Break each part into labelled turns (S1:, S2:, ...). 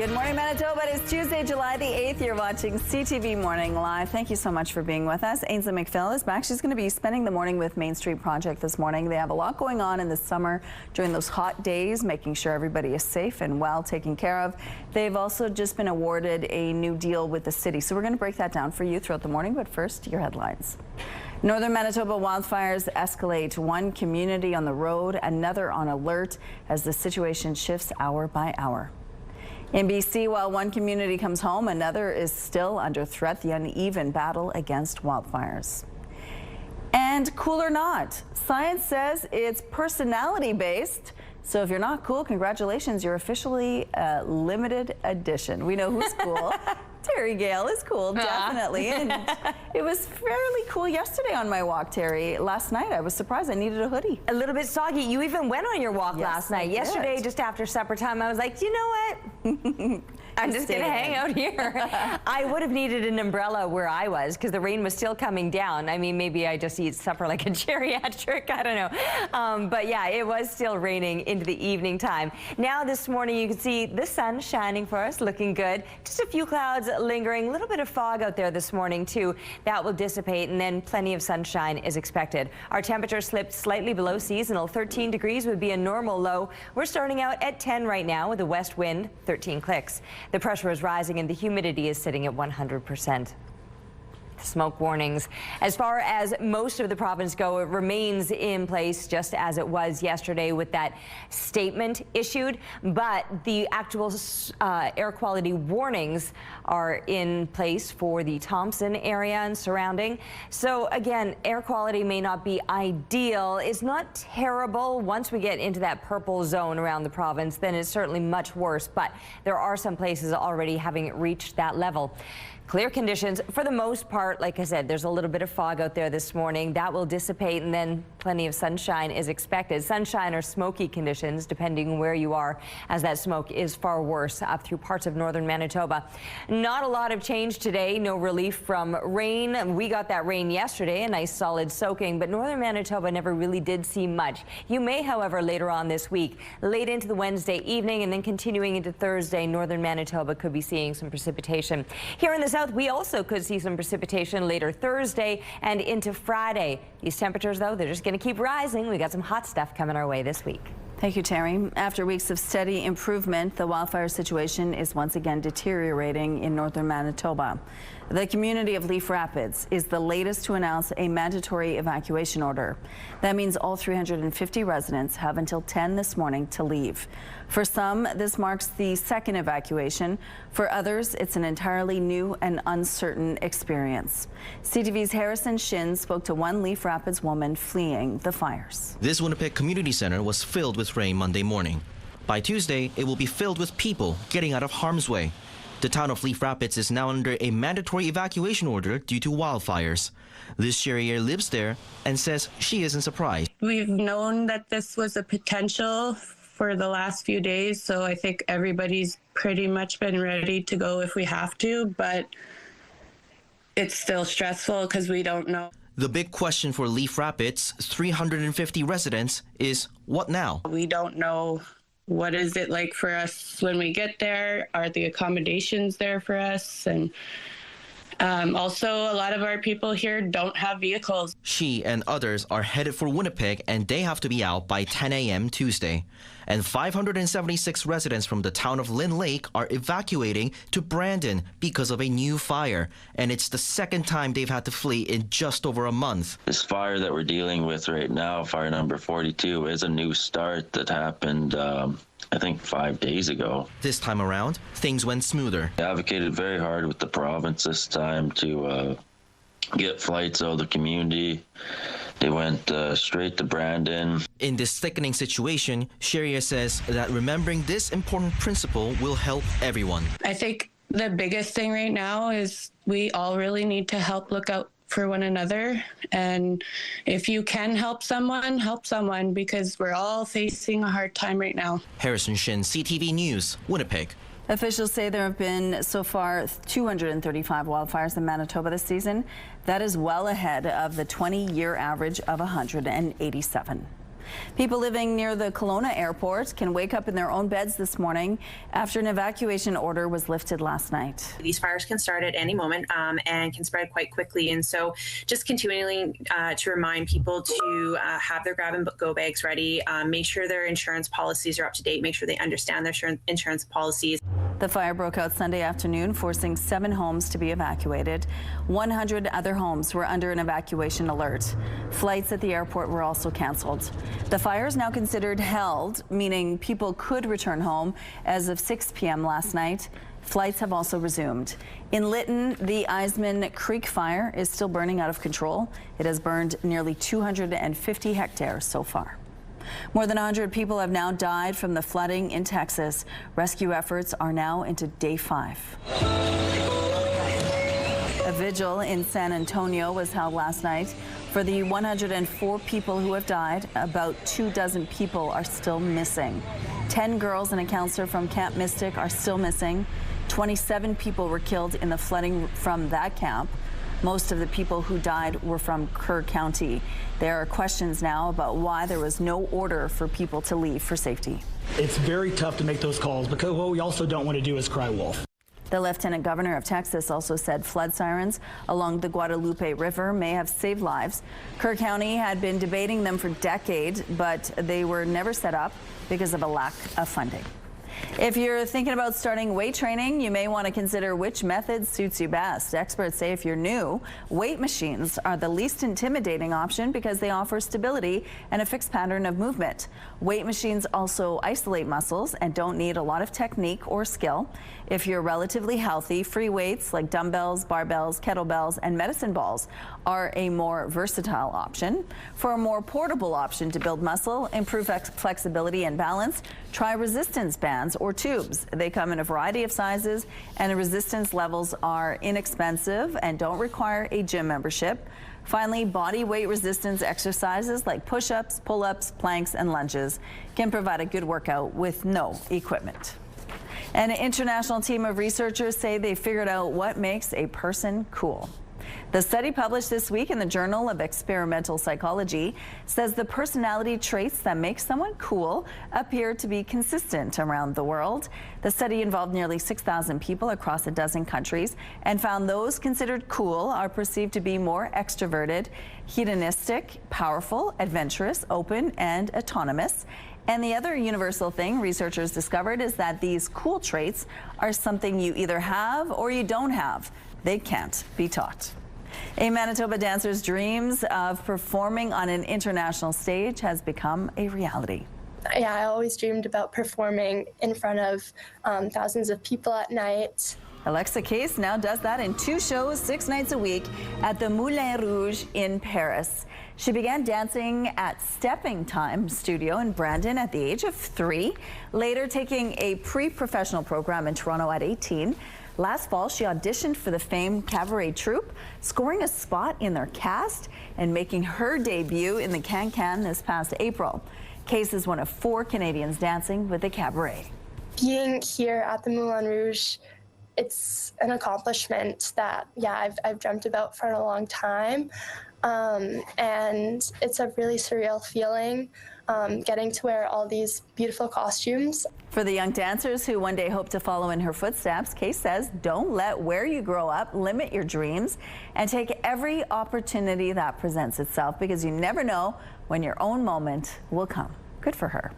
S1: Good morning, Manitoba. It is Tuesday, July the 8th. You're watching CTV Morning Live. Thank you so much for being with us. Ainsley McPhail is back. She's going to be spending the morning with Main Street Project this morning. They have a lot going on in the summer during those hot days, making sure everybody is safe and well taken care of. They've also just been awarded a new deal with the city. So we're going to break that down for you throughout the morning. But first, your headlines. Northern Manitoba wildfires escalate. One community on the road, another on alert as the situation shifts hour by hour. In BC, while one community comes home, another is still under threat, the uneven battle against wildfires. And cool or not, science says it's personality-based. So if you're not cool, congratulations, you're officially a limited edition. We know who's cool. Terry Gale is cool, definitely. And it was fairly cool yesterday on my walk, Terry. Last night, I was surprised I needed a hoodie.
S2: A little bit soggy. You even went on your walk last night. Yesterday, just after supper time, I was like, you know what? I'm just going to hang out here. I would have needed an umbrella where I was because the rain was still coming down. I mean, maybe I just eat supper like a geriatric. I don't know. But yeah, it was still raining into the evening time. Now this morning, you can see the sun shining for us, looking good. Just a few clouds lingering. A little bit of fog out there this morning, too. That will dissipate, and then plenty of sunshine is expected. Our temperature slipped slightly below seasonal. 13 degrees would be a normal low. We're starting out at 10 right now with a west wind, 13 clicks. The pressure is rising and the humidity is sitting at 100%. Smoke warnings. As far as most of the province go, it remains in place just as it was yesterday with that statement issued. But the actual air quality warnings are in place for the Thompson area and surrounding. So again, air quality may not be ideal. It's not terrible. Once we get into that purple zone around the province, then it's certainly much worse. But there are some places already having reached that level. Clear conditions for the most part. Like I said, there's a little bit of fog out there this morning. That will dissipate, and then plenty of sunshine is expected. Sunshine or smoky conditions, depending where you are, as that smoke is far worse up through parts of northern Manitoba. Not a lot of change today. No relief from rain. We got that rain yesterday, a nice solid soaking, but northern Manitoba never really did see much. You may, however, later on this week, late into the Wednesday evening and then continuing into Thursday, northern Manitoba could be seeing some precipitation. Here in the south, we also could see some precipitation later Thursday and into Friday. These temperatures, though, they're just going to keep rising. We got some hot stuff coming our way this week.
S1: Thank you, Terry. After weeks of steady improvement, the wildfire situation is once again deteriorating in northern Manitoba. The community of Leaf Rapids is the latest to announce a mandatory evacuation order. That means all 350 residents have until 10 this morning to leave. For some, this marks the second evacuation. For others, it's an entirely new and uncertain experience. CTV's Harrison Shin spoke to one Leaf Rapids woman fleeing the fires.
S3: This Winnipeg Community Center was filled with rain Monday morning. By Tuesday, it will be filled with people getting out of harm's way. The town of Leaf Rapids is now under a mandatory evacuation order due to wildfires. Liz Sherrier lives there and says she isn't surprised.
S4: We've known that this was a potential for the last few days, so I think everybody's pretty much been ready to go if we have to, but it's still stressful because we don't know.
S3: The big question for Leaf Rapids' 350 residents is what now?
S4: We don't know. What is it like for us when we get there? Are the accommodations there for us? And also, a lot of our people here don't have vehicles.
S3: She and others are headed for Winnipeg, and they have to be out by 10 a.m. Tuesday. And 576 residents from the town of Lynn Lake are evacuating to Brandon because of a new fire. And it's the second time they've had to flee in just over a month.
S5: This fire that we're dealing with right now, fire number 42, is a new start that happened I think 5 days ago.
S3: This time around, things went smoother.
S5: I advocated very hard with the province this time to get flights out of the community. They went straight to Brandon.
S3: In this thickening situation, Sherrier says that remembering this important principle will help everyone.
S4: I think the biggest thing right now is we all really need to help look out for one another. And if you can help someone, because we're all facing a hard time right now.
S3: Harrison Shin, CTV News, Winnipeg.
S1: Officials say there have been so far 235 wildfires in Manitoba this season. That is well ahead of the 20-year average of 187. People living near the Kelowna airport can wake up in their own beds this morning after an evacuation order was lifted last night.
S6: These fires can start at any moment and can spread quite quickly. And so just continuing to remind people to have their grab and go bags ready, make sure their insurance policies are up to date, make sure they understand their insurance policies.
S1: The fire broke out Sunday afternoon, forcing 7 homes to be evacuated. 100 other homes were under an evacuation alert. Flights at the airport were also canceled. The fire is now considered held, meaning people could return home as of 6 p.m. last night. Flights have also resumed. In Lytton, the Eisman Creek fire is still burning out of control. It has burned nearly 250 hectares so far. More than 100 people have now died from the flooding in Texas. Rescue efforts are now into day 5. A vigil in San Antonio was held last night. For the 104 people who have died, about 24 people are still missing. 10 girls and a counselor from Camp Mystic are still missing. 27 people were killed in the flooding from that camp. Most of the people who died were from Kerr County. There are questions now about why there was no order for people to leave for safety.
S7: It's very tough to make those calls because what we also don't want to do is cry wolf.
S1: The Lieutenant Governor of Texas also said flood sirens along the Guadalupe River may have saved lives. Kerr County had been debating them for decades, but they were never set up because of a lack of funding. If you're thinking about starting weight training, you may want to consider which method suits you best. Experts say if you're new, weight machines are the least intimidating option because they offer stability and a fixed pattern of movement. Weight machines also isolate muscles and don't need a lot of technique or skill. If you're relatively healthy, free weights like dumbbells, barbells, kettlebells, and medicine balls are a more versatile option. For a more portable option to build muscle, improve flexibility and balance, try resistance bands or tubes. They come in a variety of sizes, and the resistance levels are inexpensive and don't require a gym membership. Finally, body weight resistance exercises like push-ups, pull-ups, planks, and lunges can provide a good workout with no equipment. An international team of researchers say they figured out what makes a person cool. The study published this week in the Journal of Experimental Psychology says the personality traits that make someone cool appear to be consistent around the world. The study involved nearly 6,000 people across a dozen countries and found those considered cool are perceived to be more extroverted, hedonistic, powerful, adventurous, open, and autonomous. And the other universal thing researchers discovered is that these cool traits are something you either have or you don't have. They can't be taught. A Manitoba dancer's dreams of performing on an international stage has become a reality.
S8: Yeah, I always dreamed about performing in front of thousands of people at night.
S1: Alexa Case now does that in 2 shows 6 nights a week at the Moulin Rouge in Paris. She began dancing at Stepping Time Studio in Brandon at the age of 3, later taking a pre-professional program in Toronto at 18. Last fall, she auditioned for the famed cabaret troupe, scoring a spot in their cast and making her debut in the Can-Can this past April. Case is one of 4 Canadians dancing with the cabaret.
S8: Being here at the Moulin Rouge, it's an accomplishment that, yeah, I've dreamt about for a long time. And it's a really surreal feeling, getting to wear all these beautiful costumes.
S1: For the young dancers who one day hope to follow in her footsteps, Case says don't let where you grow up limit your dreams and take every opportunity that presents itself, because you never know when your own moment will come. Good for her.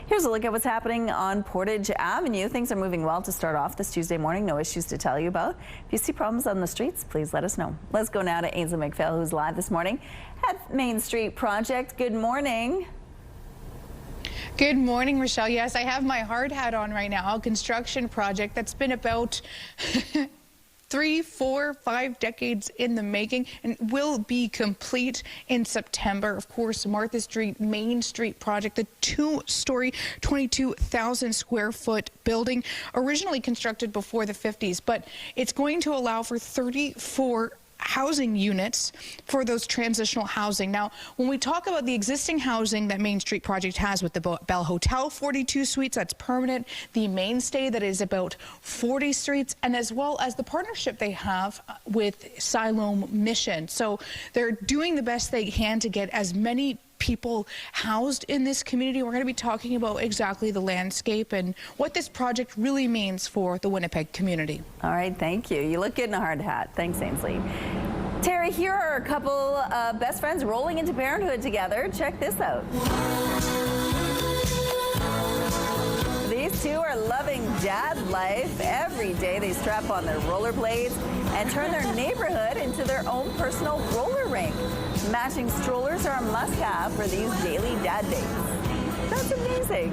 S1: Here's a look at what's happening on Portage Avenue. Things are moving well to start off this Tuesday morning. No issues to tell you about. If you see problems on the streets, please let us know. Let's go now to Ainsley McPhail, who's live this morning at Main Street Project. Good morning.
S9: Good morning, Rochelle. Yes, I have my hard hat on right now. A construction project that's been about 3, 4, 5 decades in the making and will be complete in September. Of course, Martha Street, Main Street project, the 2-story, 22,000 square foot building, originally constructed before the 50s, but it's going to allow for 34 housing units for those transitional housing. Now, when we talk about the existing housing that Main Street Project has with the Bell Hotel, 42 suites, that's permanent, the Mainstay that is about 40 suites, and as well as the partnership they have with Siloam Mission. So they're doing the best they can to get as many people housed in this community. We're going to be talking about exactly the landscape and what this project really means for the Winnipeg community.
S1: All right, thank you. You look good in a hard hat. Thanks, Ainsley. Terry, here are a couple of best friends rolling into parenthood together. Check this out. These two are loving dad life. Every day they strap on their rollerblades and turn their neighborhood into their own personal roller rink. Matching strollers are a must-have for these daily dad dates. That's amazing.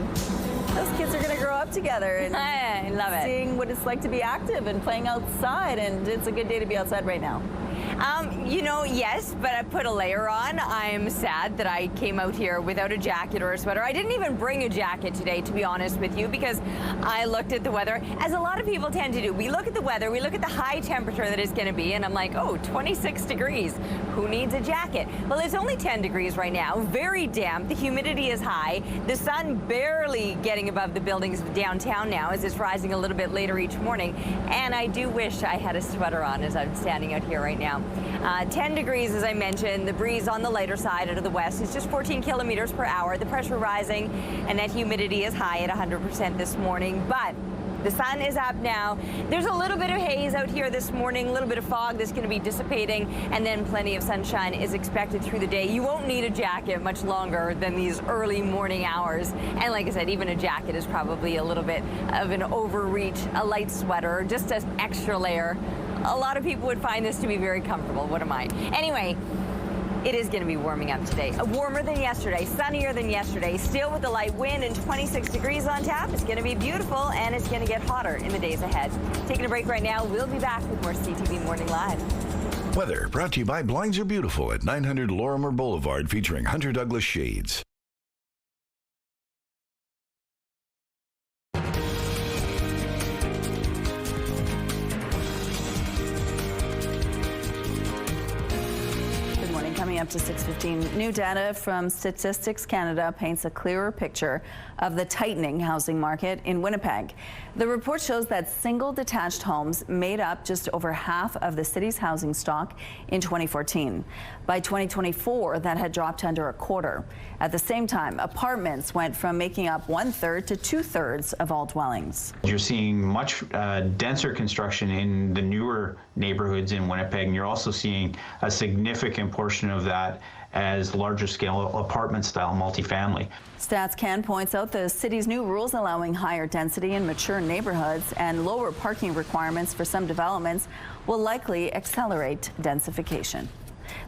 S1: Those kids are going to grow up together and
S2: I love it.
S1: Seeing what it's like to be active and playing outside, and it's a good day to be outside right now.
S2: You know, yes, but I put a layer on. I'm sad that I came out here without a jacket or a sweater. I didn't even bring a jacket today, to be honest with you, because I looked at the weather, as a lot of people tend to do. We look at the weather, we look at the high temperature that it's going to be, and I'm like, oh, 26 degrees. Who needs a jacket? Well, it's only 10 degrees right now, very damp. The humidity is high. The sun barely getting above the buildings downtown now as it's rising a little bit later each morning. And I do wish I had a sweater on as I'm standing out here right now. 10 degrees, as I mentioned. The breeze on the lighter side out of the west is just 14 kilometers per hour. The pressure rising, and that humidity is high at 100% this morning. But the sun is up now. There's a little bit of haze out here this morning, a little bit of fog that's going to be dissipating, and then plenty of sunshine is expected through the day. You won't need a jacket much longer than these early morning hours. And like I said, even a jacket is probably a little bit of an overreach. A light sweater, just an extra layer. A lot of people would find this to be very comfortable. What am I? Anyway, it is going to be warming up today. Warmer than yesterday, sunnier than yesterday, still with the light wind and 26 degrees on tap. It's going to be beautiful, and it's going to get hotter in the days ahead. Taking a break right now. We'll be back with more CTV Morning Live.
S10: Weather brought to you by Blinds Are Beautiful at 900 Lorimer Boulevard, featuring Hunter Douglas shades.
S1: Coming up to 6:15, new data from Statistics Canada paints a clearer picture of the tightening housing market in Winnipeg. The report shows that single detached homes made up just over half of the city's housing stock in 2014. By 2024, that had dropped to under a quarter. At the same time, apartments went from making up 1/3 to 2/3 of all dwellings.
S11: You're seeing much denser construction in the newer neighborhoods in Winnipeg, and you're also seeing a significant portion of that as larger scale apartment style multifamily.
S1: Stats Can points out the city's new rules allowing higher density in mature neighborhoods and lower parking requirements for some developments will likely accelerate densification.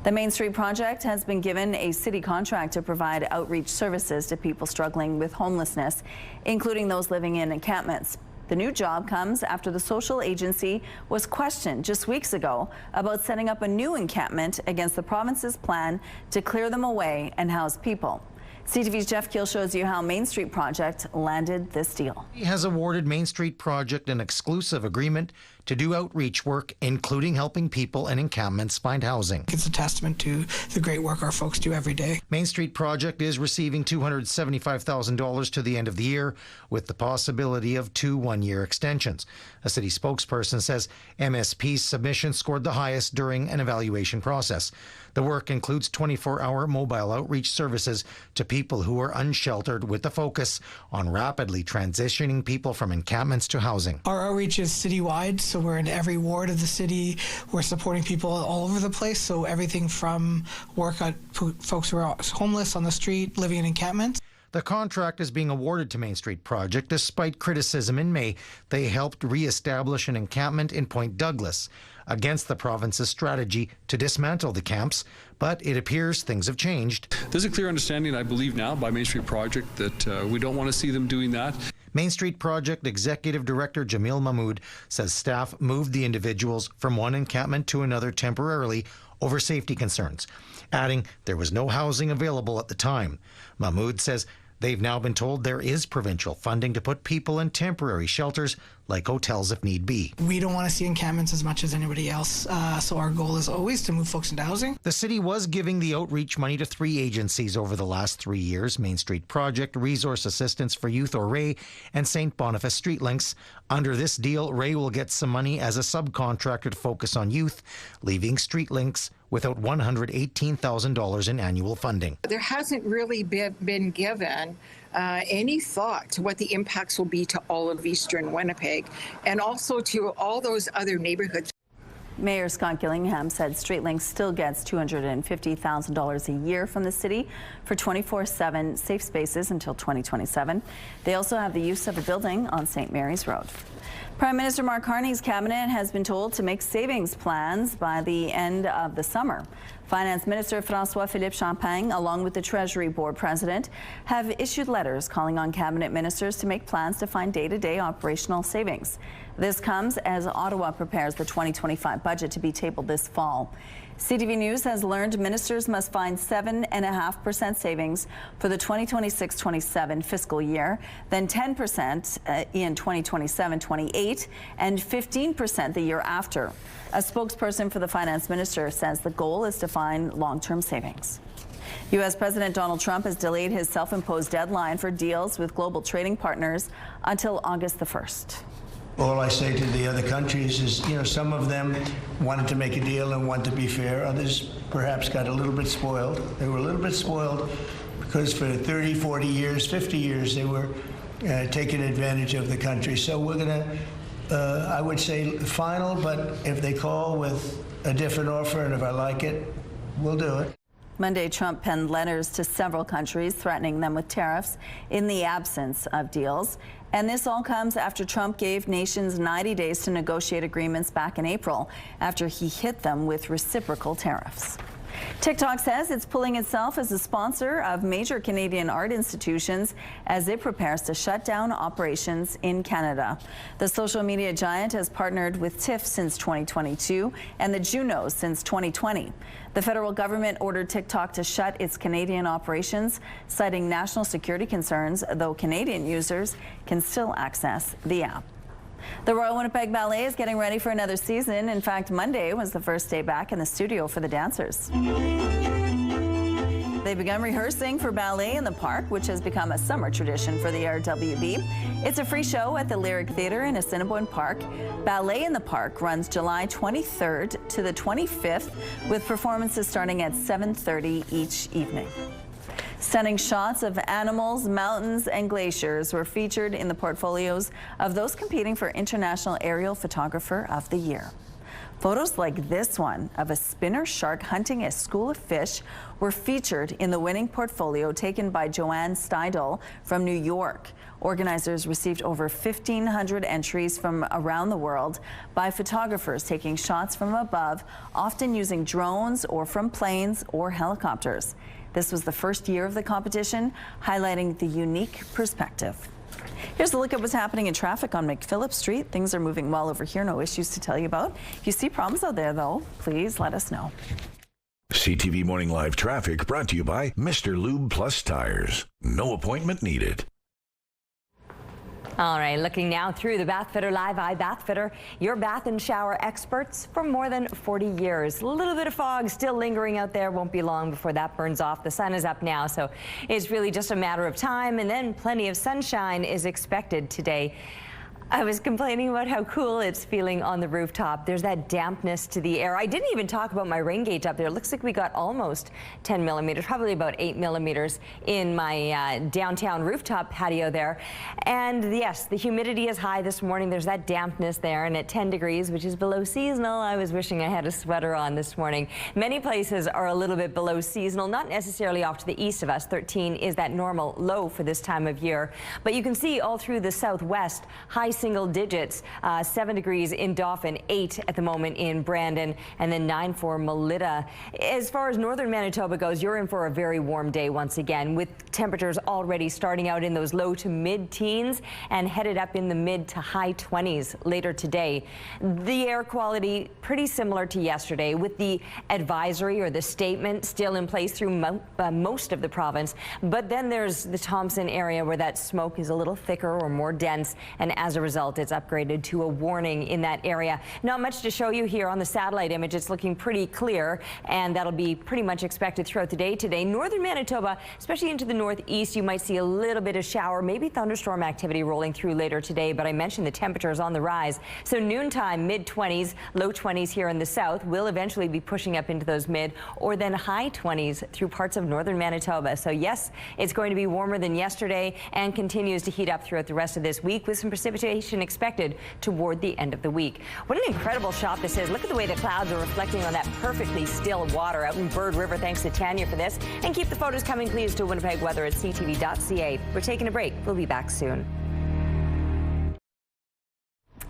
S1: The Main Street project has been given a city contract to provide outreach services to people struggling with homelessness, including those living in encampments. The new job comes after the social agency was questioned just weeks ago about setting up a new encampment against the province's plan to clear them away and house people. CTV's Jeff Keel shows you how Main Street Project landed this deal.
S12: He has awarded Main Street Project an exclusive agreement to do outreach work, including helping people in encampments find housing.
S13: It's a testament to the great work our folks do every day.
S12: Main Street Project is receiving $275,000 to the end of the year, with the possibility of 2 one-year extensions. A city spokesperson says MSP's submission scored the highest during an evaluation process. The work includes 24-hour mobile outreach services to people who are unsheltered, with a focus on rapidly transitioning people from encampments to housing.
S13: Our outreach is citywide, so we're in every ward of the city. We're supporting people all over the place, so everything from work on folks who are homeless on the street, living in encampments.
S12: The contract is being awarded to Main Street Project despite criticism in May. They helped re-establish an encampment in Point Douglas against the province's strategy to dismantle the camps, but it appears things have changed.
S14: There's a clear understanding, I believe now, by Main Street Project that we don't want to see them doing that.
S12: Main Street Project Executive Director Jamil Mahmood says staff moved the individuals from one encampment to another temporarily over safety concerns, adding there was no housing available at the time. Mahmood says they've now been told there is provincial funding to put people in temporary shelters like hotels if need be.
S13: We don't want to see encampments as much as anybody else, so our goal is always to move folks into housing.
S12: The city was giving the outreach money to 3 agencies over the last 3 years: Main Street Project, Resource Assistance for Youth, or RAY, and St. Boniface Street Links. Under this deal, RAY will get some money as a subcontractor to focus on youth, leaving Street Links without $118,000 in annual funding.
S15: There hasn't really been given any thought to what the impacts will be to all of Eastern Winnipeg and also to all those other neighborhoods.
S1: Mayor Scott Gillingham said StreetLinks still gets $250,000 a year from the city for 24/7 safe spaces until 2027. They also have the use of a building on St. Mary's Road. Prime Minister Mark Carney's cabinet has been told to make savings plans by the end of the summer. Finance Minister François-Philippe Champagne, along with the Treasury Board President, have issued letters calling on cabinet ministers to make plans to find day-to-day operational savings. This comes as Ottawa prepares the 2025 budget to be tabled this fall. CTV News has learned ministers must find 7.5% savings for the 2026-27 fiscal year, then 10% in 2027-28, and 15% the year after. A spokesperson for the finance minister says the goal is to find long-term savings. U.S. President Donald Trump has delayed his self-imposed deadline for deals with global trading partners until August the 1st.
S16: All I say to the other countries is, some of them wanted to make a deal and want to be fair. Others perhaps got a little bit spoiled. They were a little bit spoiled because for 30, 40 years, 50 years, they were taking advantage of the country. So we're going to, I would say, final, but if they call with a different offer and if I like it, we'll do it.
S1: Monday, Trump penned letters to several countries threatening them with tariffs in the absence of deals. And this all comes after Trump gave nations 90 days to negotiate agreements back in April after he hit them with reciprocal tariffs. TikTok says it's pulling itself as a sponsor of major Canadian art institutions as it prepares to shut down operations in Canada. The social media giant has partnered with TIFF since 2022 and the Junos since 2020. The federal government ordered TikTok to shut its Canadian operations, citing national security concerns, though Canadian users can still access the app. The Royal Winnipeg Ballet is getting ready for another season. In fact, Monday was the first day back in the studio for the dancers. They've begun rehearsing for Ballet in the Park, which has become a summer tradition for the RWB. It's a free show at the Lyric Theatre in Assiniboine Park. Ballet in the Park runs July 23rd to the 25th, with performances starting at 7:30 each evening. Stunning shots of animals, mountains, and glaciers were featured in the portfolios of those competing for International Aerial Photographer of the Year. Photos like this one of a spinner shark hunting a school of fish were featured in the winning portfolio taken by Joanne Steidel from New York. Organizers received over 1,500 entries from around the world by photographers taking shots from above, often using drones or from planes or helicopters. This was the first year of the competition, highlighting the unique perspective. Here's a look at what's happening in traffic on McPhillip Street. Things are moving well over here, no issues to tell you about. If you see problems out there, though, please let us know.
S10: CTV Morning Live Traffic brought to you by Mr. Lube Plus Tires. No appointment needed.
S2: All right, looking now through the Bath Fitter Live Eye Bath Fitter, your bath and shower experts for more than 40 years. A little bit of fog still lingering out there. Won't be long before that burns off. The sun is up now, so it's really just a matter of time, and then plenty of sunshine is expected today. I was complaining about how cool it's feeling on the rooftop. There's that dampness to the air. I didn't even talk about my rain gauge up there. It looks like we got almost 10 millimeters, probably about 8 millimeters in my downtown rooftop patio there. And yes, the humidity is high this morning. There's that dampness there, and at 10 degrees, which is below seasonal, I was wishing I had a sweater on this morning. Many places are a little bit below seasonal, not necessarily off to the east of us. 13 is that normal low for this time of year. But you can see all through the southwest, high single digits, 7 degrees in Dauphin, 8 at the moment in Brandon, and then 9 for Melita. As far as northern Manitoba goes, you're in for a very warm day once again, with temperatures already starting out in those low to mid-teens and headed up in the mid to high 20s later today. The air quality pretty similar to yesterday, with the advisory or the statement still in place through most of the province. But then there's the Thompson area where that smoke is a little thicker or more dense, and as a result, it's upgraded to a warning in that area. Not much to show you here on the satellite image. It's looking pretty clear, and that'll be pretty much expected throughout the day today. Northern Manitoba, especially into the northeast, you might see a little bit of shower, maybe thunderstorm activity rolling through later today, but I mentioned the temperatures on the rise. So noontime, mid-20s, low 20s here in the south. Will eventually be pushing up into those mid or then high 20s through parts of northern Manitoba. So yes, it's going to be warmer than yesterday and continues to heat up throughout the rest of this week with some precipitation expected toward the end of the week. What an incredible shot this is. Look at the way the clouds are reflecting on that perfectly still water out in Bird River. Thanks to Tanya for this. And keep the photos coming, please, to Winnipeg Weather at ctv.ca. We're taking a break. We'll be back soon.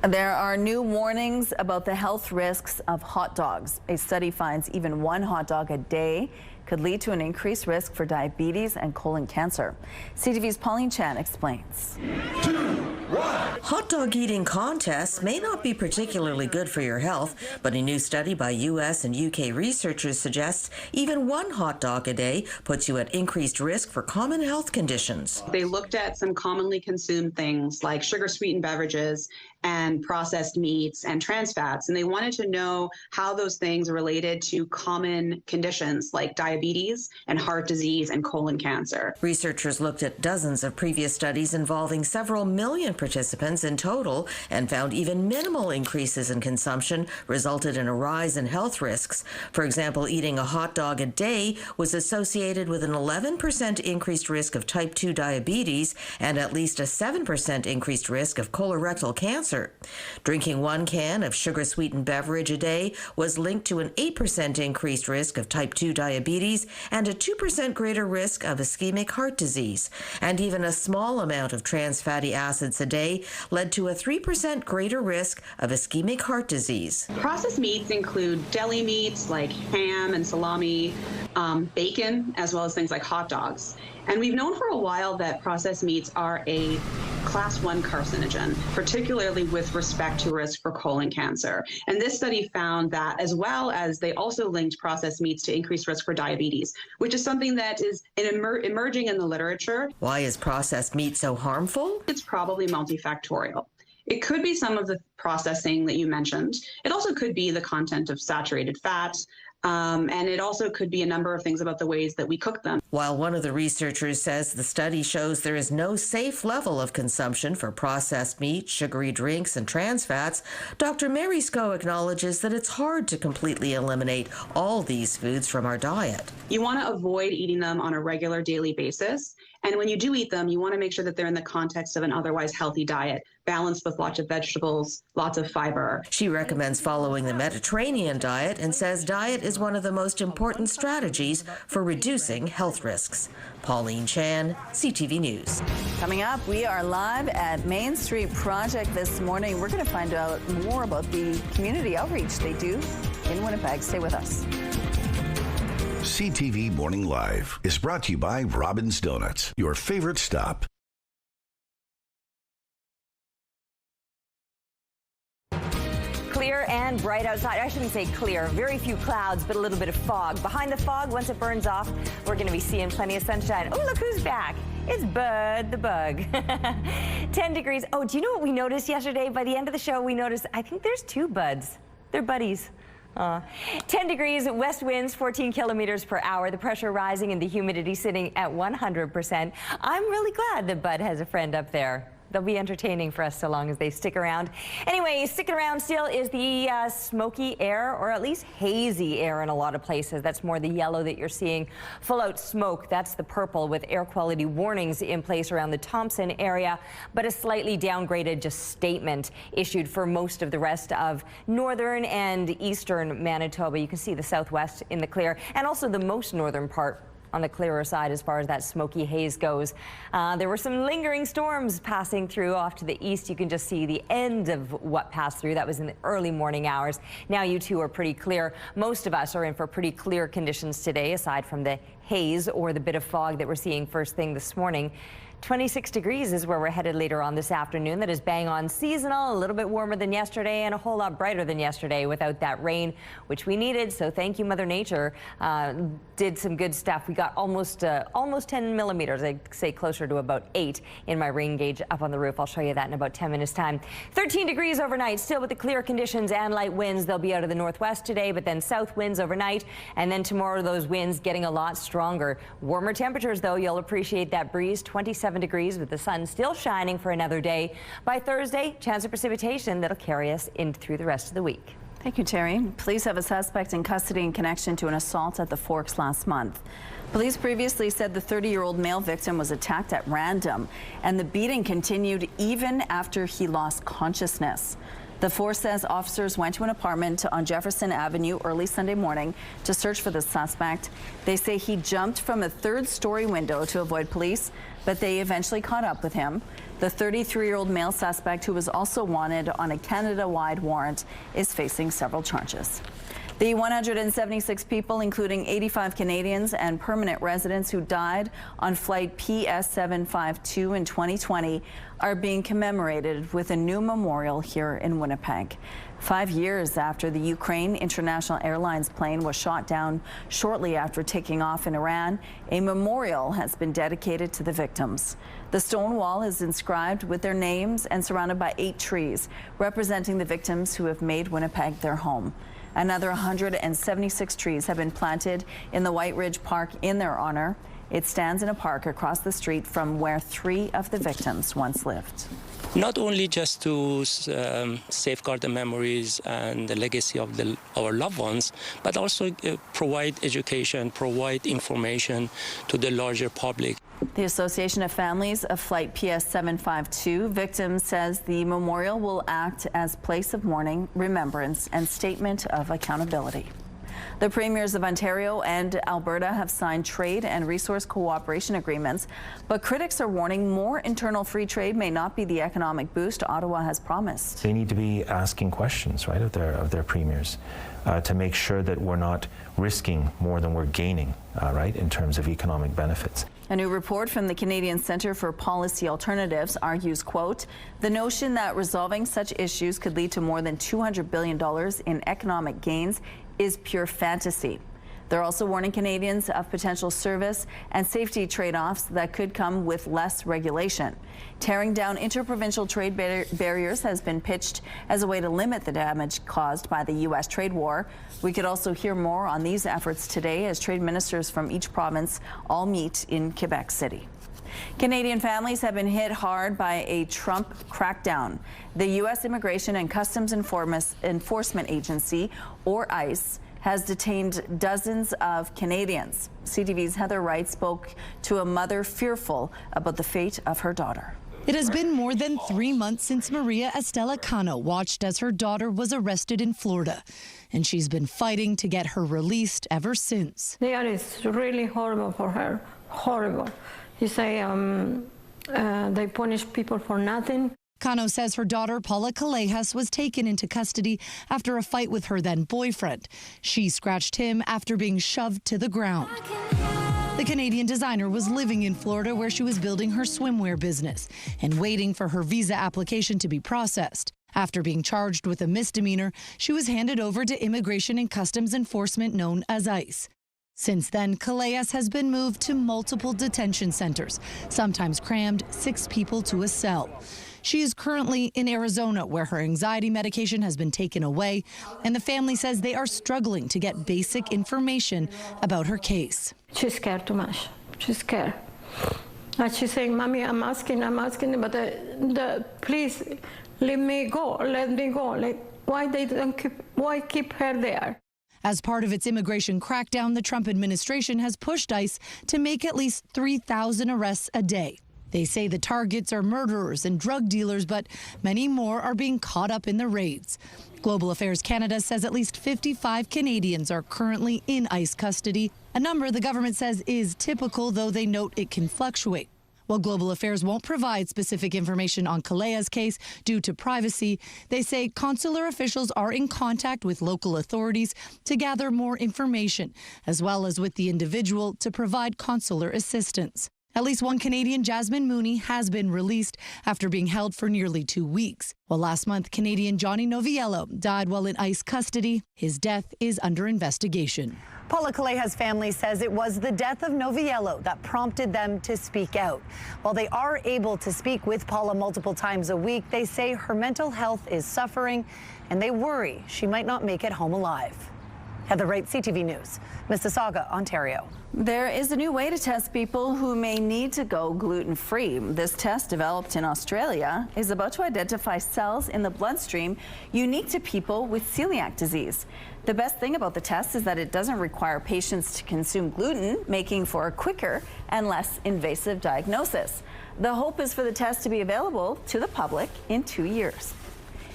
S1: There are new warnings about the health risks of hot dogs. A study finds even one hot dog a day could lead to an increased risk for diabetes and colon cancer. CTV's Pauline Chan explains.
S17: 2, 1. Hot dog eating contests may not be particularly good for your health, but a new study by U.S. and U.K. researchers suggests even one hot dog a day puts you at increased risk for common health conditions.
S18: They looked at some commonly consumed things like sugar-sweetened beverages and processed meats and trans fats, and they wanted to know how those things are related to common conditions like diabetes and heart disease and colon cancer.
S17: Researchers looked at dozens of previous studies involving several million participants in total and found even minimal increases in consumption resulted in a rise in health risks. For example, eating a hot dog a day was associated with an 11% increased risk of type 2 diabetes and at least a 7% increased risk of colorectal cancer. Drinking 1 can of sugar-sweetened beverage a day was linked to an 8% increased risk of type 2 diabetes and a 2% greater risk of ischemic heart disease. And even a small amount of trans fatty acids a day led to a 3% greater risk of ischemic heart disease.
S18: Processed meats include deli meats like ham and salami, bacon, as well as things like hot dogs. And we've known for a while that processed meats are a class 1 carcinogen, particularly with respect to risk for colon cancer. And this study found that, as well as they also linked processed meats to increased risk for diabetes, which is something that is emerging in the literature.
S17: Why is processed meat so harmful?
S18: It's probably multifactorial. It could be some of the processing that you mentioned. It also could be the content of saturated fat, and it also could be a number of things about the ways that we cook them.
S17: While one of the researchers says the study shows there is no safe level of consumption for processed meat, sugary drinks, and trans fats, Dr. Mary Scoe acknowledges that it's hard to completely eliminate all these foods from our diet.
S18: You want to avoid eating them on a regular daily basis. And when you do eat them, you want to make sure that they're in the context of an otherwise healthy diet, balanced with lots of vegetables, lots of fiber.
S17: She recommends following the Mediterranean diet and says diet is one of the most important strategies for reducing health risks. Pauline Chan, CTV News.
S1: Coming up, we are live at Main Street Project this morning. We're going to find out more about the community outreach they do in Winnipeg. Stay with us.
S10: CTV Morning Live is brought to you by Robin's Donuts, your favorite stop.
S2: Clear and bright outside. I shouldn't say clear. Very few clouds, but a little bit of fog. Behind the fog, once it burns off, we're going to be seeing plenty of sunshine. Oh, look who's back. It's Bud the Bug. 10 degrees. Oh, do you know what we noticed yesterday? By the end of the show, we noticed, I think there's 2 buds. They're buddies. 10 degrees, west winds 14 kilometers per hour, the pressure rising and the humidity sitting at 100%. I'm really glad that Bud has a friend up there. They'll be entertaining for us so long as they stick around. Anyway, sticking around still is the smoky air, or at least hazy air in a lot of places. That's more the yellow that you're seeing. Full out smoke, that's the purple, with air quality warnings in place around the Thompson area, but a slightly downgraded just statement issued for most of the rest of northern and eastern Manitoba. You can see the southwest in the clear, and also the most northern part on the clearer side as far as that smoky haze goes. There were some lingering storms passing through off to the east. You can just see the end of what passed through. That was in the early morning hours. Now you two are pretty clear. Most of us are in for pretty clear conditions today, aside from the haze or the bit of fog that we're seeing first thing this morning. 26 degrees is where we're headed later on this afternoon. That is bang on seasonal, a little bit warmer than yesterday and a whole lot brighter than yesterday without that rain, which we needed. So thank you, Mother Nature. Did some good stuff. We got almost 10 millimeters. I'd say closer to about 8 in my rain gauge up on the roof. I'll show you that in about 10 minutes time. 13 degrees overnight, still with the clear conditions and light winds. They'll be out of the northwest today, but then south winds overnight. And then tomorrow, those winds getting a lot stronger. Warmer temperatures, though. You'll appreciate that breeze. 27 degrees with the sun still shining for another day. By Thursday, chance of precipitation that'll carry us in through the rest of the week.
S1: Thank you, Terry. Police have a suspect in custody in connection to an assault at the Forks last month. Police previously said the 30-year-old male victim was attacked at random, and the beating continued even after he lost consciousness. The Force says officers went to an apartment on Jefferson Avenue early Sunday morning to search for the suspect. They say he jumped from a third-story window to avoid police, but they eventually caught up with him. The 33-year-old male suspect, who was also wanted on a Canada-wide warrant, is facing several charges. The 176 people, including 85 Canadians and permanent residents who died on flight PS752 in 2020, are being commemorated with a new memorial here in Winnipeg. 5 years after the Ukraine International Airlines plane was shot down shortly after taking off in Iran, a memorial has been dedicated to the victims. The stone wall is inscribed with their names and surrounded by 8 trees, representing the victims who have made Winnipeg their home. Another 176 trees have been planted in the White Ridge Park in their honor. It stands in a park across the street from where 3 of the victims once lived.
S19: Not only just to safeguard the memories and the legacy of our loved ones, but also provide education, provide information to the larger public.
S1: The Association of Families of Flight PS752 victims says the memorial will act as place of mourning, remembrance, and statement of accountability. The premiers of Ontario and Alberta have signed trade and resource cooperation agreements, but critics are warning more internal free trade may not be the economic boost Ottawa has promised.
S20: They need to be asking questions, right, of their premiers to make sure that we're not risking more than we're gaining, right, in terms of economic benefits.
S1: A new report from the Canadian Centre for Policy Alternatives argues, quote, the notion that resolving such issues could lead to more than $200 billion in economic gains is pure fantasy. They're also warning Canadians of potential service and safety trade-offs that could come with less regulation. Tearing down interprovincial trade barriers has been pitched as a way to limit the damage caused by the U.S. trade war. We could also hear more on these efforts today as trade ministers from each province all meet in Quebec City. Canadian families have been hit hard by a Trump crackdown. The U.S. Immigration and Customs Enforcement Agency, or ICE, has detained dozens of Canadians. CTV's Heather Wright spoke to a mother fearful about the fate of her daughter.
S21: It has been more than 3 months since Maria Estela Cano watched as her daughter was arrested in Florida, and she's been fighting to get her released ever since.
S22: That is really horrible for her, horrible. You say they punish people for nothing.
S21: Cano says her daughter, Paula Callejas, was taken into custody after a fight with her then boyfriend. She scratched him after being shoved to the ground. The Canadian designer was living in Florida where she was building her swimwear business and waiting for her visa application to be processed. After being charged with a misdemeanor, she was handed over to Immigration and Customs Enforcement known as ICE. Since then, Callejas has been moved to multiple detention centers, sometimes crammed 6 people to a cell. She is currently in Arizona, where her anxiety medication has been taken away, and the family says they are struggling to get basic information about her case.
S22: She's scared too much. She's scared. And she's saying, Mommy, I'm asking, but please let me go, let me go. Like, why keep her there?
S21: As part of its immigration crackdown, the Trump administration has pushed ICE to make at least 3,000 arrests a day. They say the targets are murderers and drug dealers, but many more are being caught up in the raids. Global Affairs Canada says at least 55 Canadians are currently in ICE custody, a number the government says is typical, though they note it can fluctuate. While Global Affairs won't provide specific information on Callejas' case due to privacy, they say consular officials are in contact with local authorities to gather more information, as well as with the individual to provide consular assistance. At least one Canadian, Jasmine Mooney, has been released after being held for nearly 2 weeks. Well, last month, Canadian Johnny Noviello died while in ICE custody. His death is under investigation.
S4: Paula Calleja's family says it was the death of Noviello that prompted them to speak out. While they are able to speak with Paula multiple times a week, they say her mental health is suffering, and they worry she might not make it home alive. Heather Wright, CTV News, Mississauga, Ontario.
S1: There is a new way to test people who may need to go gluten-free. This test, developed in Australia, is about to identify cells in the bloodstream unique to people with celiac disease. The best thing about the test is that it doesn't require patients to consume gluten, making for a quicker and less invasive diagnosis. The hope is for the test to be available to the public in 2 years.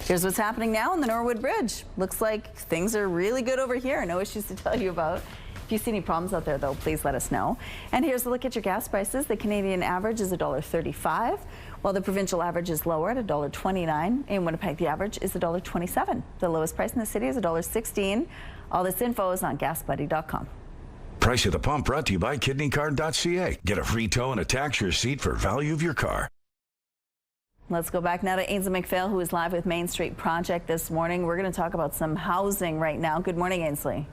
S1: Here's what's happening now on the Norwood Bridge. Looks like things are really good over here. No issues to tell you about. If you see any problems out there, though, please let us know. And here's a look at your gas prices. The Canadian average is $1.35, while the provincial average is lower at $1.29. In Winnipeg, the average is $1.27. The lowest price in the city is $1.16. All this info is on gasbuddy.com.
S10: Price at the pump brought to you by kidneycard.ca. Get a free tow and a tax receipt for value of your car.
S1: Let's go back now to Ainsley McPhail, who is live with Main Street Project this morning. We're going to talk about some housing right now. Good morning, Ainsley.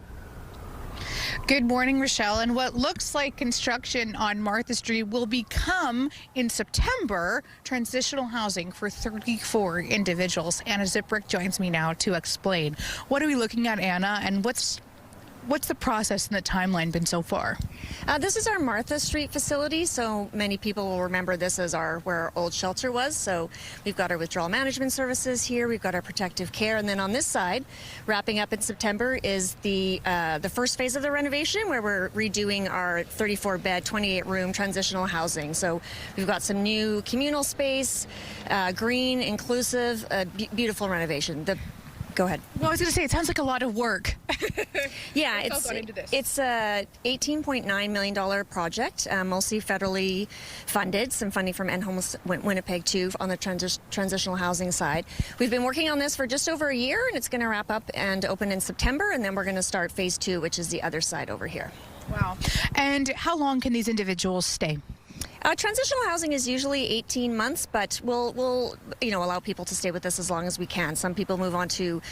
S9: Good morning, Rochelle. And what looks like construction on Martha Street will become, in September, transitional housing for 34 individuals. Anna Ziprick joins me now to explain. What are we looking at, Anna, and what's the process and the timeline been so far?
S5: This is our Martha Street facility, so many people will remember this as where our old shelter was. So we've got our withdrawal management services here, we've got our protective care, and then on this side, wrapping up in September, is the first phase of the renovation, where we're redoing our 34-bed, 28-room transitional housing. So we've got some new communal space, green, inclusive, beautiful renovation. Go ahead.
S9: Well, I was going to say, it sounds like a lot of work.
S5: Yeah, it's a $18.9 million project, mostly federally funded, some funding from End Homeless Winnipeg too on the transitional housing side. We've been working on this for just over a year, and it's going to wrap up and open in September, and then we're going to start phase 2, which is the other side over here.
S9: Wow. And how long can these individuals stay?
S5: Transitional housing is usually 18 months, but we'll allow people to stay with us as long as we can. Some people move on to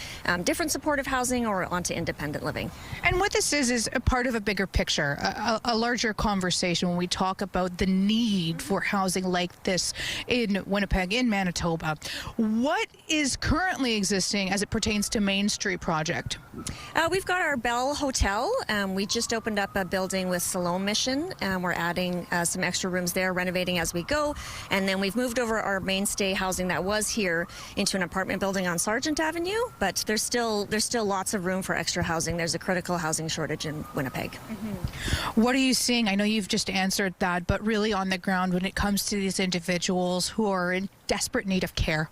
S5: different supportive housing or onto independent living.
S9: And what this is a part of a bigger picture, a larger conversation when we talk about the need for housing like this in Winnipeg, in Manitoba. What is currently existing as it pertains to Main Street Project?
S5: We've got our Bell Hotel. We just opened up a building with Salome Mission, and we're adding some extra rooms there, renovating as we go. And then we've moved over our mainstay housing that was here into an apartment building on Sargent Avenue, but there's still lots of room for extra housing. There's a critical housing shortage in Winnipeg.
S9: Mm-hmm. What are you seeing? I know you've just answered that, but really on the ground when it comes to these individuals who are in desperate need of care?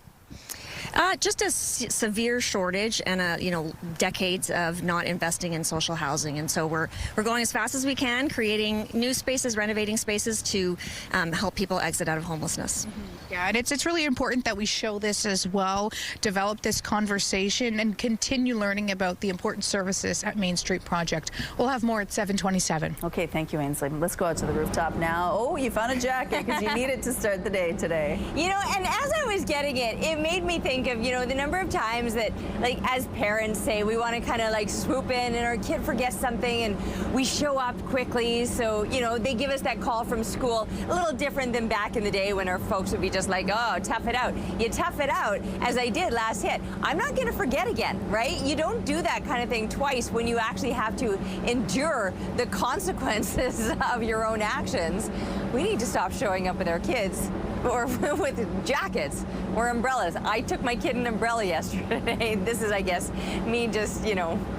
S5: Just a severe shortage and decades of not investing in social housing, and so we're going as fast as we can, creating new spaces, renovating spaces to help people exit out of homelessness.
S9: Mm-hmm. Yeah, and it's really important that we show this as well, develop this conversation, and continue learning about the important services at Main Street Project. We'll have more at 7:27.
S1: Okay, thank you, Ainsley. Let's go out to the rooftop now. Oh, you found a jacket because you need it to start the day today.
S2: You know, and as I was getting it, it made me think of, the number of times that, like, as parents say, we want to kind of like swoop in and our kid forgets something and we show up quickly. So, they give us that call from school, a little different than back in the day when our folks would be just like, oh, tough it out. You tough it out, as I did last hit. I'm not going to forget again, right? You don't do that kind of thing twice when you actually have to endure the consequences of your own actions. We need to stop showing up with our kids or with jackets or umbrellas. I took my kid an umbrella yesterday. This is, I guess, me just,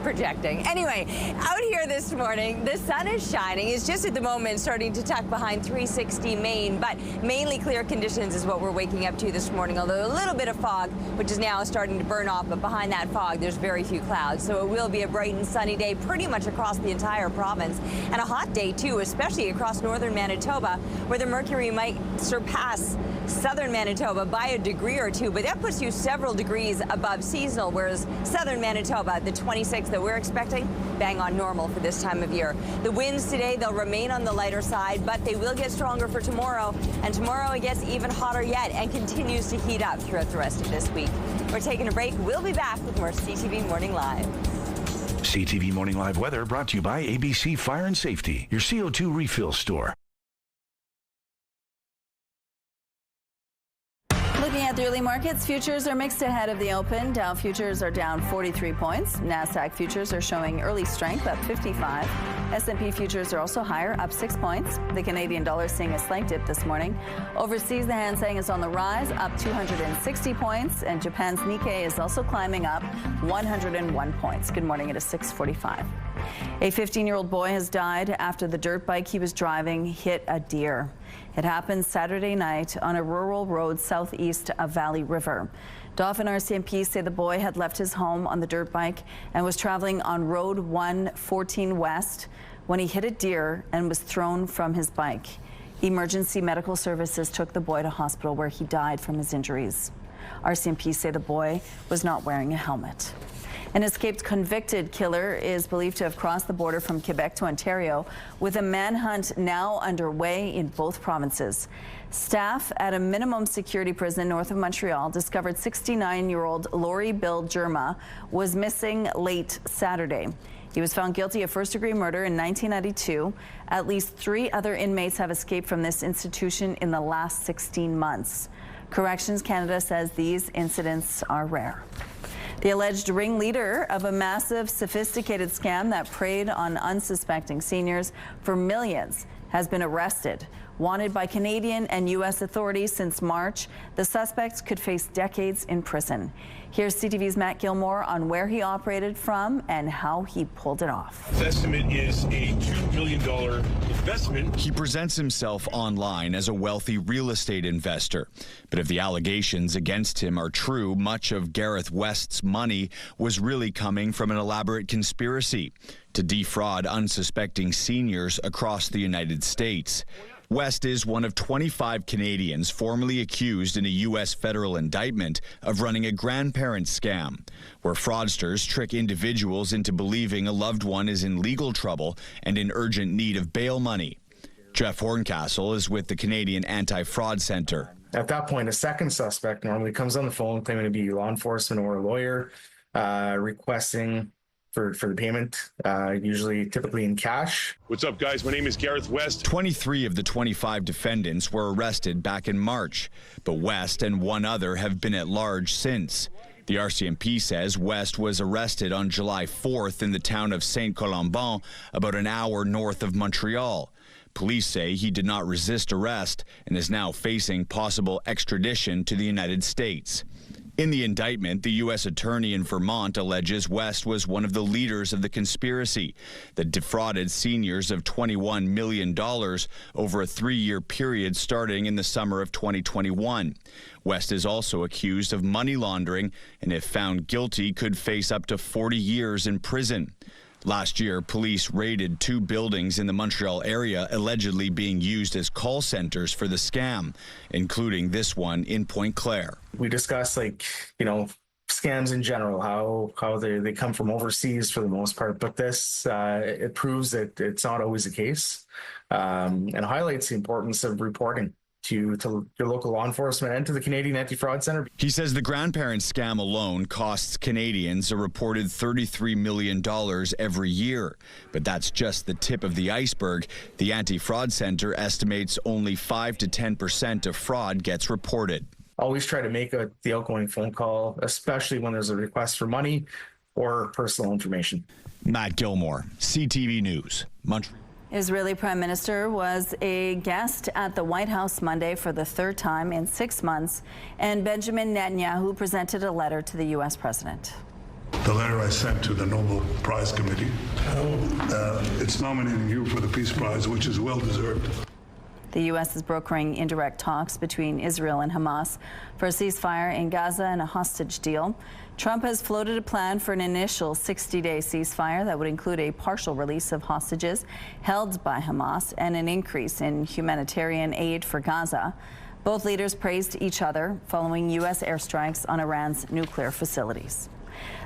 S2: projecting. Anyway, out here this morning, the sun is shining. It's just at the moment starting to tuck behind 360 Main, but mainly clear conditions is what we're waking up to this morning, although a little bit of fog, which is now starting to burn off, but behind that fog, there's very few clouds. So it will be a bright and sunny day pretty much across the entire province, and a hot day, too, especially across northern Manitoba, where the mercury might surpass southern Manitoba by a degree or two, but that puts you several degrees above seasonal, whereas southern Manitoba, the 26 that we're expecting, bang on normal for this time of year. The winds today, they'll remain on the lighter side, but they will get stronger for tomorrow, and tomorrow it gets even hotter yet and continues to heat up throughout the rest of this week. We're taking a break. We'll be back with more CTV Morning Live.
S10: CTV Morning Live weather brought to you by ABC Fire and Safety, your CO2 refill store.
S1: Looking at the early markets, futures are mixed ahead of the open. Dow futures are down 43 points. NASDAQ futures are showing early strength, up 55. S&P futures are also higher, up 6 points. The Canadian dollar seeing a slight dip this morning. Overseas, the Hang Seng is on the rise, up 260 points. And Japan's Nikkei is also climbing up 101 points. Good morning, it is 6:45. A 15-year-old boy has died after the dirt bike he was driving hit a deer. It happened Saturday night on a rural road southeast of Valley River. Dauphin RCMP say the boy had left his home on the dirt bike and was traveling on Road 114 West when he hit a deer and was thrown from his bike. Emergency medical services took the boy to hospital where he died from his injuries. RCMP say the boy was not wearing a helmet. An escaped convicted killer is believed to have crossed the border from Quebec to Ontario, with a manhunt now underway in both provinces. Staff at a minimum security prison north of Montreal discovered 69-year-old Laurie Bill Germa was missing late Saturday. He was found guilty of first-degree murder in 1992. At least 3 other inmates have escaped from this institution in the last 16 months. Corrections Canada says these incidents are rare. The alleged ringleader of a massive, sophisticated scam that preyed on unsuspecting seniors for millions has been arrested. Wanted by Canadian and U.S. authorities since March, the suspect could face decades in prison. Here's CTV's Matt Gilmore on where he operated from and how he pulled it off.
S3: His estimate is a $2 million investment.
S6: He presents himself online as a wealthy real estate investor. But if the allegations against him are true, much of Gareth West's money was really coming from an elaborate conspiracy to defraud unsuspecting seniors across the United States. West is one of 25 Canadians formally accused in a U.S. federal indictment of running a grandparent scam, where fraudsters trick individuals into believing a loved one is in legal trouble and in urgent need of bail money. Jeff Horncastle is with the Canadian Anti-Fraud Centre.
S23: At that point, a second suspect normally comes on the phone claiming to be law enforcement or a lawyer, requesting for the payment, typically in cash.
S3: What's up, guys? My name is Gareth West.
S6: 23 of the 25 defendants were arrested back in March, but West and one other have been at large since. The RCMP says West was arrested on July 4th in the town of Saint-Colomban, about an hour north of Montreal. Police say he did not resist arrest and is now facing possible extradition to the United States. In the indictment, the U.S. attorney in Vermont alleges West was one of the leaders of the conspiracy that defrauded seniors of $21 million over a 3-year period starting in the summer of 2021. West is also accused of money laundering and, if found guilty, could face up to 40 years in prison. Last year, police raided 2 buildings in the Montreal area allegedly being used as call centers for the scam, including this one in Pointe Claire.
S23: We discussed, scams in general, how they come from overseas for the most part, but this, it proves that it's not always the case, and highlights the importance of reporting to your local law enforcement and to the Canadian Anti-Fraud Centre.
S6: He says the grandparent scam alone costs Canadians a reported $33 million every year. But that's just the tip of the iceberg. The Anti-Fraud Centre estimates only 5 to 10% of fraud gets reported.
S23: Always try to make the outgoing phone call, especially when there's a request for money or personal information.
S6: Matt Gilmore, CTV News, Montreal.
S1: Israeli Prime Minister was a guest at the White House Monday for the 3rd time in 6 months, and Benjamin Netanyahu presented a letter to the U.S. president.
S24: The letter I sent to the Nobel Prize Committee, it's nominating you for the Peace Prize, which is well deserved.
S1: The U.S. is brokering indirect talks between Israel and Hamas for a ceasefire in Gaza and a hostage deal. Trump has floated a plan for an initial 60-day ceasefire that would include a partial release of hostages held by Hamas and an increase in humanitarian aid for Gaza. Both leaders praised each other following U.S. airstrikes on Iran's nuclear facilities.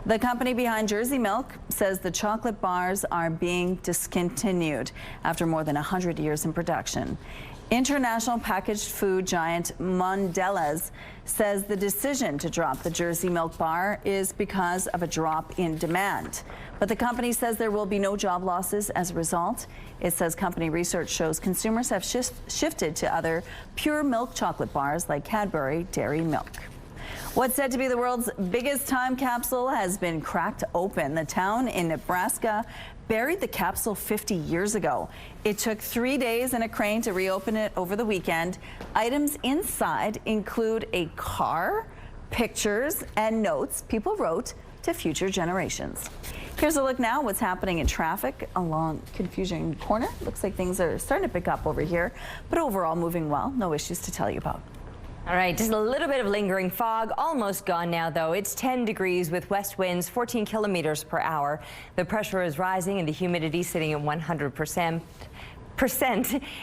S1: The company behind Jersey Milk says the chocolate bars are being discontinued after more than 100 years in production. International packaged food giant Mondelez says the decision to drop the Jersey Milk bar is because of a drop in demand. But the company says there will be no job losses as a result. It says company research shows consumers have shifted to other pure milk chocolate bars like Cadbury Dairy Milk. What's said to be the world's biggest time capsule has been cracked open. The town in Nebraska buried the capsule 50 years ago. It took 3 days and a crane to reopen it over the weekend. Items inside include a car, pictures, and notes people wrote to future generations. Here's a look now what's happening in traffic along Confusion Corner. Looks like things are starting to pick up over here, but overall moving well. No issues to tell you about.
S2: All right, just a little bit of lingering fog, almost gone now though. It's 10 degrees with west winds 14 kilometers per hour. The pressure is rising and the humidity sitting at 100%.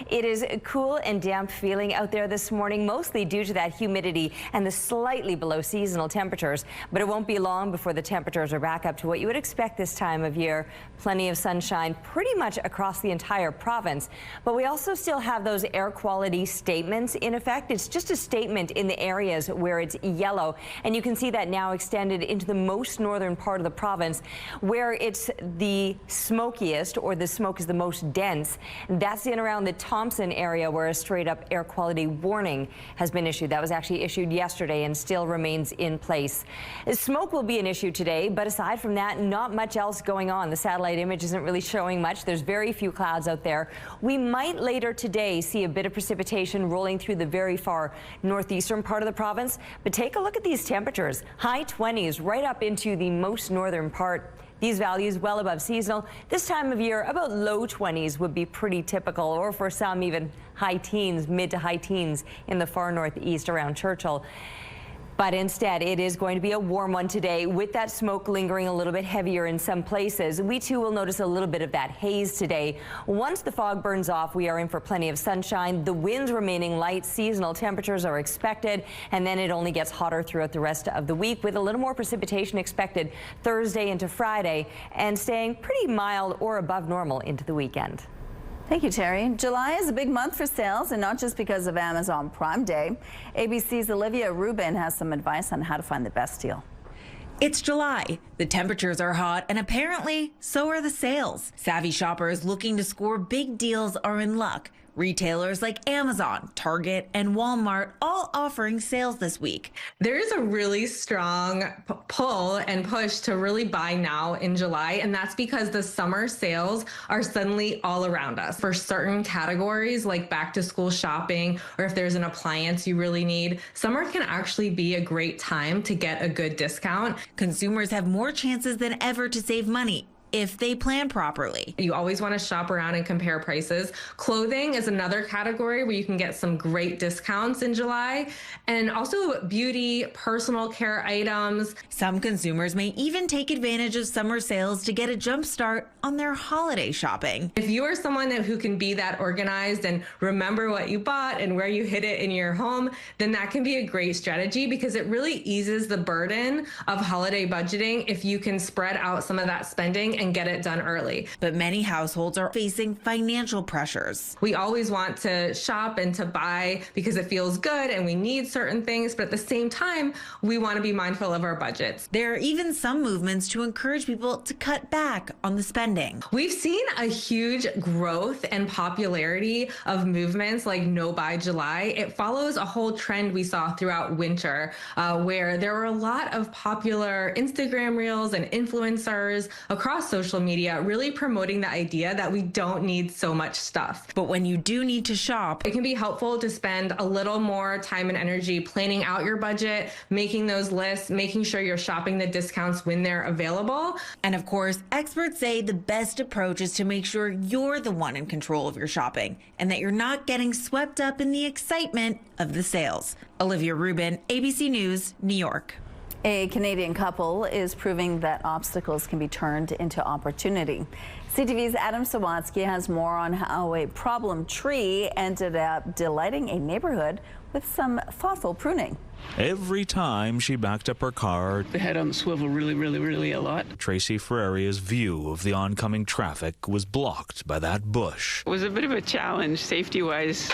S2: It is cool and damp feeling out there this morning, mostly due to that humidity and the slightly below seasonal temperatures. But it won't be long before the temperatures are back up to what you would expect this time of year. Plenty of sunshine pretty much across the entire province. But we also still have those air quality statements in effect. It's just a statement in the areas where it's yellow. And you can see that now extended into the most northern part of the province where it's the smokiest, or the smoke is the most dense. That's in around the Thompson area where a straight up air quality warning has been issued. That was actually issued yesterday and still remains in place. Smoke will be an issue today, but aside from that, not much else going on. The satellite image isn't really showing much. There's very few clouds out there. We might later today see a bit of precipitation rolling through the very far northeastern part of the province, but take a look at these temperatures. High 20s right up into the most northern part. These values well above seasonal. This time of year, about low 20s would be pretty typical, or for some even high teens, mid to high teens in the far northeast around Churchill. But instead, it is going to be a warm one today with that smoke lingering a little bit heavier in some places. We too will notice a little bit of that haze today. Once the fog burns off, we are in for plenty of sunshine. The winds remaining light, seasonal temperatures are expected, and then it only gets hotter throughout the rest of the week with a little more precipitation expected Thursday into Friday and staying pretty mild or above normal into the weekend.
S1: Thank you, Terry. July is a big month for sales, and not just because of Amazon Prime Day. ABC's Olivia Rubin has some advice on how to find the best deal.
S7: It's July. The temperatures are hot, and apparently, so are the sales. Savvy shoppers looking to score big deals are in luck. Retailers like Amazon, Target, and Walmart all offering sales this week.
S8: There's a really strong pull and push to really buy now in July, and that's because the summer sales are suddenly all around us. For certain categories like back to school shopping, or if there's an appliance you really need, summer can actually be a great time to get a good discount.
S7: Consumers have more chances than ever to save money if they plan properly.
S8: You always want to shop around and compare prices. Clothing is another category where you can get some great discounts in July. And also beauty, personal care items.
S7: Some consumers may even take advantage of summer sales to get a jump start on their holiday shopping.
S8: If you are someone who can be that organized and remember what you bought and where you hid it in your home, then that can be a great strategy because it really eases the burden of holiday budgeting if you can spread out some of that spending and get it done early.
S7: But many households are facing financial pressures.
S8: We always want to shop and to buy because it feels good and we need certain things, but at the same time, we want to be mindful of our budgets.
S7: There are even some movements to encourage people to cut back on the spending.
S8: We've seen a huge growth and popularity of movements like No Buy July. It follows a whole trend we saw throughout winter, where there were a lot of popular Instagram reels and influencers across across social media, really promoting the idea that we don't need so much stuff.
S7: But when you do need to shop,
S8: it can be helpful to spend a little more time and energy planning out your budget, making those lists, making sure you're shopping the discounts when they're available.
S7: And of course, experts say the best approach is to make sure you're the one in control of your shopping and that you're not getting swept up in the excitement of the sales. Olivia Rubin, ABC News, New York.
S1: A Canadian couple is proving that obstacles can be turned into opportunity. CTV's Adam Sawatsky has more on how a problem tree ended up delighting a neighborhood with some thoughtful pruning.
S11: Every time she backed up her car,
S12: the head on the swivel really a lot.
S11: Tracy Ferreria's view of the oncoming traffic was blocked by that bush.
S12: It was a bit of a challenge safety-wise.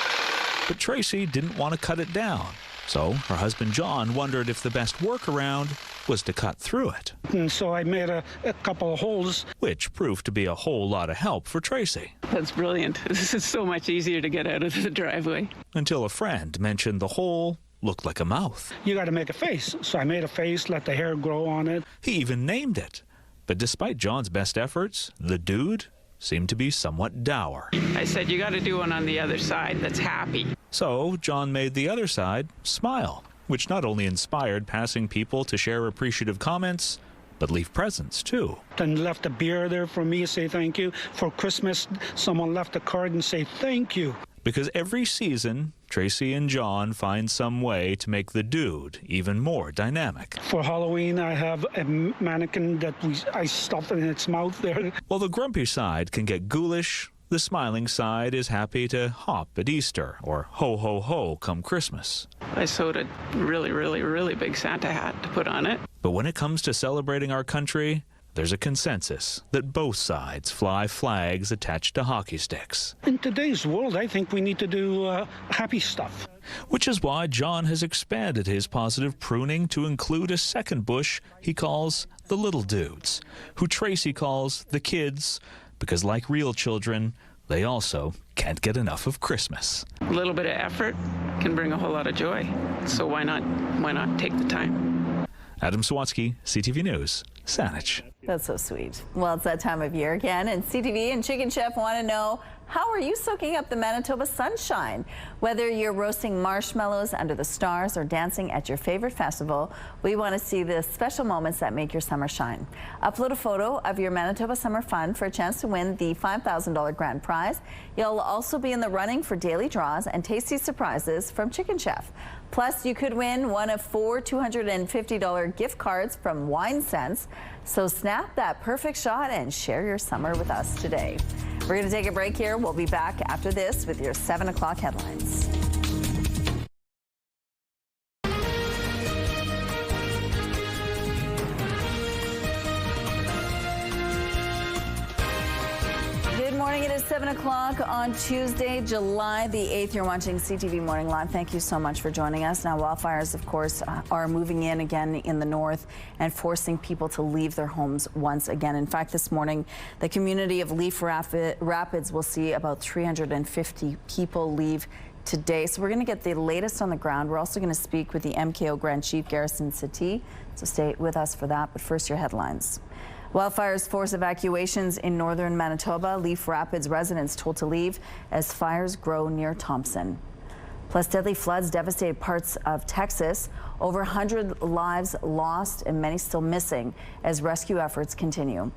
S11: But Tracy didn't want to cut it down. So her husband John wondered if the best workaround was to cut through it.
S13: And so I made a couple of holes.
S11: Which proved to be a whole lot of help for Tracy.
S12: That's brilliant. This is so much easier to get out of the driveway.
S11: Until a friend mentioned the hole looked like a mouth.
S13: You got to make a face. So I made a face, let the hair grow on it.
S11: He even named it. But despite John's best efforts, the dude seemed to be somewhat dour.
S12: I said, you got to do one on the other side that's happy.
S11: So John made the other side smile, which not only inspired passing people to share appreciative comments, but leave presents too.
S13: Then left a beer there for me to say thank you. For Christmas, someone left a card and say thank you.
S11: Because every season, Tracy and John find some way to make the dude even more dynamic.
S13: For Halloween, I have a mannequin that I stuffed in its mouth there.
S11: While the grumpy side can get ghoulish, the smiling side is happy to hop at Easter or ho ho ho come Christmas.
S12: I sewed a really big Santa hat to put on it.
S11: But when it comes to celebrating our country, there's a consensus that both sides fly flags attached to hockey sticks.
S13: In today's world, I think we need to do happy stuff.
S11: Which is why John has expanded his positive pruning to include a second bush he calls the little dudes, who Tracy calls the kids, because like real children, they also can't get enough of Christmas.
S12: A little bit of effort can bring a whole lot of joy. So why not take the time?
S11: Adam Sawatsky, CTV News, Saanich.
S1: That's so sweet. Well, it's that time of year again, and CTV and Chicken Chef want to know, how are you soaking up the Manitoba sunshine? Whether you're roasting marshmallows under the stars or dancing at your favorite festival, we want to see the special moments that make your summer shine. Upload a photo of your Manitoba Summer Fun for a chance to win the $5,000 grand prize. You'll also be in the running for daily draws and tasty surprises from Chicken Chef. Plus, you could win one of 4 $250 gift cards from Wine Sense. So snap that perfect shot and share your summer with us today. We're going to take a break here. We'll be back after this with your 7 o'clock headlines. Good morning. It is 7 o'clock on Tuesday, July the 8th. You're watching CTV Morning Live. Thank you so much for joining us. Now, wildfires, of course, are moving in again in the north and forcing people to leave their homes once again. In fact, this morning, the community of Leaf Rapids will see about 350 people leave today. So we're going to get the latest on the ground. We're also going to speak with the MKO Grand Chief, Garrison Settee. So stay with us for that. But first, your headlines. Wildfires force evacuations in northern Manitoba. Leaf Rapids residents told to leave as fires grow near Thompson. Plus, deadly floods devastated parts of Texas. Over 100 lives lost and many still missing as rescue efforts continue.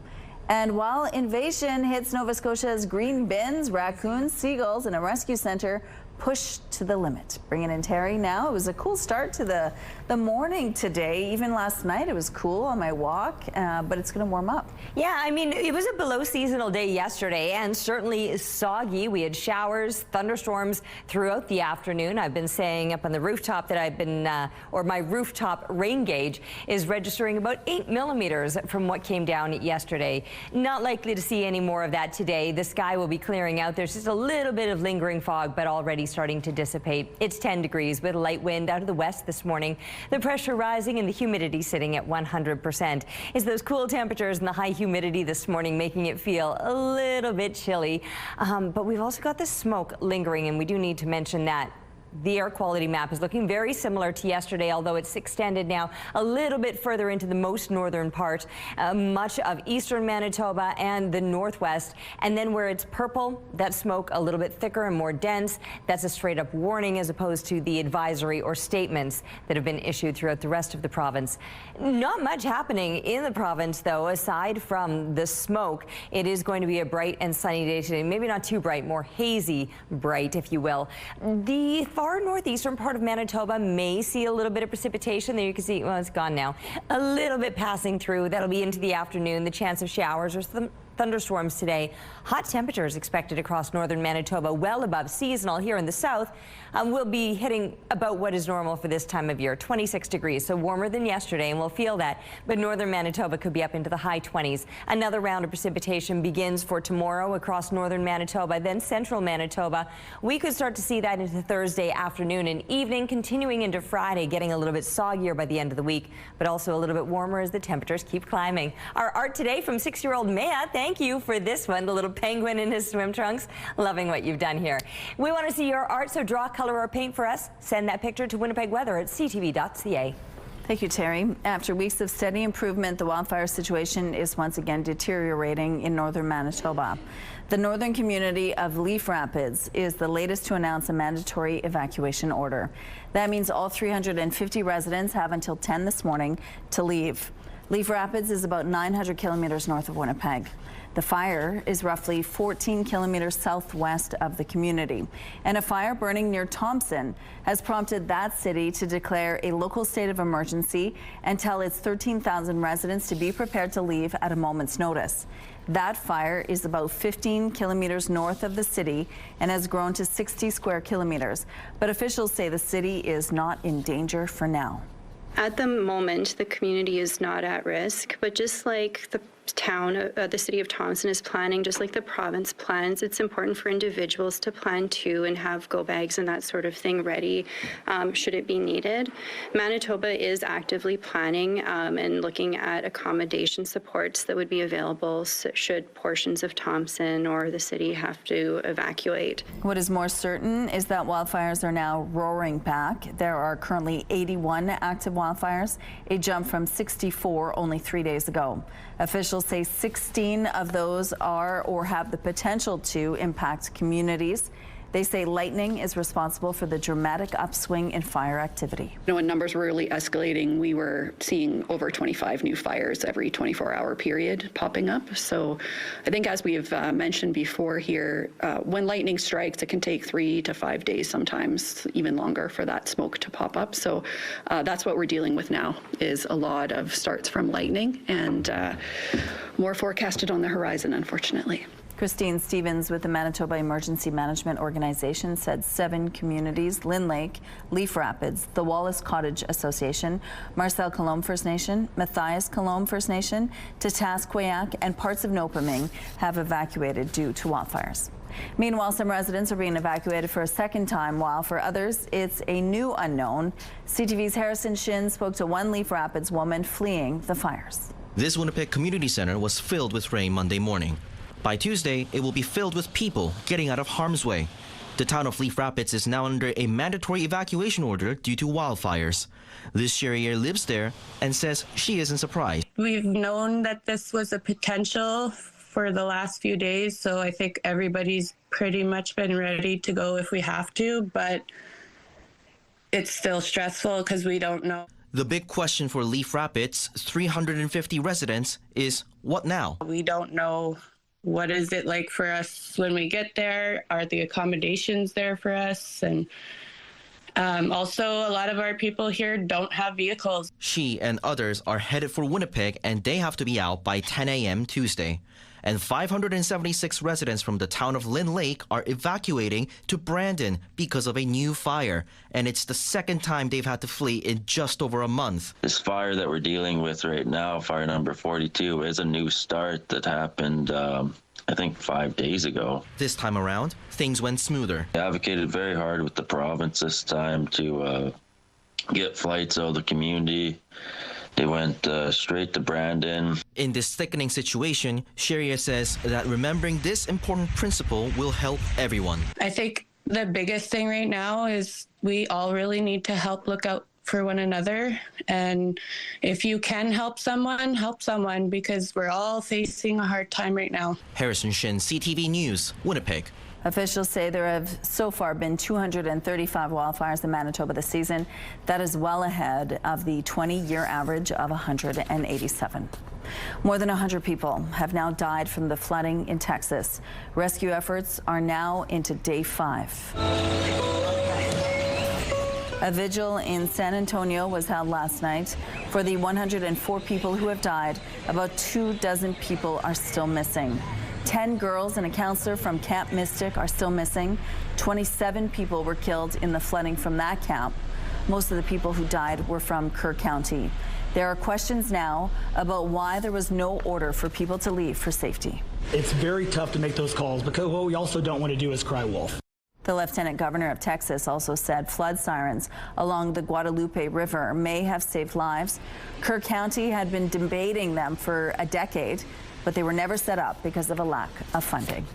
S1: And while invasion hits Nova Scotia's green bins, raccoons, seagulls, and a rescue center pushed to the limit. Bringing in Terry now. It was a cool start to the morning today. Even last night it was cool on my walk, but it's going to warm up.
S2: Yeah, I mean, it was a below seasonal day yesterday and certainly soggy. We had showers, thunderstorms throughout the afternoon. I've been saying up on the rooftop that I've been, or my rooftop rain gauge is registering about 8 millimeters from what came down yesterday. Not likely to see any more of that today. The sky will be clearing out. There's just a little bit of lingering fog, but already starting to dissipate. It's 10 degrees with a light wind out of the west this morning. The pressure rising and the humidity sitting at 100%. It's those cool temperatures and the high humidity this morning making it feel a little bit chilly. But we've also got the smoke lingering, and we do need to mention that The air quality map is looking very similar to yesterday, although it's extended now a little bit further into the most northern part, much of eastern Manitoba and the northwest. And then where it's purple, that smoke a little bit thicker and more dense. That's a straight up warning as opposed to the advisory or statements that have been issued throughout the rest of the province. Not much happening in the province, though, aside from the smoke. It is going to be a bright and sunny day today. Maybe not too bright, more hazy bright, if you will. The far northeastern part of Manitoba may see a little bit of precipitation. There you can see, well, it's gone now. A little bit passing through. That'll be into the afternoon. The chance of showers or some thunderstorms today. Hot temperatures expected across northern Manitoba, well above seasonal. Here in the south, we'll be hitting about what is normal for this time of year, 26 degrees, so warmer than yesterday, and we'll feel that. But northern Manitoba could be up into the high 20s. Another round of precipitation begins for tomorrow across northern Manitoba, then central Manitoba. We could start to see that into Thursday afternoon and evening, continuing into Friday, getting a little bit soggier by the end of the week, but also a little bit warmer as the temperatures keep climbing. Our art today from 6-year-old Maya. Thank you for this one, the little penguin in his swim trunks. Loving what you've done here. We want to see your art, so draw, color, or paint for us. Send that picture to Winnipeg Weather at ctv.ca.
S1: Thank you, Terry. After weeks of steady improvement, the wildfire situation is once again deteriorating in northern Manitoba. The northern community of Leaf Rapids is the latest to announce a mandatory evacuation order. That means all 350 residents have until 10 this morning to leave. Leaf Rapids is about 900 kilometers north of Winnipeg. The fire is roughly 14 kilometers southwest of the community. And a fire burning near Thompson has prompted that city to declare a local state of emergency and tell its 13,000 residents to be prepared to leave at a moment's notice. That fire is about 15 kilometers north of the city and has grown to 60 square kilometers. But officials say the city is not in danger for now.
S14: At the moment, the community is not at risk, but just like the town, the city of Thompson is planning, just like the province plans, it's important for individuals to plan too and have go bags and that sort of thing ready should it be needed. Manitoba is actively planning and looking at accommodation supports that would be available should portions of Thompson or the city have to evacuate.
S1: What is more certain is that wildfires are now roaring back. There are currently 81 active wildfires, a jump from 64 only 3 days ago. Officials say 16 of those are or have the potential to impact communities. They say lightning is responsible for the dramatic upswing in fire activity.
S15: When numbers were really escalating, we were seeing over 25 new fires every 24-hour period popping up. So I think, as we've mentioned before here, when lightning strikes, it can take 3 to 5 days, sometimes even longer, for that smoke to pop up. So that's what we're dealing with now, is a lot of starts from lightning and more forecasted on the horizon, unfortunately.
S1: Christine Stevens with the Manitoba Emergency Management Organization said 7 communities, Lynn Lake, Leaf Rapids, the Wallace Cottage Association, Marcel Colombe First Nation, Matthias Colombe First Nation, Tatasqueyac, and parts of Nopaming have evacuated due to wildfires. Meanwhile, some residents are being evacuated for a second time, while for others, it's a new unknown. CTV's Harrison Shin spoke to one Leaf Rapids woman fleeing the fires.
S16: This Winnipeg Community Center was filled with rain Monday morning. By Tuesday, it will be filled with people getting out of harm's way. The town of Leaf Rapids is now under a mandatory evacuation order due to wildfires. This Sherrier lives there and says she isn't surprised.
S18: We've known that this was a potential for the last few days, so I think everybody's pretty much been ready to go if we have to, but it's still stressful because we don't know.
S16: The big question for Leaf Rapids' 350 residents is, what now?
S18: We don't know. What is it like for us when we get there? Are the accommodations there for us? And also, a lot of our people here don't have vehicles.
S16: She and others are headed for Winnipeg, and they have to be out by 10 a.m. Tuesday. And 576 residents from the town of Lynn Lake are evacuating to Brandon because of a new fire. And it's the second time they've had to flee in just over a month.
S25: This fire that we're dealing with right now, fire number 42, is a new start that happened, I think, 5 days ago.
S16: This time around, things went smoother.
S25: I advocated very hard with the province this time to get flights out of the community. They went straight to Brandon.
S16: In this thickening situation, Sherrier says that remembering this important principle will help everyone.
S18: I think the biggest thing right now is we all really need to help look out for one another. And if you can help someone, because we're all facing a hard time right now.
S16: Harrison Shin, CTV News, Winnipeg.
S1: Officials say there have so far been 235 wildfires in Manitoba this season. That is well ahead of the 20-year average of 187. More than 100 people have now died from the flooding in Texas. Rescue efforts are now into day 5. A vigil in San Antonio was held last night. For the 104 people who have died, about 24 people are still missing. 10 girls and a counselor from Camp Mystic are still missing. 27 people were killed in the flooding from that camp. Most of the people who died were from Kerr County. There are questions now about why there was no order for people to leave for safety.
S17: It's very tough to make those calls because what we also don't want to do is cry wolf.
S1: The Lieutenant Governor of Texas also said flood sirens along the Guadalupe River may have saved lives. Kerr County had been debating them for a decade, but they were never set up because of a lack of funding.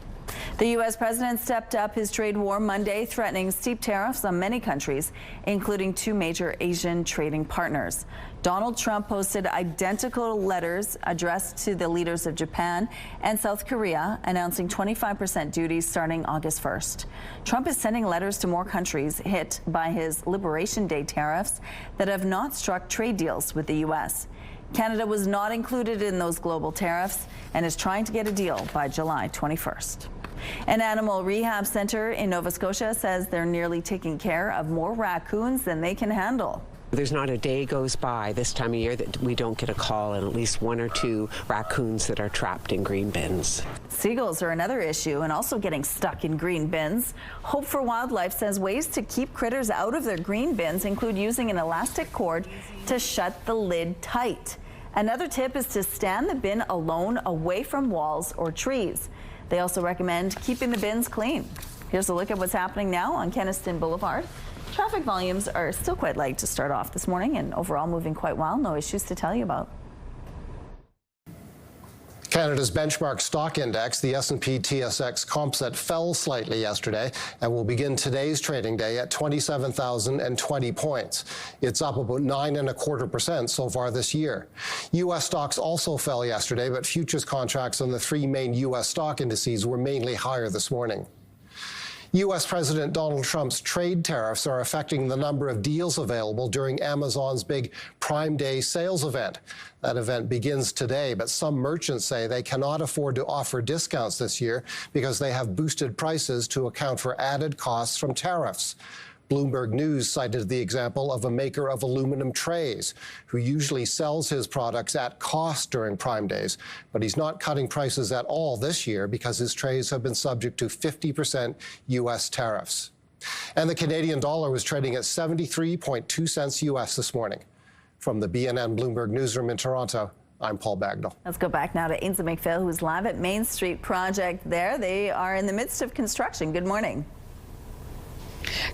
S1: The U.S. president stepped up his trade war Monday, threatening steep tariffs on many countries, including 2 major Asian trading partners. Donald Trump posted identical letters addressed to the leaders of Japan and South Korea, announcing 25% duties starting August 1st. Trump is sending letters to more countries hit by his Liberation Day tariffs that have not struck trade deals with the U.S. Canada was not included in those global tariffs and is trying to get a deal by July 21st. An animal rehab center in Nova Scotia says they're nearly taking care of more raccoons than they can handle.
S19: There's not a day goes by this time of year that we don't get a call on at least 1 or 2 raccoons that are trapped in green bins.
S1: Seagulls are another issue and also getting stuck in green bins. Hope for Wildlife says ways to keep critters out of their green bins include using an elastic cord to shut the lid tight. Another tip is to stand the bin alone away from walls or trees. They also recommend keeping the bins clean. Here's a look at what's happening now on Kenaston Boulevard. Traffic volumes are still quite light to start off this morning and overall moving quite well. No issues to tell you about.
S20: Canada's benchmark stock index, the S&P TSX Composite, fell slightly yesterday and will begin today's trading day at 27,020 points. It's up about 9.25% so far this year. U.S. stocks also fell yesterday, but futures contracts on the 3 main U.S. stock indices were mainly higher this morning. U.S. President Donald Trump's trade tariffs are affecting the number of deals available during Amazon's big Prime Day sales event. That event begins today, but some merchants say they cannot afford to offer discounts this year because they have boosted prices to account for added costs from tariffs. Bloomberg News cited the example of a maker of aluminum trays who usually sells his products at cost during Prime Days, but he's not cutting prices at all this year because his trays have been subject to 50% U.S. tariffs. And the Canadian dollar was trading at 73.2 cents U.S. this morning. From the BNN Bloomberg Newsroom in Toronto, I'm Paul Bagnall.
S1: Let's go back now to Ainsley McPhail, who's live at Main Street Project there. They are in the midst of construction. Good morning.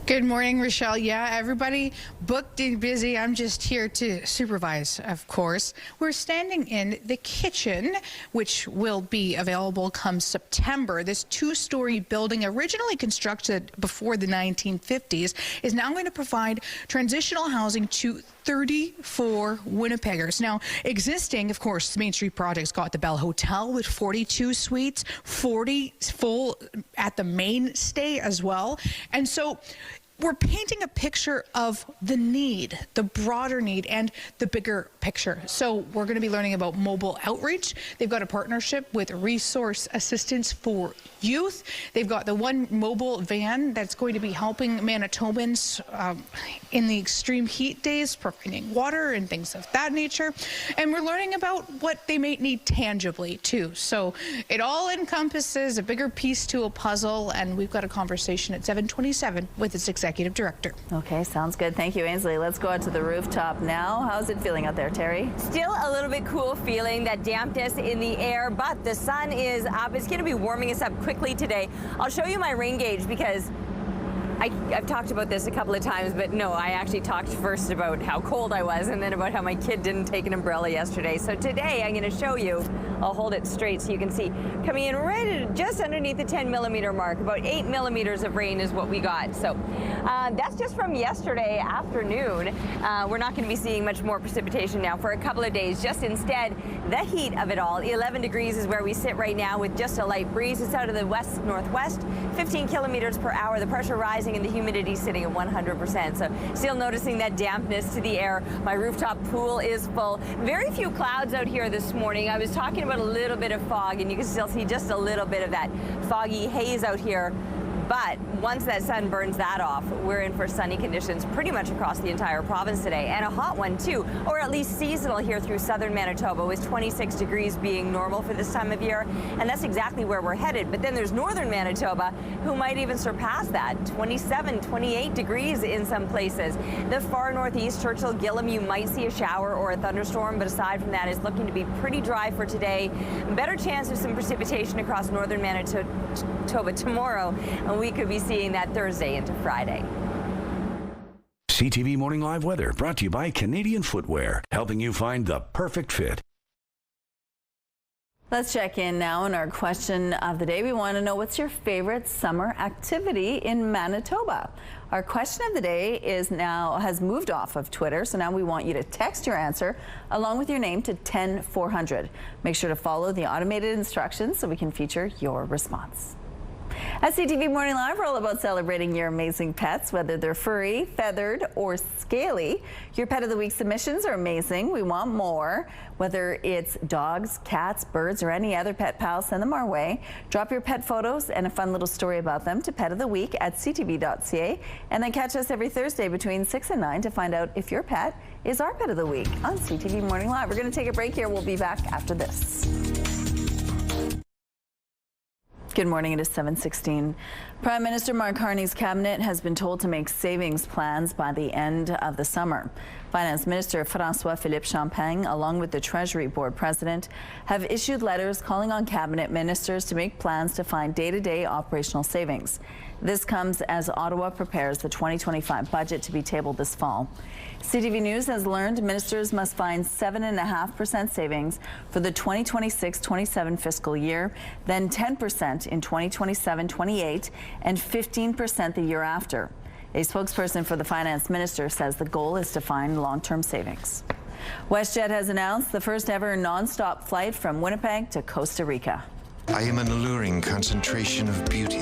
S9: Good morning, Rochelle. Yeah, everybody booked and busy. I'm just here to supervise, of course. We're standing in the kitchen, which will be available come September. This 2-story building, originally constructed before the 1950s, is now going to provide transitional housing to 34 Winnipeggers. Now, existing, of course, Main Street Project's got the Bell Hotel with 42 suites, 40 full at the mainstay as well. And so we're painting a picture of the need, the broader need, and the bigger picture. So we're going to be learning about mobile outreach. They've got a partnership with Resource Assistance for Youth. They've got the one mobile van that's going to be helping Manitobans in the extreme heat days, providing water and things of that nature. And we're learning about what they may need tangibly, too. So it all encompasses a bigger piece to a puzzle, and we've got a conversation at 7:27 with its Executive Director.
S1: Okay, sounds good. Thank you, Ainsley. Let's go out to the rooftop now. How's it feeling out there, Terry?
S2: Still a little bit cool feeling, that dampness in the air, but the sun is up. It's going to be warming us up quickly today. I'll show you my rain gauge because I've talked about this a couple of times, but no, I actually talked first about how cold I was and then about how my kid didn't take an umbrella yesterday. So today I'm going to show you, I'll hold it straight so you can see, coming in right at just underneath the 10 millimeter mark, about 8 millimeters of rain is what we got. So that's just from yesterday afternoon. We're not going to be seeing much more precipitation now for a couple of days, just instead the heat of it all. 11 degrees is where we sit right now with just a light breeze. It's out of the west-northwest, 15 kilometers per hour. The pressure rising and the humidity sitting at 100%. So still noticing that dampness to the air. My rooftop pool is full. Very few clouds out here this morning. I was talking about a little bit of fog, and you can still see just a little bit of that foggy haze out here. But once that sun burns that off, we're in for sunny conditions pretty much across the entire province today, and a hot one too, or at least seasonal here through southern Manitoba, with 26 degrees being normal for this time of year, and that's exactly where we're headed. But then there's northern Manitoba, who might even surpass that, 27, 28 degrees in some places. The far northeast, Churchill, Gillam, you might see a shower or a thunderstorm, but aside from that, it's looking to be pretty dry for today. Better chance of some precipitation across northern Manitoba tomorrow. We could be seeing that Thursday into Friday.
S4: CTV Morning Live Weather brought to you by Canadian Footwear, helping you find the perfect fit.
S1: Let's check in now on our question of the day. We want to know, what's your favorite summer activity in Manitoba? Our question of the day has moved off of Twitter, so now we want you to text your answer along with your name to 10400. Make sure to follow the automated instructions so we can feature your response. At CTV Morning Live, we're all about celebrating your amazing pets, whether they're furry, feathered, or scaly. Your Pet of the Week submissions are amazing. We want more. Whether it's dogs, cats, birds, or any other pet pals, send them our way. Drop your pet photos and a fun little story about them to Pet of the Week at ctv.ca. And then catch us every Thursday between 6 and 9 to find out if your pet is our Pet of the Week on CTV Morning Live. We're going to take a break here. We'll be back after this. Good morning, it is 7:16. Prime Minister Mark Carney's cabinet has been told to make savings plans by the end of the summer. Finance Minister François-Philippe Champagne, along with the Treasury Board President, have issued letters calling on cabinet ministers to make plans to find day-to-day operational savings. This comes as Ottawa prepares the 2025 budget to be tabled this fall. CTV News has learned ministers must find 7.5% savings for the 2026-27 fiscal year, then 10% in 2027-28, and 15% the year after. A spokesperson for the finance minister says the goal is to find long-term savings. WestJet has announced the first ever non-stop flight from Winnipeg to Costa Rica.
S5: I am an alluring concentration of beauty,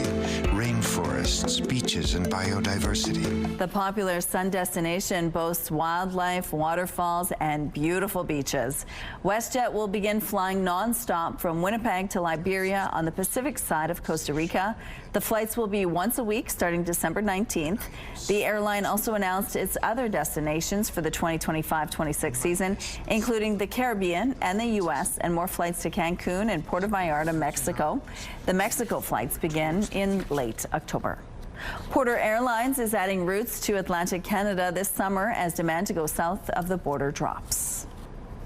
S5: rainforests, beaches, and biodiversity.
S1: The popular sun destination boasts wildlife, waterfalls, and beautiful beaches. WestJet will begin flying non-stop from Winnipeg to Liberia on the Pacific side of Costa Rica. The flights will be once a week starting December 19th. The airline also announced its other destinations for the 2025-26 season, including the Caribbean and the U.S., and more flights to Cancun and Puerto Vallarta, Mexico. The Mexico flights begin in late October. Porter Airlines is adding routes to Atlantic Canada this summer as demand to go south of the border drops.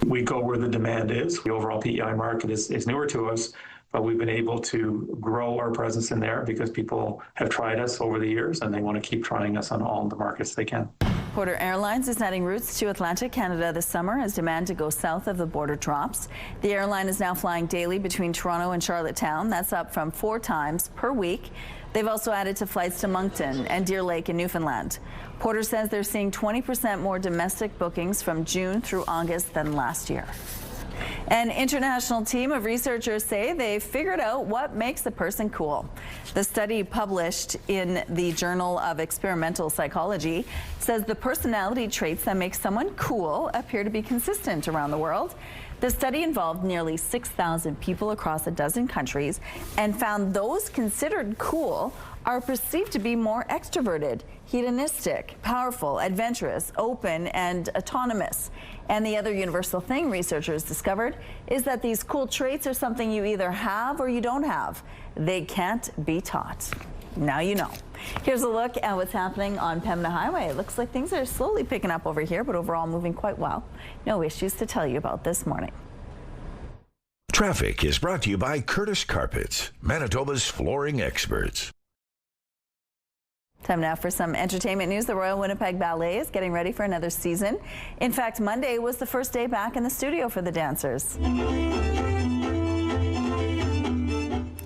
S17: We go where the demand is. The overall PEI market is newer to us, but we've been able to grow our presence in there because people have tried us over the years and they want to keep trying us on all the markets they can.
S1: Porter Airlines is adding routes to Atlantic Canada this summer as demand to go south of the border drops. The airline is now flying daily between Toronto and Charlottetown. That's up from 4 times per week. They've also added to flights to Moncton and Deer Lake in Newfoundland. Porter says they're seeing 20% more domestic bookings from June through August than last year. An international team of researchers say they've figured out what makes a person cool. The study, published in the Journal of Experimental Psychology, says the personality traits that make someone cool appear to be consistent around the world. The study involved nearly 6,000 people across a dozen countries and found those considered cool are perceived to be more extroverted, hedonistic, powerful, adventurous, open, and autonomous. And the other universal thing researchers discovered is that these cool traits are something you either have or you don't have. They can't be taught. Now you know. Here's a look at what's happening on Pembina Highway. It looks like things are slowly picking up over here, but overall moving quite well. No issues to tell you about this morning.
S4: Traffic is brought to you by Curtis Carpets, Manitoba's flooring experts.
S1: Time now for some entertainment news. The Royal Winnipeg Ballet is getting ready for another season. In fact, Monday was the first day back in the studio for the dancers.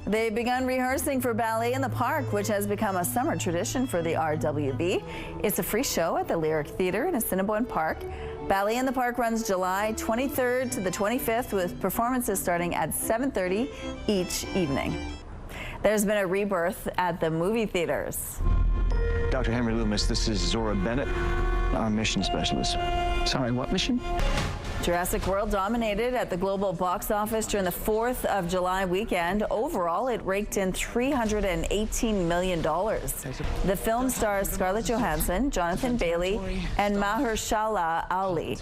S1: They've begun rehearsing for Ballet in the Park, which has become a summer tradition for the RWB. It's a free show at the Lyric Theatre in Assiniboine Park. Ballet in the Park runs July 23rd to the 25th with performances starting at 7:30 each evening. There's been a rebirth at the movie theaters.
S3: Dr. Henry Loomis, this is Zora Bennett, our mission specialist. Sorry, what mission?
S1: Jurassic World dominated at the global box office during the 4th of July weekend. Overall, it raked in $318 million. The film stars Scarlett Johansson, Jonathan Bailey, and Mahershala Ali.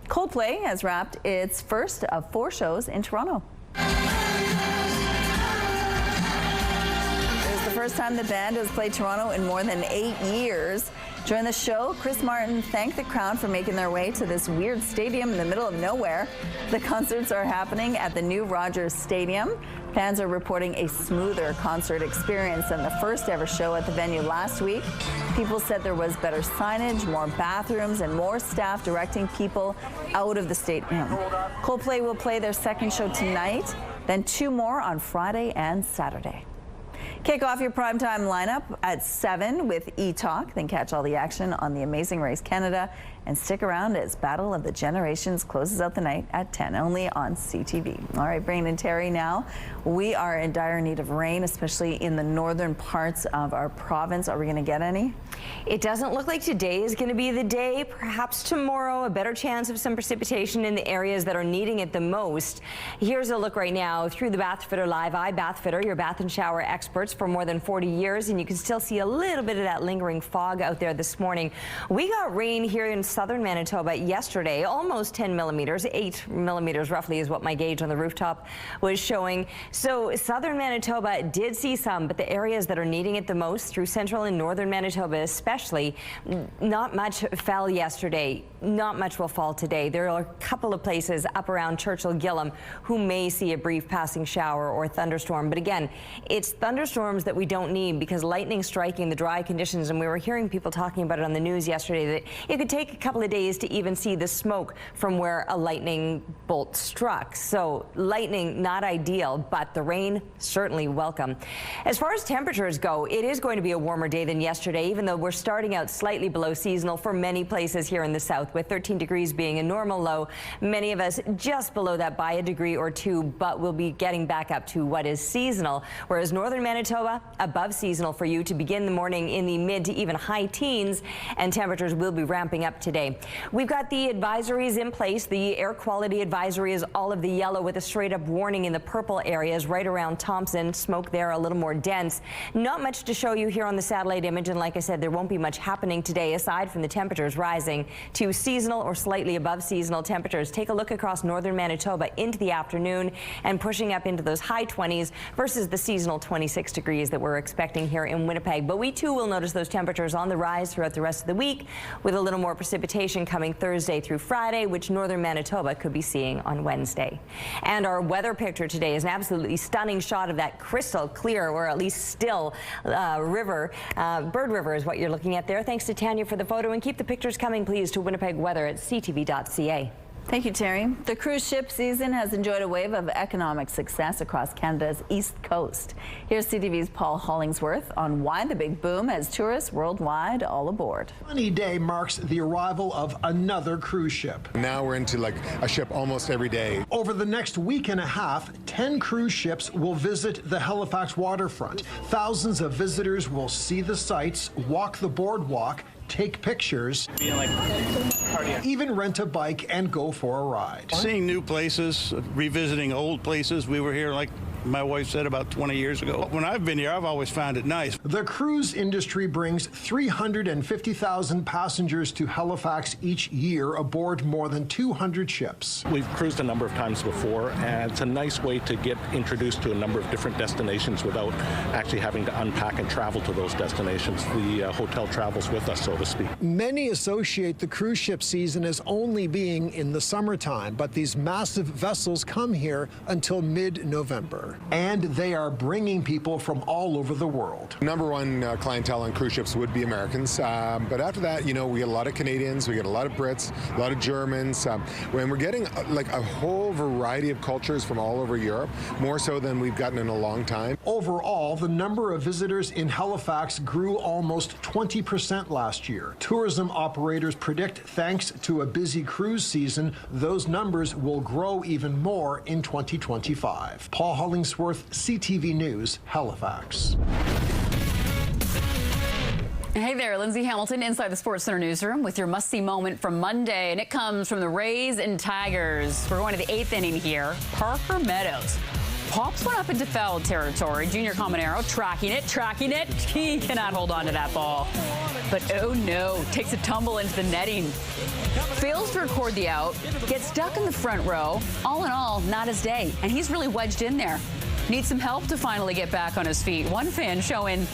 S1: Coldplay has wrapped its first of 4 shows in Toronto. First time the band has played Toronto in more than 8 years. During the show, Chris Martin thanked the crowd for making their way to this weird stadium in the middle of nowhere. The concerts are happening at the new Rogers Stadium. Fans are reporting a smoother concert experience than the first ever show at the venue last week. People said there was better signage, more bathrooms, and more staff directing people out of the stadium. Coldplay will play their second show tonight, then 2 more on Friday and Saturday. Kick off your primetime lineup at 7 with E-Talk, then catch all the action on The Amazing Race Canada, and stick around as Battle of the Generations closes out the night at 10, only on CTV. All right, Brain and Terry now. We are in dire need of rain, especially in the northern parts of our province. Are we going to get any?
S2: It doesn't look like today is going to be the day. Perhaps tomorrow, a better chance of some precipitation in the areas that are needing it the most. Here's a look right now through the Bathfitter Live Eye. Bathfitter, your bath and shower experts for more than 40 years, and you can still see a little bit of that lingering fog out there this morning. We got rain here in southern Manitoba yesterday, almost 10 millimeters, 8 millimeters roughly is what my gauge on the rooftop was showing. So southern Manitoba did see some, but the areas that are needing it the most through central and northern Manitoba especially, not much fell yesterday. Not much will fall today. There are a couple of places up around Churchill-Gillam who may see a brief passing shower or thunderstorm. But again, it's thunderstorms that we don't need because lightning striking the dry conditions, and we were hearing people talking about it on the news yesterday, that it could take a couple of days to even see the smoke from where a lightning bolt struck. So lightning, not ideal, but the rain, certainly welcome. As far as temperatures go, it is going to be a warmer day than yesterday, even though we're starting out slightly below seasonal for many places here in the south, with 13 degrees being a normal low. Many of us just below that by a degree or 2, but we'll be getting back up to what is seasonal, whereas northern Manitoba above seasonal for you to begin the morning in the mid to even high teens, and temperatures will be ramping up today. We've got the advisories in place. The air quality advisory is all of the yellow with a straight up warning in the purple areas right around Thompson. Smoke there a little more dense. Not much to show you here on the satellite image, and like I said, there won't be much happening today aside from the temperatures rising to seasonal or slightly above seasonal temperatures. Take a look across northern Manitoba into the afternoon and pushing up into those high 20s versus the seasonal 26 degrees that we're expecting here in Winnipeg. But we too will notice those temperatures on the rise throughout the rest of the week, with a little more precipitation coming Thursday through Friday, which northern Manitoba could be seeing on Wednesday. And our weather picture today is an absolutely stunning shot of that crystal clear, or at least still river. Bird River is what you're looking at there. Thanks to Tanya for the photo, and keep the pictures coming, please, to Winnipeg Weather at ctv.ca.
S1: Thank you, Terry. The cruise ship season has enjoyed a wave of economic success across Canada's east coast. Here's CTV's Paul Hollingsworth on why the big boom as tourists worldwide all aboard.
S10: Sunny day marks the arrival of another cruise ship.
S21: Now we're into like a ship almost every day.
S10: Over the next week and a half, 10 cruise ships will visit the Halifax waterfront. Thousands of visitors will see the sights, walk the boardwalk, take pictures, even rent a bike and go for a ride.
S24: Seeing new places, revisiting old places. We were here, like my wife said, about 20 years ago. When I've been here, I've always found it nice.
S10: The cruise industry brings 350,000 passengers to Halifax each year aboard more than 200 ships.
S22: We've cruised a number of times before, and it's a nice way to get introduced to a number of different destinations without actually having to unpack and travel to those destinations. The hotel travels with us, so to speak.
S10: Many associate the cruise ship season as only being in the summertime, but these massive vessels come here until mid-November. year. And they are bringing people from all over the world.
S21: Number one clientele on cruise ships would be Americans. But after that, we get a lot of Canadians, we get a lot of Brits, a lot of Germans. When we're getting like a whole variety of cultures from all over Europe, more so than we've gotten in a long time.
S10: Overall, the number of visitors in Halifax grew almost 20% last year. Tourism operators predict, thanks to a busy cruise season, those numbers will grow even more in 2025. Paul Hollingsworth, CTV News, Halifax.
S6: Hey there, Lindsay Hamilton inside the Sports Center newsroom with your must-see moment from Monday, and it comes from the Rays and Tigers. We're going to the 8th inning here. Parker Meadows pops one up into foul territory. Junior Caminero tracking it. He cannot hold on to that ball. But oh no, takes a tumble into the netting. Fails to record the out, gets stuck in the front row. All in all, not his day, and he's really wedged in there. Needs some help to finally get back on his feet. One fan showing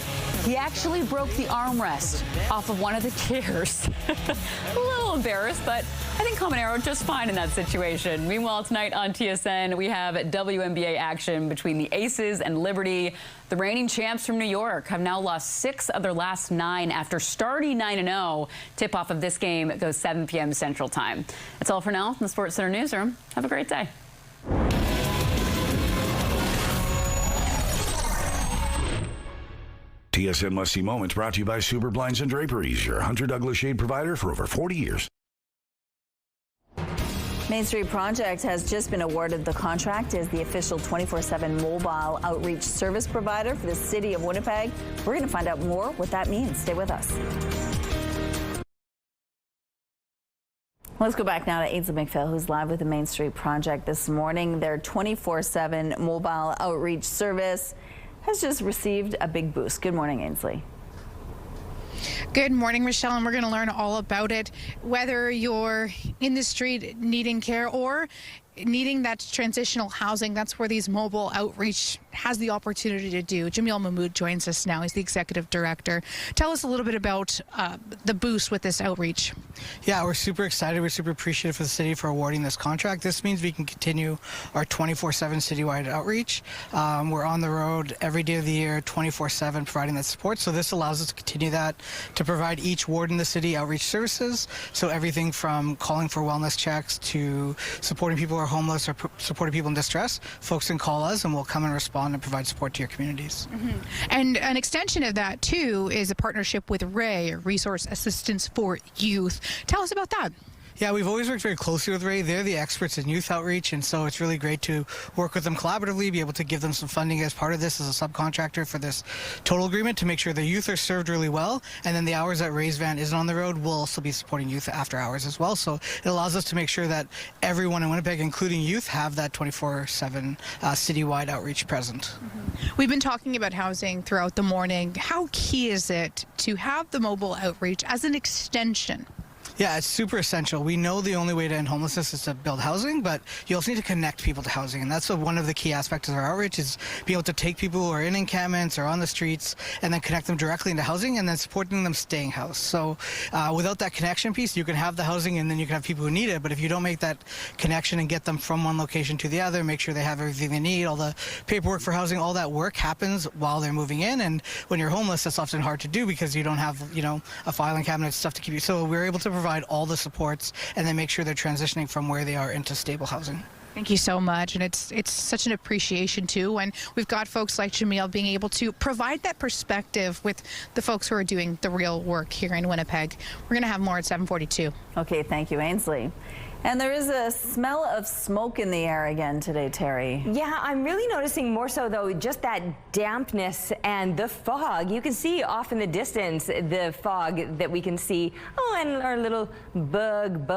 S6: he actually broke the armrest off of one of the chairs. A little embarrassed, but I think Caminero just fine in that situation. Meanwhile, tonight on TSN, we have WNBA action between the Aces and Liberty. The reigning champs from New York have now lost 6 of their last 9 after starting 9-0. Tip-off of this game goes 7 p.m. Central Time. That's all for now from the Sports Center newsroom. Have a great day.
S4: TSN Must See Moments brought to you by Super Blinds and Draperies, your Hunter Douglas shade provider for over 40 years.
S1: Main Street Project has just been awarded the contract as the official 24/7 mobile outreach service provider for the city of Winnipeg. We're going to find out more what that means. Stay with us. Let's go back now to Ainsley McPhail, who's live with the Main Street Project this morning. Their 24/7 mobile outreach service has just received a big boost. Good morning, Ainsley.
S9: Good morning, Michelle, and we're going to learn all about it. Whether you're in the street needing care or needing that transitional housing, that's where these mobile outreach has the opportunity to do. Jamil Mahmood joins us now. He's the executive director. Tell us a little bit about the boost with this outreach.
S7: Yeah, we're super excited. We're super appreciative for the city for awarding this contract. This means we can continue our 24/7 citywide outreach. We're on the road every day of the year, 24/7, providing that support. So this allows us to continue that, to provide each ward in the city outreach services. So everything from calling for wellness checks to supporting people who are homeless or supporting people in distress. Folks can call us and we'll come and respond and provide support to your communities.
S9: Mm-hmm. And an extension of that, too, is a partnership with RAY, Resource Assistance for Youth. Tell us about that.
S7: Yeah, we've always worked very closely with RAY. They're the experts in youth outreach, and so it's really great to work with them collaboratively, be able to give them some funding as part of this as a subcontractor for this total agreement to make sure the youth are served really well, and then the hours that RAY's van isn't on the road, we'll also be supporting youth after hours as well. So it allows us to make sure that everyone in Winnipeg, including youth, have that 24/7 citywide outreach present.
S9: Mm-hmm. We've been talking about housing throughout the morning. How key is it to have the mobile outreach as an extension?
S7: Yeah, it's super essential. We know the only way to end homelessness is to build housing, but you also need to connect people to housing. And that's one of the key aspects of our outreach is be able to take people who are in encampments or on the streets and then connect them directly into housing and then supporting them staying housed. So without that connection piece, you can have the housing and then you can have people who need it. But if you don't make that connection and get them from one location to the other, make sure they have everything they need, all the paperwork for housing, all that work happens while they're moving in. And when you're homeless, that's often hard to do because you don't have, a filing cabinet, stuff to keep you. So we're able to provide all the supports and then make sure they're transitioning from where they are into stable housing.
S9: Thank you so much, and it's such an appreciation too when we've got folks like Jamil being able to provide that perspective with the folks who are doing the real work here in Winnipeg. We're going to have more at 7:42.
S1: Okay, thank you, Ainsley. And there is a smell of smoke in the air again today, Terry.
S2: Yeah, I'm really noticing more so, though, just that dampness and the fog. You can see off in the distance the fog that we can see. Oh, and our little bud.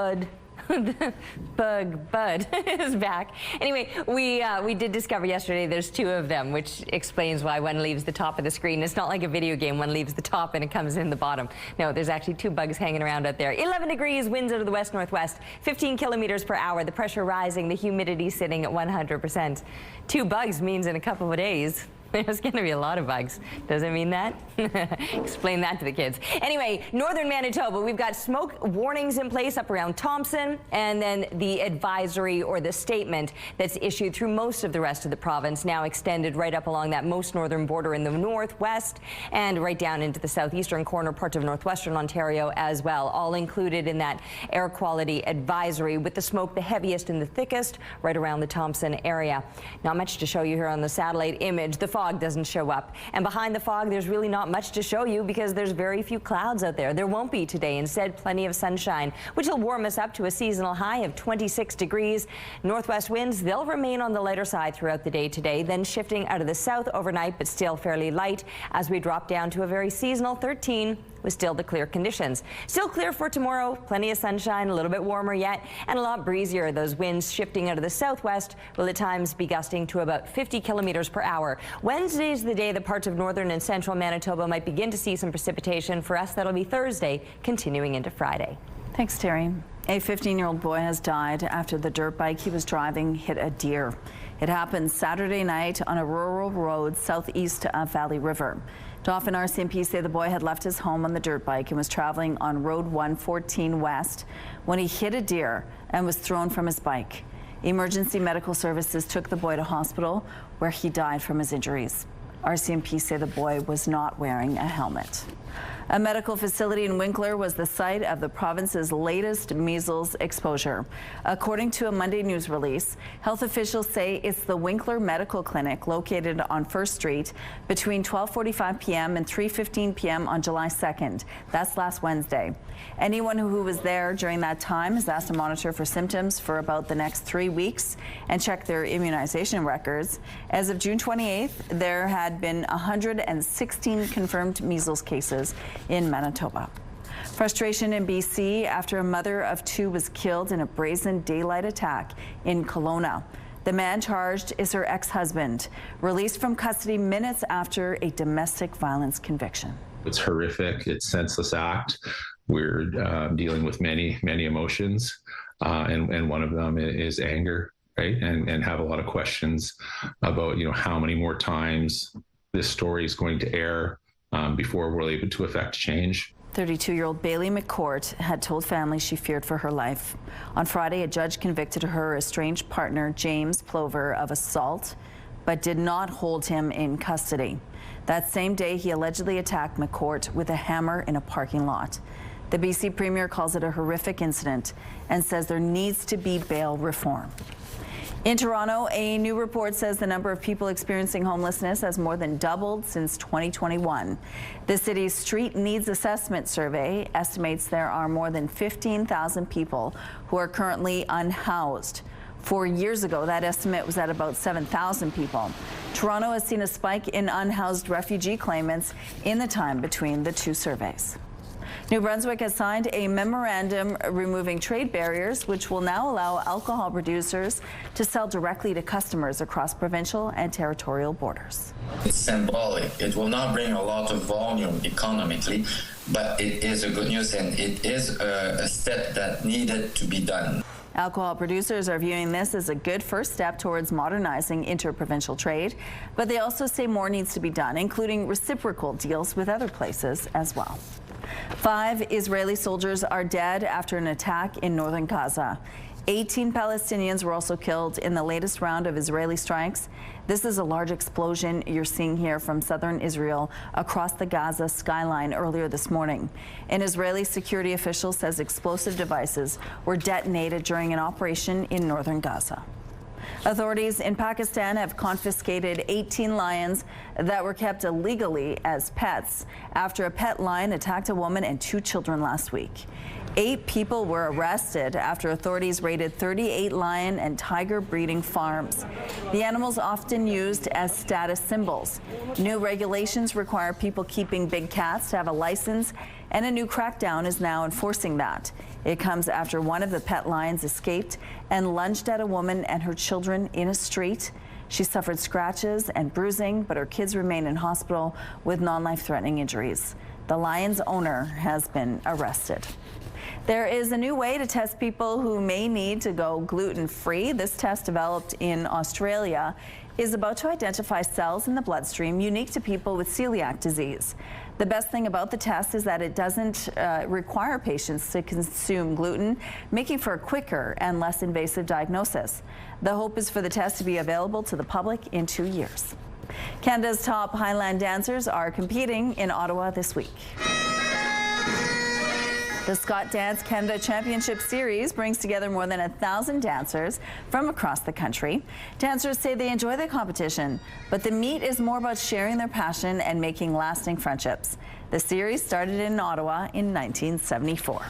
S2: Bud is back. Anyway, we did discover yesterday there's 2 of them, which explains why one leaves the top of the screen. It's not like a video game. One leaves the top and it comes in the bottom. No, there's actually 2 bugs hanging around out there. 11 degrees, winds out of the west-northwest, 15 kilometers per hour. The pressure rising, the humidity sitting at 100%. 2 bugs means in a couple of days There's going to be a lot of bugs. Does it mean that? Explain that to the kids. Anyway, northern Manitoba, we've got smoke warnings in place up around Thompson, and then the advisory or the statement that's issued through most of the rest of the province, now extended right up along that most northern border in the northwest and right down into the southeastern corner, parts of northwestern Ontario as well, all included in that air quality advisory, with the smoke the heaviest and the thickest right around the Thompson area. Not much to show you here on the satellite image. The fog doesn't show up, and behind the fog there's really not much to show you because there's very few clouds out there. There won't be today. Instead, plenty of sunshine, which will warm us up to a seasonal high of 26 degrees. Northwest winds, they'll remain on the lighter side throughout the day today, then shifting out of the south overnight, but still fairly light as we drop down to a very seasonal 13 with still the clear conditions. Still clear for tomorrow, plenty of sunshine, a little bit warmer yet, and a lot breezier. Those winds shifting out of the southwest will at times be gusting to about 50 kilometers per hour. Wednesday is the day that parts of northern and central Manitoba might begin to see some precipitation. For us, that'll be Thursday, continuing into Friday.
S1: Thanks, Terry. A 15-year-old boy has died after the dirt bike he was driving hit a deer. It happened Saturday night on a rural road southeast of Valley River. Dauphin RCMP say the boy had left his home on the dirt bike and was traveling on Road 114 West when he hit a deer and was thrown from his bike. Emergency medical services took the boy to hospital where he died from his injuries. RCMP say the boy was not wearing a helmet. A medical facility in Winkler was the site of the province's latest measles exposure. According to a Monday news release, health officials say it's the Winkler Medical Clinic located on 1st Street between 12:45 p.m. and 3:15 p.m. on July 2nd. That's last Wednesday. Anyone who was there during that time is asked to monitor for symptoms for about the next 3 weeks and check their immunization records. As of June 28th, there had been 116 confirmed measles cases in Manitoba. Frustration in BC after a mother of 2 was killed in a brazen daylight attack in Kelowna. The man charged is her ex-husband, released from custody minutes after a domestic violence conviction.
S8: It's horrific. It's a senseless act. We're dealing with many emotions, and one of them is anger, right? And have a lot of questions about, how many more times this story is going to air before we're able to effect change.
S1: 32-year-old Bailey McCourt had told family she feared for her life. On Friday, a judge convicted her estranged partner, James Plover, of assault, but did not hold him in custody. That same day, he allegedly attacked McCourt with a hammer in a parking lot. The BC Premier calls it a horrific incident and says there needs to be bail reform. In Toronto, a new report says the number of people experiencing homelessness has more than doubled since 2021. The city's Street Needs Assessment Survey estimates there are more than 15,000 people who are currently unhoused. 4 years ago, that estimate was at about 7,000 people. Toronto has seen a spike in unhoused refugee claimants in the time between the two surveys. New Brunswick has signed a memorandum removing trade barriers, which will now allow alcohol producers to sell directly to customers across provincial and territorial borders.
S11: It's symbolic. It will not bring a lot of volume economically, but it is a good news, and it is a step that needed to be done.
S1: Alcohol producers are viewing this as a good first step towards modernizing interprovincial trade, but they also say more needs to be done, including reciprocal deals with other places as well. 5 Israeli soldiers are dead after an attack in northern Gaza. 18 Palestinians were also killed in the latest round of Israeli strikes. This is a large explosion you're seeing here from southern Israel across the Gaza skyline earlier this morning. An Israeli security official says explosive devices were detonated during an operation in northern Gaza. Authorities in Pakistan have confiscated 18 lions that were kept illegally as pets after a pet lion attacked a woman and 2 children last week. 8 people were arrested after authorities raided 38 lion and tiger breeding farms. The animals often used as status symbols. New regulations require people keeping big cats to have a license, and a new crackdown is now enforcing that. It comes after one of the pet lions escaped and lunged at a woman and her children in a street. She suffered scratches and bruising, but her kids remain in hospital with non-life-threatening injuries. The lion's owner has been arrested. There is a new way to test people who may need to go gluten-free. This test, developed in Australia, is about to identify cells in the bloodstream unique to people with celiac disease. The best thing about the test is that it doesn't require patients to consume gluten, making for a quicker and less invasive diagnosis. The hope is for the test to be available to the public in 2 years. Canada's top Highland dancers are competing in Ottawa this week. The Scott Dance Canada Championship Series brings together more than 1,000 dancers from across the country. Dancers say they enjoy the competition, but the meet is more about sharing their passion and making lasting friendships. The series started in Ottawa in 1974.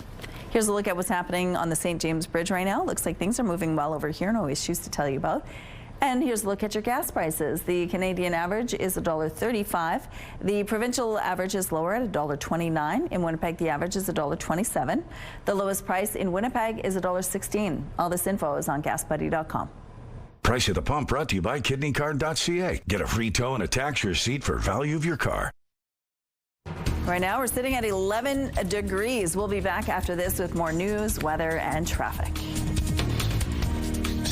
S1: Here's a look at what's happening on the St. James Bridge right now. Looks like things are moving well over here. No issues to tell you about. And here's a look at your gas prices. The Canadian average is $1.35. The provincial average is lower at $1.29. In Winnipeg, the average is $1.27. The lowest price in Winnipeg is $1.16. All this info is on gasbuddy.com.
S4: Price at the pump brought to you by kidneycard.ca. Get a free tow and a tax receipt for value of your car.
S1: Right now, we're sitting at 11 degrees. We'll be back after this with more news, weather, and traffic.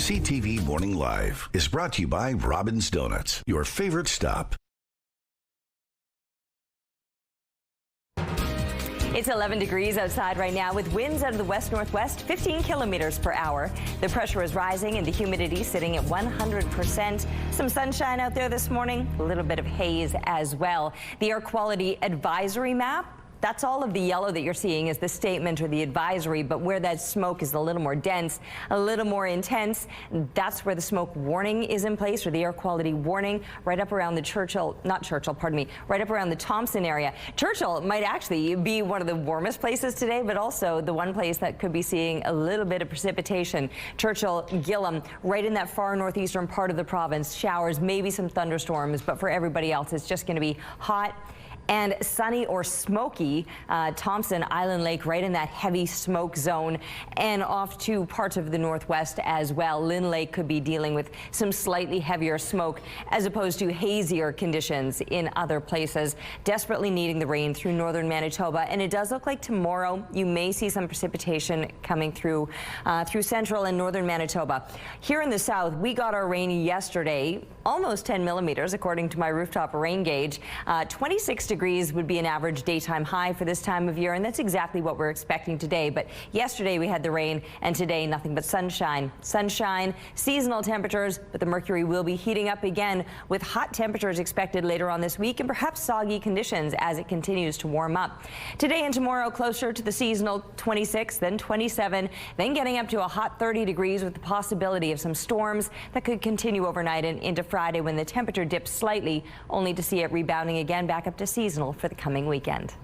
S4: CTV Morning Live is brought to you by Robin's Donuts, your favorite stop.
S2: It's 11 degrees outside right now with winds out of the west-northwest, 15 kilometers per hour. The pressure is rising and the humidity sitting at 100%. Some sunshine out there this morning, a little bit of haze as well. The air quality advisory map. That's all of the yellow that you're seeing is the statement or the advisory, but where that smoke is a little more dense, a little more intense, that's where the smoke warning is in place, or the air quality warning, right up around the right up around the Thompson area. Churchill might actually be one of the warmest places today, but also the one place that could be seeing a little bit of precipitation. Churchill, Gillam, right in that far northeastern part of the province, showers, maybe some thunderstorms, but for everybody else, it's just going to be hot and sunny or smoky. Thompson, Island Lake, right in that heavy smoke zone, and off to parts of the northwest as well. Lynn Lake could be dealing with some slightly heavier smoke as opposed to hazier conditions in other places. Desperately needing the rain through northern Manitoba, and it does look like tomorrow you may see some precipitation coming through central and northern Manitoba. Here in the south, we got our rain yesterday, almost 10 millimeters according to my rooftop rain gauge. 26 degrees would be an average daytime high for this time of year, and that's exactly what we're expecting today. But yesterday we had the rain, and today nothing but sunshine. Sunshine, seasonal temperatures, but the mercury will be heating up again with hot temperatures expected later on this week and perhaps soggy conditions as it continues to warm up. Today and tomorrow closer to the seasonal 26, then 27, then getting up to a hot 30 degrees with the possibility of some storms that could continue overnight and into Friday when the temperature dips slightly, only to see it rebounding again back up to seasonal for the coming weekend.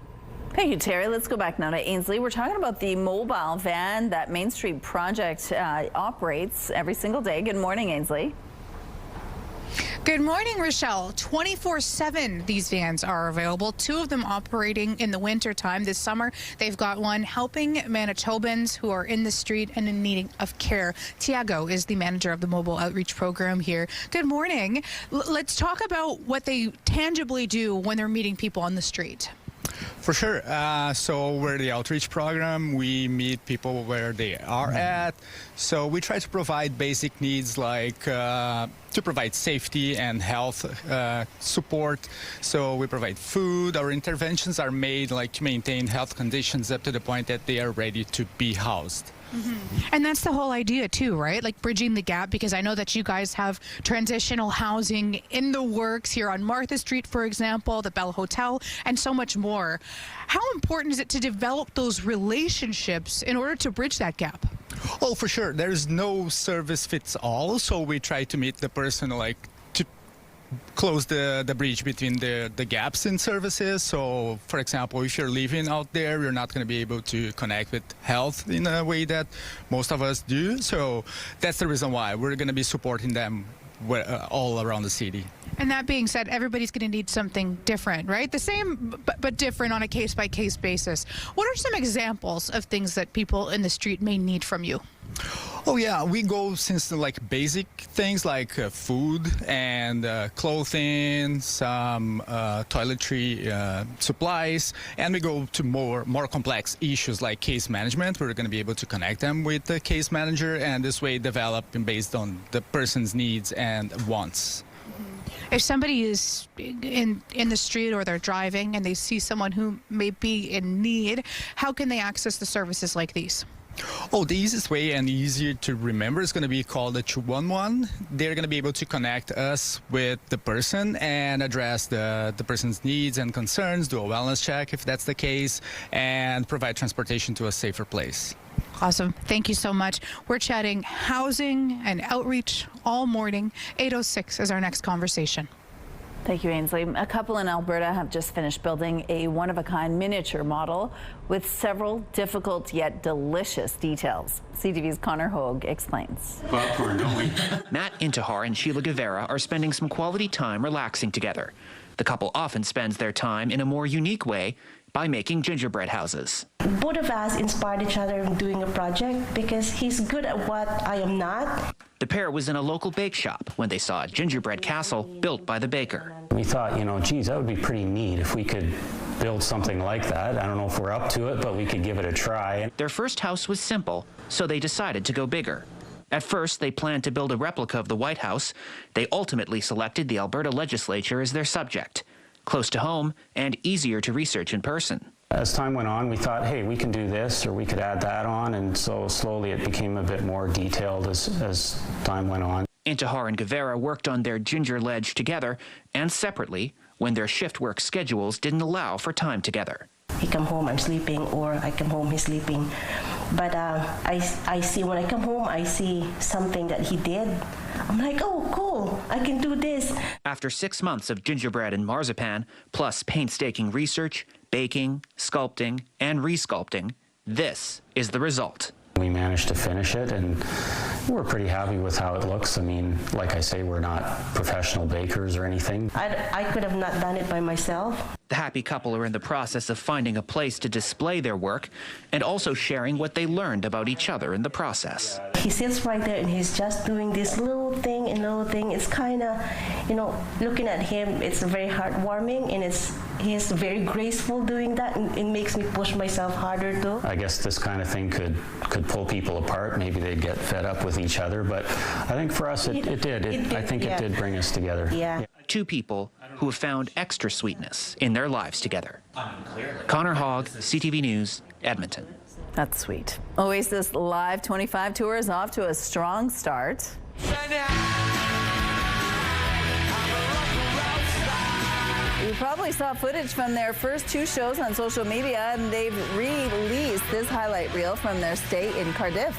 S1: Thank you, Terry. Let's go back now to Ainsley. We're talking about the mobile van that Main Street Project operates every single day. Good morning, Ainsley.
S9: Good morning, Rochelle. 24/7 these vans are available. 2 of them operating in the winter time. This summer, they've got one helping Manitobans who are in the street and in need of care. Tiago is the manager of the mobile outreach program here. Good morning. Let's talk about what they tangibly do when they're meeting people on the street.
S12: For sure. So we're the outreach program. We meet people where they are at. So we try to provide basic needs like to provide safety and health support. So we provide food. Our interventions are made like to maintain health conditions up to the point that they are ready to be housed.
S9: And that's the whole idea too, right? Like bridging the gap, because I know that you guys have transitional housing in the works here on Martha Street, for example, the Bell Hotel, and so much more. How important is it to develop those relationships in order to bridge that gap?
S12: Oh, for sure. There's no service fits all, so we try to meet the person like to close the bridge between the gaps in services. So, for example, if you're living out there, you're not going to be able to connect with health in a way that most of us do. So that's the reason why we're going to be supporting them all around the city.
S9: And that being said, everybody's going to need something different, right? The same, but different on a case-by-case basis. What are some examples of things that people in the street may need from you?
S12: Oh yeah, we go since like basic things like food and clothing, some toiletry supplies, and we go to more complex issues like case management. We're going to be able to connect them with the case manager, and this way develop based on the person's needs and wants.
S9: If somebody is in the street or they're driving and they see someone who may be in need, how can they access the services like these?
S12: Oh, the easiest way and easier to remember is going to be called the 211. They're going to be able to connect us with the person and address the person's needs and concerns, do a wellness check if that's the case, and provide transportation to a safer place.
S9: Awesome. Thank you so much. We're chatting housing and outreach all morning. 8:06 is our next conversation.
S1: Thank you, Ainsley. A couple in Alberta have just finished building a one-of-a-kind miniature model with several difficult yet delicious details. CTV's Connor Hogue explains.
S13: Matt Intihar and Sheila Guevara are spending some quality time relaxing together. The couple often spends their time in a more unique way by making gingerbread houses.
S14: Both of us inspired each other in doing a project because he's good at what I am not.
S13: The pair was in a local bake shop when they saw a gingerbread castle built by the baker.
S15: We thought, geez, that would be pretty neat if we could build something like that. I don't know if we're up to it, but we could give it a try.
S13: Their first house was simple, so they decided to go bigger. At first, they planned to build a replica of the White House. They ultimately selected the Alberta legislature as their subject. Close to home and easier to research in person.
S15: As time went on, we thought, hey, we can do this or we could add that on, and so slowly it became a bit more detailed as time went on.
S13: Intihar and Guevara worked on their ginger ledge together and separately when their shift work schedules didn't allow for time together.
S14: He come home, I'm sleeping, or I come home, he's sleeping. But I see, when I come home, I see something that he did. I'm like, oh, cool, I can do this.
S13: After 6 months of gingerbread and marzipan, plus painstaking research, baking, sculpting, and resculpting, this is the result.
S15: We managed to finish it, and we're pretty happy with how it looks. I mean, like I say, we're not professional bakers or anything.
S14: I could have not done it by myself.
S13: The happy couple are in the process of finding a place to display their work and also sharing what they learned about each other in the process.
S14: He sits right there and he's just doing this little thing and little thing. It's kind of, looking at him, it's very heartwarming, and he's very graceful doing that, and it makes me push myself harder too.
S15: I guess this kind of thing could pull people apart. Maybe they'd get fed up with each other, but I think for us it did. I think it did bring us together.
S14: Yeah.
S13: Two people who have found extra sweetness in their lives together. Connor Hogg, CTV News, Edmonton.
S1: That's sweet. Oasis Live 25 tour is off to a strong start. You probably saw footage from their first 2 shows on social media, and they've released this highlight reel from their stay in Cardiff.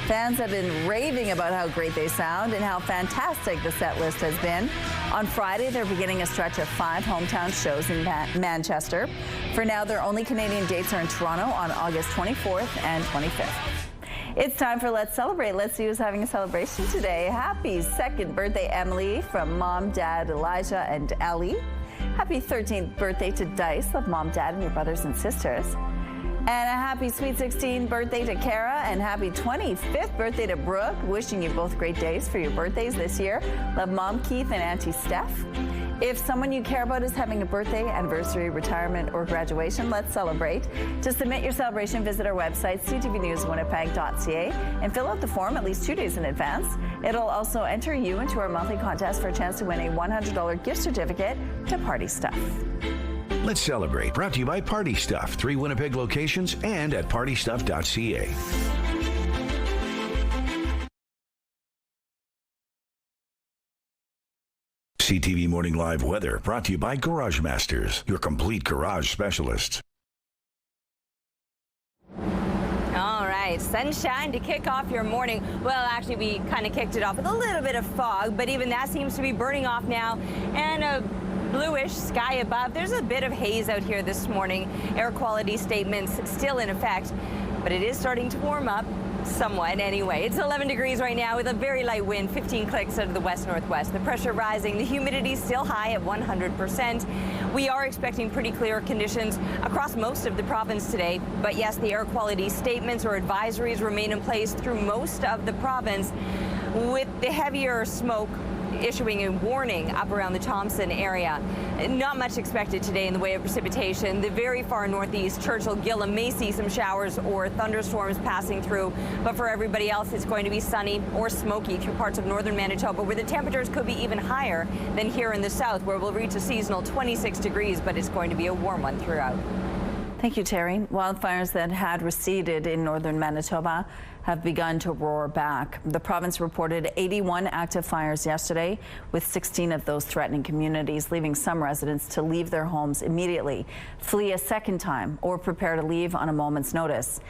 S1: Fans have been raving about how great they sound and how fantastic the set list has been. On Friday, they're beginning a stretch of 5 hometown shows in Manchester. For now, their only Canadian dates are in Toronto on August 24th and 25th. It's time for Let's Celebrate. Let's see who's having a celebration today. Happy 2nd birthday, Emily, from Mom, Dad, Elijah, and Ellie. Happy 13th birthday to Dice. Love Mom, Dad, and your brothers and sisters. And a happy sweet 16th birthday to Kara, and happy 25th birthday to Brooke. Wishing you both great days for your birthdays this year. Love Mom, Keith, and Auntie Steph. If someone you care about is having a birthday, anniversary, retirement, or graduation, let's celebrate. To submit your celebration, visit our website, ctvnewswinnipeg.ca, and fill out the form at least 2 days in advance. It'll also enter you into our monthly contest for a chance to win a $100 gift certificate to Party Stuff.
S4: Let's Celebrate, brought to you by Party Stuff, 3 Winnipeg locations and at partystuff.ca. CTV Morning Live Weather, brought to you by Garage Masters, your complete garage specialists.
S2: All right, sunshine to kick off your morning. Well, actually, we kind of kicked it off with a little bit of fog, but even that seems to be burning off now. And a bluish sky above. There's a bit of haze out here this morning. Air quality statements still in effect, but it is starting to warm up somewhat anyway. It's 11 degrees right now with a very light wind, 15 clicks out of the west-northwest. The pressure rising, the humidity still high at 100%. We are expecting pretty clear conditions across most of the province today. But yes, the air quality statements or advisories remain in place through most of the province, with the heavier smoke issuing a warning up around the Thompson area. Not much expected today in the way of precipitation. The very far northeast, Churchill, Gillam may see some showers or thunderstorms passing through, but for everybody else, it's going to be sunny or smoky through parts of northern Manitoba, where the temperatures could be even higher than here in the south, where we'll reach a seasonal 26 degrees, but it's going to be a warm one throughout.
S1: Thank you, Terry. Wildfires that had receded in northern Manitoba have begun to roar back. The province reported 81 active fires yesterday, with 16 of those threatening communities, leaving some residents to leave their homes immediately, flee a second time, or prepare to leave on a moment's notice.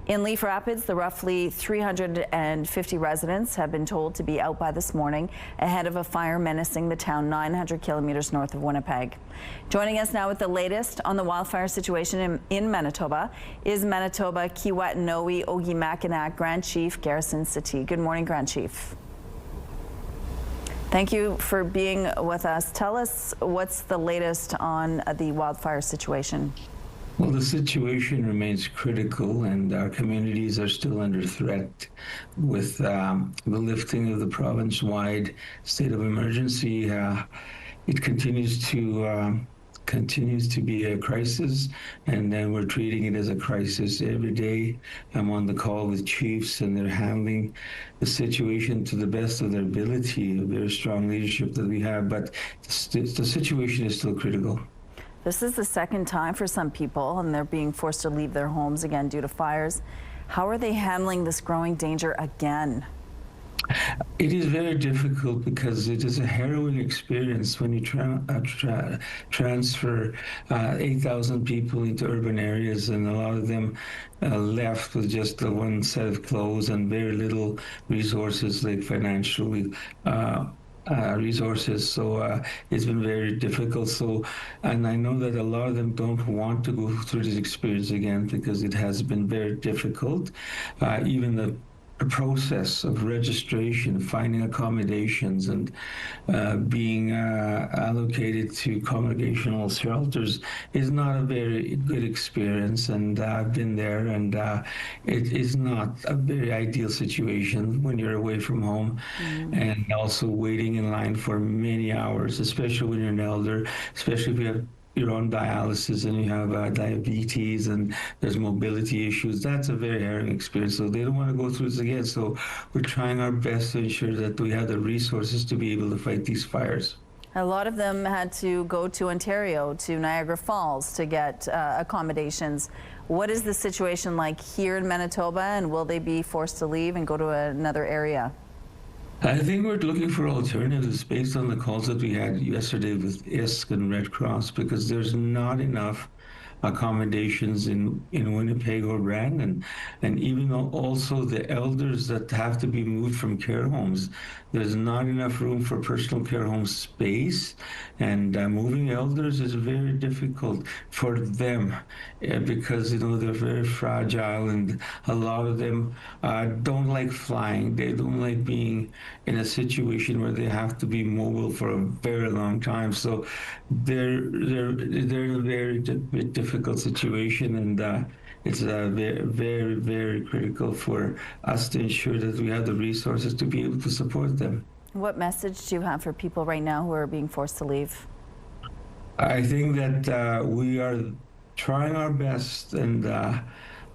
S1: In Leaf Rapids, the roughly 350 residents have been told to be out by this morning ahead of a fire menacing the town 900 kilometers north of Winnipeg. Joining us now with the latest on the wildfire situation in Manitoba is Manitoba Kiiwetinoong Ogimakinak Grand Chief Garrison Settee. Good morning, Grand Chief. Thank you for being with us. Tell us what's the latest on the wildfire situation.
S16: Well, the situation remains critical, and our communities are still under threat. With the lifting of the province-wide state of emergency, it continues to be a crisis, and then we're treating it as a crisis every day. I'm on the call with chiefs, and they're handling the situation to the best of their ability, a very strong leadership that we have, but the situation is still critical.
S1: This is the second time for some people, and they're being forced to leave their homes again due to fires. How are they handling this growing danger again?
S16: It is very difficult because it is a harrowing experience when you transfer 8,000 people into urban areas, and a lot of them left with just one set of clothes and very little resources, like financially. Resources, so it's been very difficult. And I know that a lot of them don't want to go through this experience again because it has been very difficult. Even the process of registration, finding accommodations, and being allocated to congregational shelters is not a very good experience, and I've been there, and it is not a very ideal situation when you're away from home and also waiting in line for many hours, especially when you're an elder, especially if you have your own dialysis and you have diabetes and there's mobility issues. That's a very harrowing experience. So they don't want to go through this again. So we're trying our best to ensure that we have the resources to be able to fight these fires.
S1: A lot of them had to go to Ontario, to Niagara Falls to get accommodations. What is the situation like here in Manitoba, and will they be forced to leave and go to another area?
S16: I think we're looking for alternatives based on the calls that we had yesterday with ISK and Red Cross, because there's not enough accommodations in Winnipeg or Brandon, and even also the elders that have to be moved from care homes. There's not enough room for personal care home space, and moving elders is very difficult for them because they're very fragile, and a lot of them don't like flying. They don't like being in a situation where they have to be mobile for a very long time. So they're in a very difficult situation, and it's very, very, very critical for us to ensure that we have the resources to be able to support them.
S1: What message do you have for people right now who are being forced to leave?
S16: I think that we are trying our best, and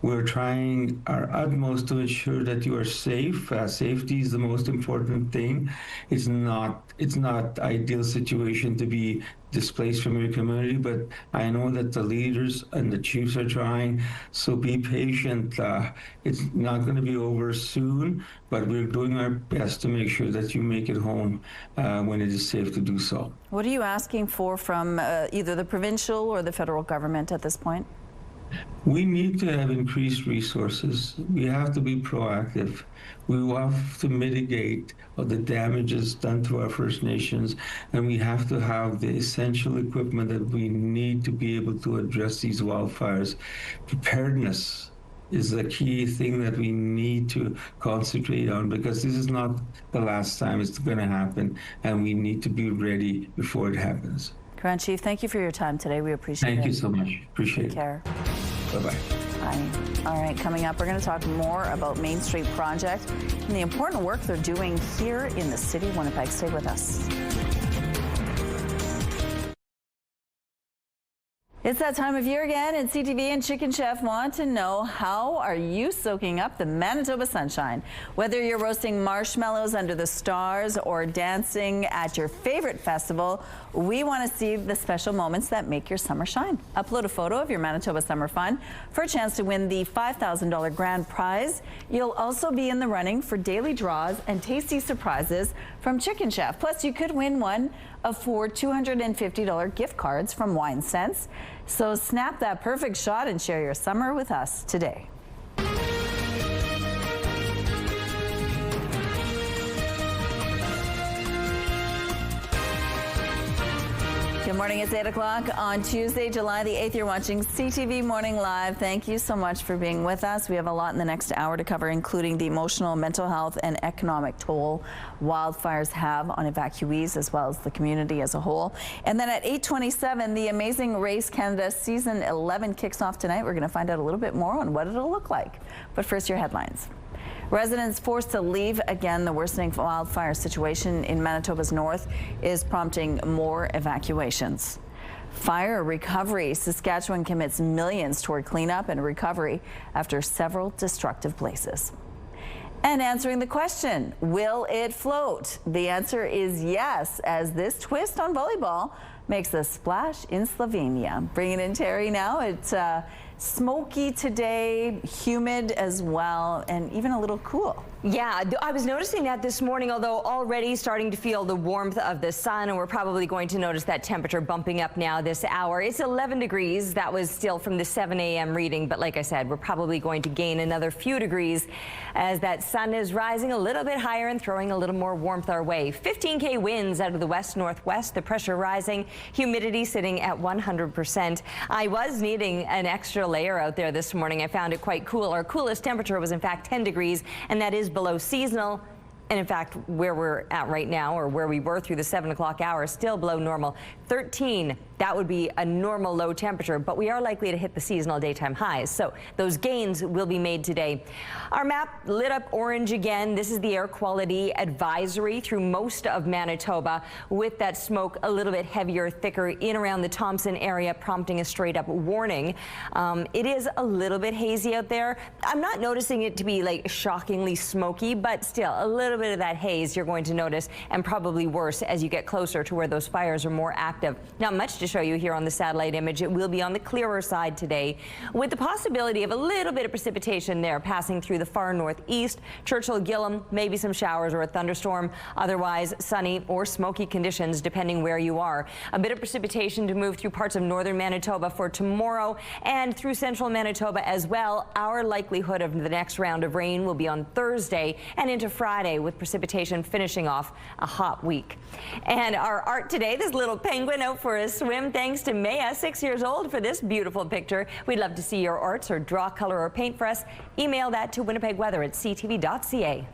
S16: we're trying our utmost to ensure that you are safe. Safety is the most important thing. It's not ideal situation to be displaced from your community, but I know that the leaders and the chiefs are trying, so be patient. It's not going to be over soon, but we're doing our best to make sure that you make it home when it is safe to do so.
S1: What are you asking for from either the provincial or the federal government at this point?
S16: We need to have increased resources. We have to be proactive. We have to mitigate the damages done to our First Nations, and we have to have the essential equipment that we need to be able to address these wildfires. Preparedness is the key thing that we need to concentrate on, because this is not the last time it's going to happen, and we need to be ready before it happens.
S1: Command Chief, thank you for your time today. We appreciate it.
S16: Thank you so much. Appreciate it.
S1: Take care.
S16: Bye-bye.
S1: Bye. All right, coming up, we're going to talk more about Main Street Project and the important work they're doing here in the city of Winnipeg. Stay with us. It's that time of year again, and CTV and Chicken Chef want to know, how are you soaking up the Manitoba sunshine? Whether you're roasting marshmallows under the stars or dancing at your favorite festival, we want to see the special moments that make your summer shine. Upload a photo of your Manitoba Summer Fun for a chance to win the $5,000 grand prize. You'll also be in the running for daily draws and tasty surprises from Chicken Chef. Plus, you could win one of 4 $250 gift cards from Wine Sense. So snap that perfect shot and share your summer with us today. Good morning, it's 8 o'clock on Tuesday, July the 8th. You're watching CTV Morning Live. Thank you so much for being with us. We have a lot in the next hour to cover, including the emotional, mental health, and economic toll wildfires have on evacuees as well as the community as a whole. And then at 8:27, the Amazing Race Canada Season 11 kicks off tonight. We're going to find out a little bit more on what it'll look like. But first, your headlines. Residents forced to leave again. The worsening wildfire situation in Manitoba's north is prompting more evacuations. Fire recovery. Saskatchewan commits millions toward cleanup and recovery after several destructive places. And answering the question, will it float? The answer is yes, as this twist on volleyball makes a splash in Slovenia. Bringing in Terry now. It's smoky today, humid as well, and even a little cool.
S2: Yeah, I was noticing that this morning, although already starting to feel the warmth of the sun, and we're probably going to notice that temperature bumping up now this hour. It's 11 degrees. That was still from the 7 a.m. reading, but like I said, we're probably going to gain another few degrees as that sun is rising a little bit higher and throwing a little more warmth our way. 15K winds out of the west-northwest, the pressure rising, humidity sitting at 100%. I was needing an extra layer out there this morning. I found it quite cool. Our coolest temperature was in fact 10 degrees, and that is below seasonal. And in fact, where we're at right now, or where we were through the 7 o'clock hour, still below normal. 13, that would be a normal low temperature, but we are likely to hit the seasonal daytime highs. So those gains will be made today. Our map lit up orange again. This is the air quality advisory through most of Manitoba, with that smoke a little bit heavier, thicker in around the Thompson area, prompting a straight up warning. It is a little bit hazy out there. I'm not noticing it to be like shockingly smoky, but still a little bit of that haze you're going to notice, and probably worse as you get closer to where those fires are more active. Not much to show you here on the satellite image. It will be on the clearer side today, with the possibility of a little bit of precipitation there passing through the far northeast. Churchill, Gillam, maybe some showers or a thunderstorm. Otherwise sunny or smoky conditions depending where you are. A bit of precipitation to move through parts of northern Manitoba for tomorrow, and through central Manitoba as well. Our likelihood of the next round of rain will be on Thursday and into Friday, with precipitation finishing off a hot week. And our art today, this little penguin out for a swim. Thanks to Maya, 6 years old, for this beautiful picture. We'd love to see your arts, or draw, color, or paint for us. Email that to winnipegweather@ctv.ca.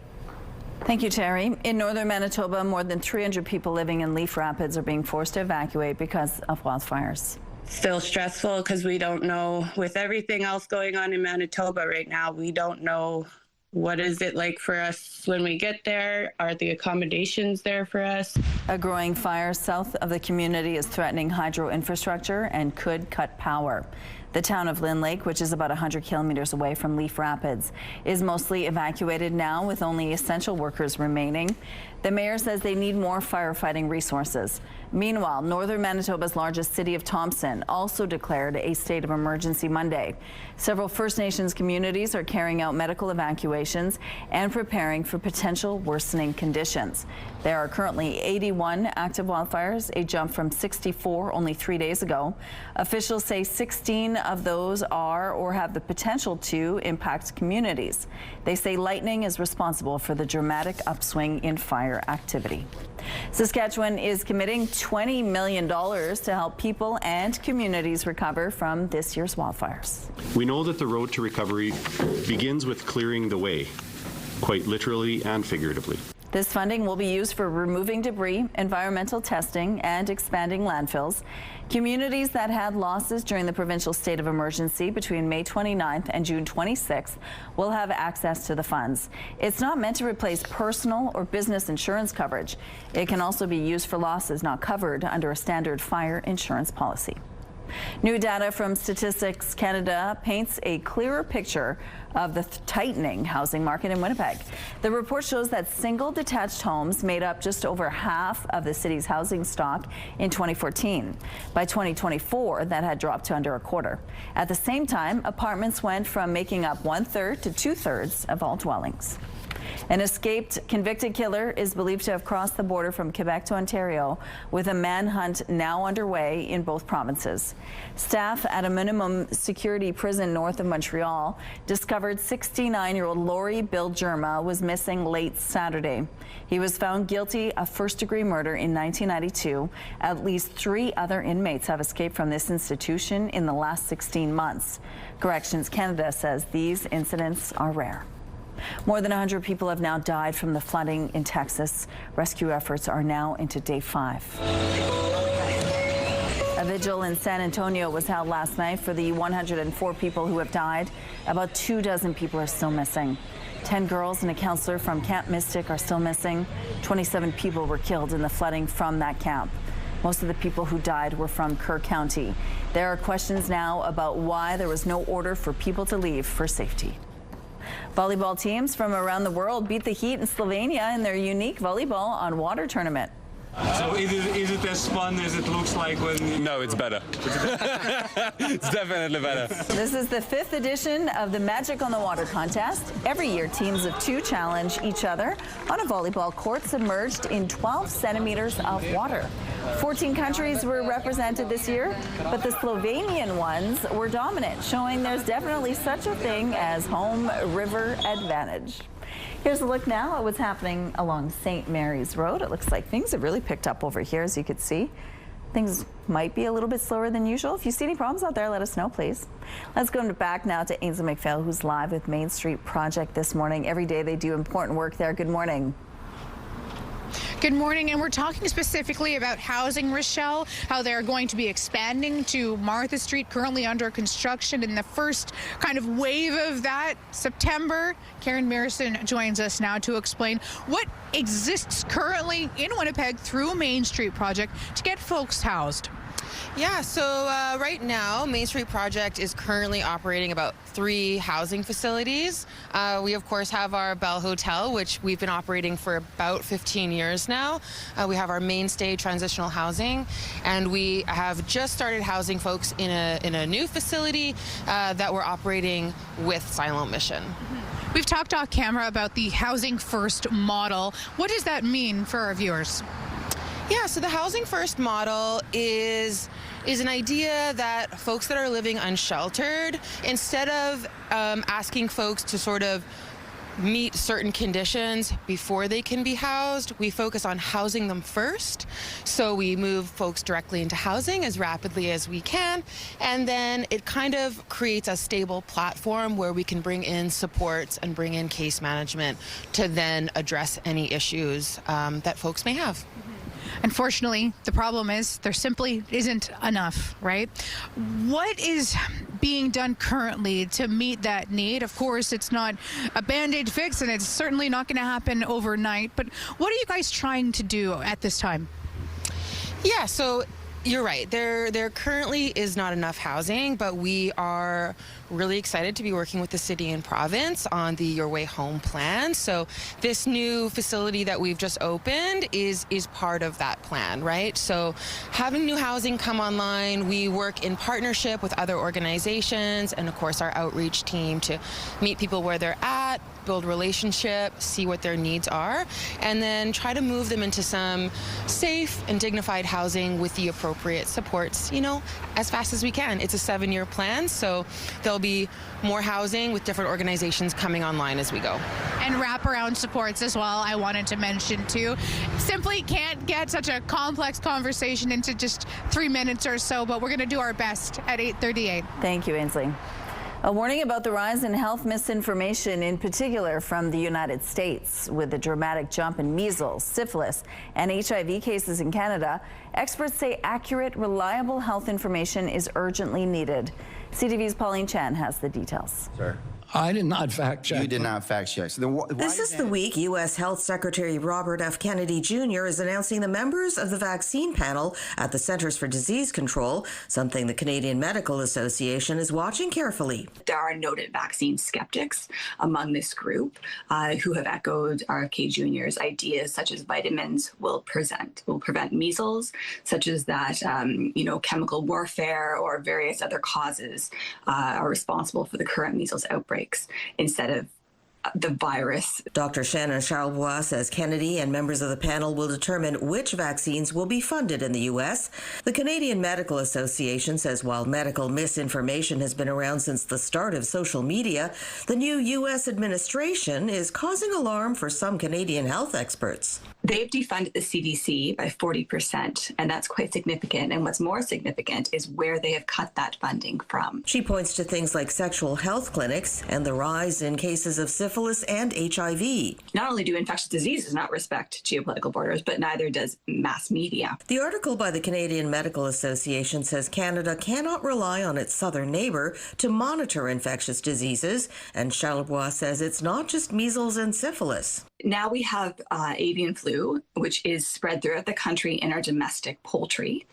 S1: Thank you, Terry. In northern Manitoba, more than 300 people living in Leaf Rapids are being forced to evacuate because of wildfires.
S18: Still stressful because we don't know, with everything else going on in Manitoba right now, we don't know what is it like for us when we get there. Are the accommodations there for us?
S1: A growing fire south of the community is threatening hydro infrastructure and could cut power. The town of Lynn Lake, which is about 100 kilometers away from Leaf Rapids, is mostly evacuated now, with only essential workers remaining. The mayor says they need more firefighting resources. Meanwhile, northern Manitoba's largest city of Thompson also declared a state of emergency Monday. Several First Nations communities are carrying out medical evacuations and preparing for potential worsening conditions. There are currently 81 active wildfires, a jump from 64 only 3 days ago. Officials say 16 of those are or have the potential to impact communities. They say lightning is responsible for the dramatic upswing in fire activity. Saskatchewan is committing $20 million to help people and communities recover from this year's wildfires.
S19: We know that the road to recovery begins with clearing the way, quite literally and figuratively.
S1: This funding will be used for removing debris, environmental testing, and expanding landfills. Communities that had losses during the provincial state of emergency between May 29th and June 26th will have access to the funds. It's not meant to replace personal or business insurance coverage. It can also be used for losses not covered under a standard fire insurance policy. New data from Statistics Canada paints a clearer picture of the tightening housing market in Winnipeg. The report shows that single detached homes made up just over half of the city's housing stock in 2014. By 2024, that had dropped to under a quarter. At the same time, apartments went from making up 1/3 to 2/3 of all dwellings. An escaped convicted killer is believed to have crossed the border from Quebec to Ontario, with a manhunt now underway in both provinces. Staff at a minimum security prison north of Montreal discovered 69-year-old Laurie Bill Germa was missing late Saturday. He was found guilty of first-degree murder in 1992. At least 3 other inmates have escaped from this institution in the last 16 months. Corrections Canada says these incidents are rare. More than 100 people have now died from the flooding in Texas. Rescue efforts are now into day 5. A vigil in San Antonio was held last night for the 104 people who have died. About 24 people are still missing. 10 girls and a counselor from Camp Mystic are still missing. 27 people were killed in the flooding from that camp. Most of the people who died were from Kerr County. There are questions now about why there was no order for people to leave for safety. Volleyball teams from around the world beat the Heat in Slovenia in their unique volleyball on water tournament.
S5: So is it as fun as it looks like when...
S19: No, it's better. It's definitely better.
S1: This is the 5th edition of the Magic on the Water contest. Every year, teams of 2 challenge each other on a volleyball court submerged in 12 centimeters of water. 14 countries were represented this year, but the Slovenian ones were dominant, showing there's definitely such a thing as home river advantage. Here's a look now at what's happening along St. Mary's Road. It looks like things have really picked up over here, as you can see. Things might be a little bit slower than usual. If you see any problems out there, let us know, please. Let's go back now to Ainsley McPhail, who's live with Main Street Project this morning. Every day they do important work there. Good morning.
S9: Good morning, and we're talking specifically about housing, Rochelle, how they're going to be expanding to Martha Street, currently under construction, in the first kind of wave of that, September. Karen Mearson joins us now to explain what exists currently in Winnipeg through Main Street Project to get folks housed.
S20: Yeah, so right now, Main Street Project is currently operating about 3 housing facilities. We, of course, have our Bell Hotel, which we've been operating for about 15 years now. We have our mainstay transitional housing, and we have just started housing folks in a new facility that we're operating with Silent Mission.
S9: We've talked off camera about the Housing First model. What does that mean for our viewers?
S20: Yeah, so the Housing First model is an idea that folks that are living unsheltered, instead of asking folks to sort of meet certain conditions before they can be housed, we focus on housing them first. So we move folks directly into housing as rapidly as we can, and then it kind of creates a stable platform where we can bring in supports and bring in case management to then address any issues that folks may have.
S9: Unfortunately, the problem is there simply isn't enough, right? What is being done currently to meet that need? Of course, it's not a Band-Aid fix, and it's certainly not going to happen overnight, but what are you guys trying to do at this time?
S20: Yeah, so you're right. There currently is not enough housing, but we are really excited to be working with the city and province on the Your Way Home plan. So this new facility that we've just opened is part of that plan, right? So having new housing come online, we work in partnership with other organizations and, of course, our outreach team to meet people where they're at, build relationship, see what their needs are, and then try to move them into some safe and dignified housing with the appropriate supports, as fast as we can. It's a 7-year plan, so there'll be more housing with different organizations coming online as we go.
S9: And wraparound supports as well, I wanted to mention too. Simply can't get such a complex conversation into just 3 minutes or so, but we're going to do our best at 8:38.
S1: Thank you, Ainsley. A warning about the rise in health misinformation, in particular from the United States. With a dramatic jump in measles, syphilis, and HIV cases in Canada, experts say accurate, reliable health information is urgently needed. CTV's Pauline Chan has the details.
S3: Sir. I did not fact check. You did not fact check. So
S17: this is the week U.S. Health Secretary Robert F. Kennedy Jr. is announcing the members of the vaccine panel at the Centers for Disease Control, something the Canadian Medical Association is watching carefully.
S23: There are noted vaccine skeptics among this group who have echoed RFK Jr.'s ideas such as vitamins will prevent measles, such as that, chemical warfare or various other causes are responsible for the current measles outbreak. Instead of the virus.
S17: Dr. Shannon Charlebois says Kennedy and members of the panel will determine which vaccines will be funded in the U.S. The Canadian Medical Association says while medical misinformation has been around since the start of social media, the new U.S. administration is causing alarm for some Canadian health experts.
S23: They've defunded the CDC by 40%, and that's quite significant. And what's more significant is where they have cut that funding from.
S17: She points to things like sexual health clinics and the rise in cases of syphilis and HIV.
S23: Not only do infectious diseases not respect geopolitical borders, but neither does mass media.
S17: The article by the Canadian Medical Association says Canada cannot rely on its southern neighbor to monitor infectious diseases, and Charlebois says it's not just measles and syphilis.
S23: Now we have avian flu, which is spread throughout the country in our domestic poultry.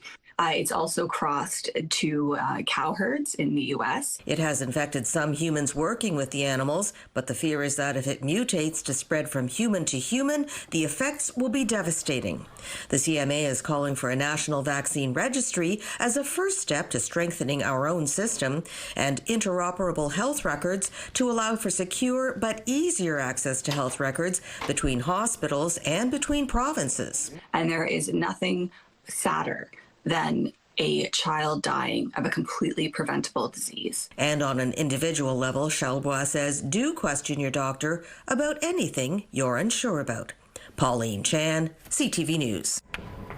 S23: It's also crossed to cow herds in the U.S.
S17: It has infected some humans working with the animals, but the fear is that if it mutates to spread from human to human, the effects will be devastating. The CMA is calling for a national vaccine registry as a first step to strengthening our own system and interoperable health records to allow for secure but easier access to health records between hospitals and between provinces.
S23: And there is nothing sadder than a child dying of a completely preventable disease.
S17: And on an individual level, Charlebois says, do question your doctor about anything you're unsure about. Pauline Chan, CTV News.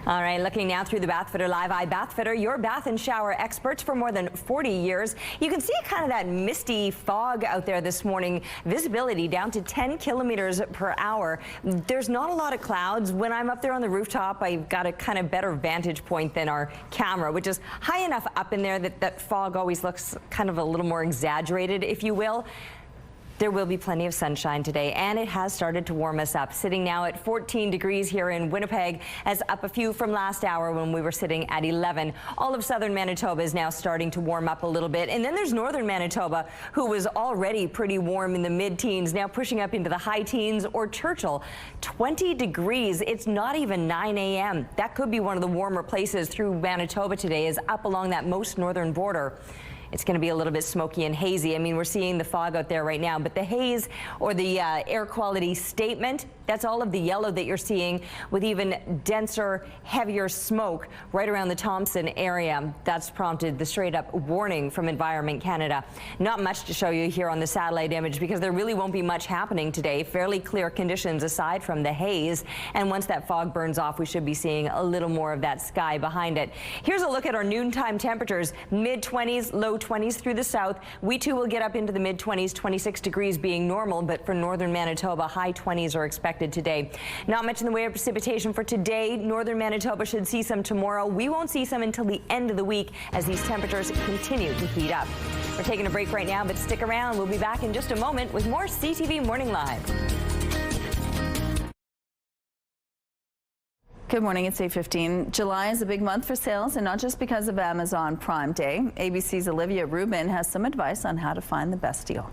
S2: All right, looking now through the Bathfitter Live Eye. Bathfitter, your bath and shower experts for more than 40 years. You can see kind of that misty fog out there this morning. Visibility down to 10 kilometers per hour. There's not a lot of clouds. When I'm up there on the rooftop, I've got a kind of better vantage point than our camera, which is high enough up in there that fog always looks kind of a little more exaggerated, if you will. There will be plenty of sunshine today, and it has started to warm us up. Sitting now at 14 degrees here in Winnipeg, as up a few from last hour when we were sitting at 11. All of southern Manitoba is now starting to warm up a little bit. And then there's northern Manitoba, who was already pretty warm in the mid-teens, now pushing up into the high teens, or Churchill, 20 degrees. It's not even 9 a.m. That could be one of the warmer places through Manitoba today, is up along that most northern border. It's going to be a little bit smoky and hazy. I mean, we're seeing the fog out there right now, but the haze or the air quality statement, that's all of the yellow that you're seeing, with even denser, heavier smoke right around the Thompson area. That's prompted the straight up warning from Environment Canada. Not much to show you here on the satellite image because there really won't be much happening today. Fairly clear conditions aside from the haze. And once that fog burns off, we should be seeing a little more of that sky behind it. Here's a look at our noontime temperatures. Mid-20s, low 20s through the south. We too will get up into the mid-20s, 26 degrees being normal, but for northern Manitoba, high 20s are expected today. Not much in the way of precipitation for today. Northern Manitoba should see some tomorrow. We won't see some until the end of the week as these temperatures continue to heat up. We're taking a break right now, but stick around. We'll be back in just a moment with more CTV Morning Live.
S1: Good morning, it's 8:15. July is a big month for sales, and not just because of Amazon Prime Day. ABC's Olivia Rubin has some advice on how to find the best deal.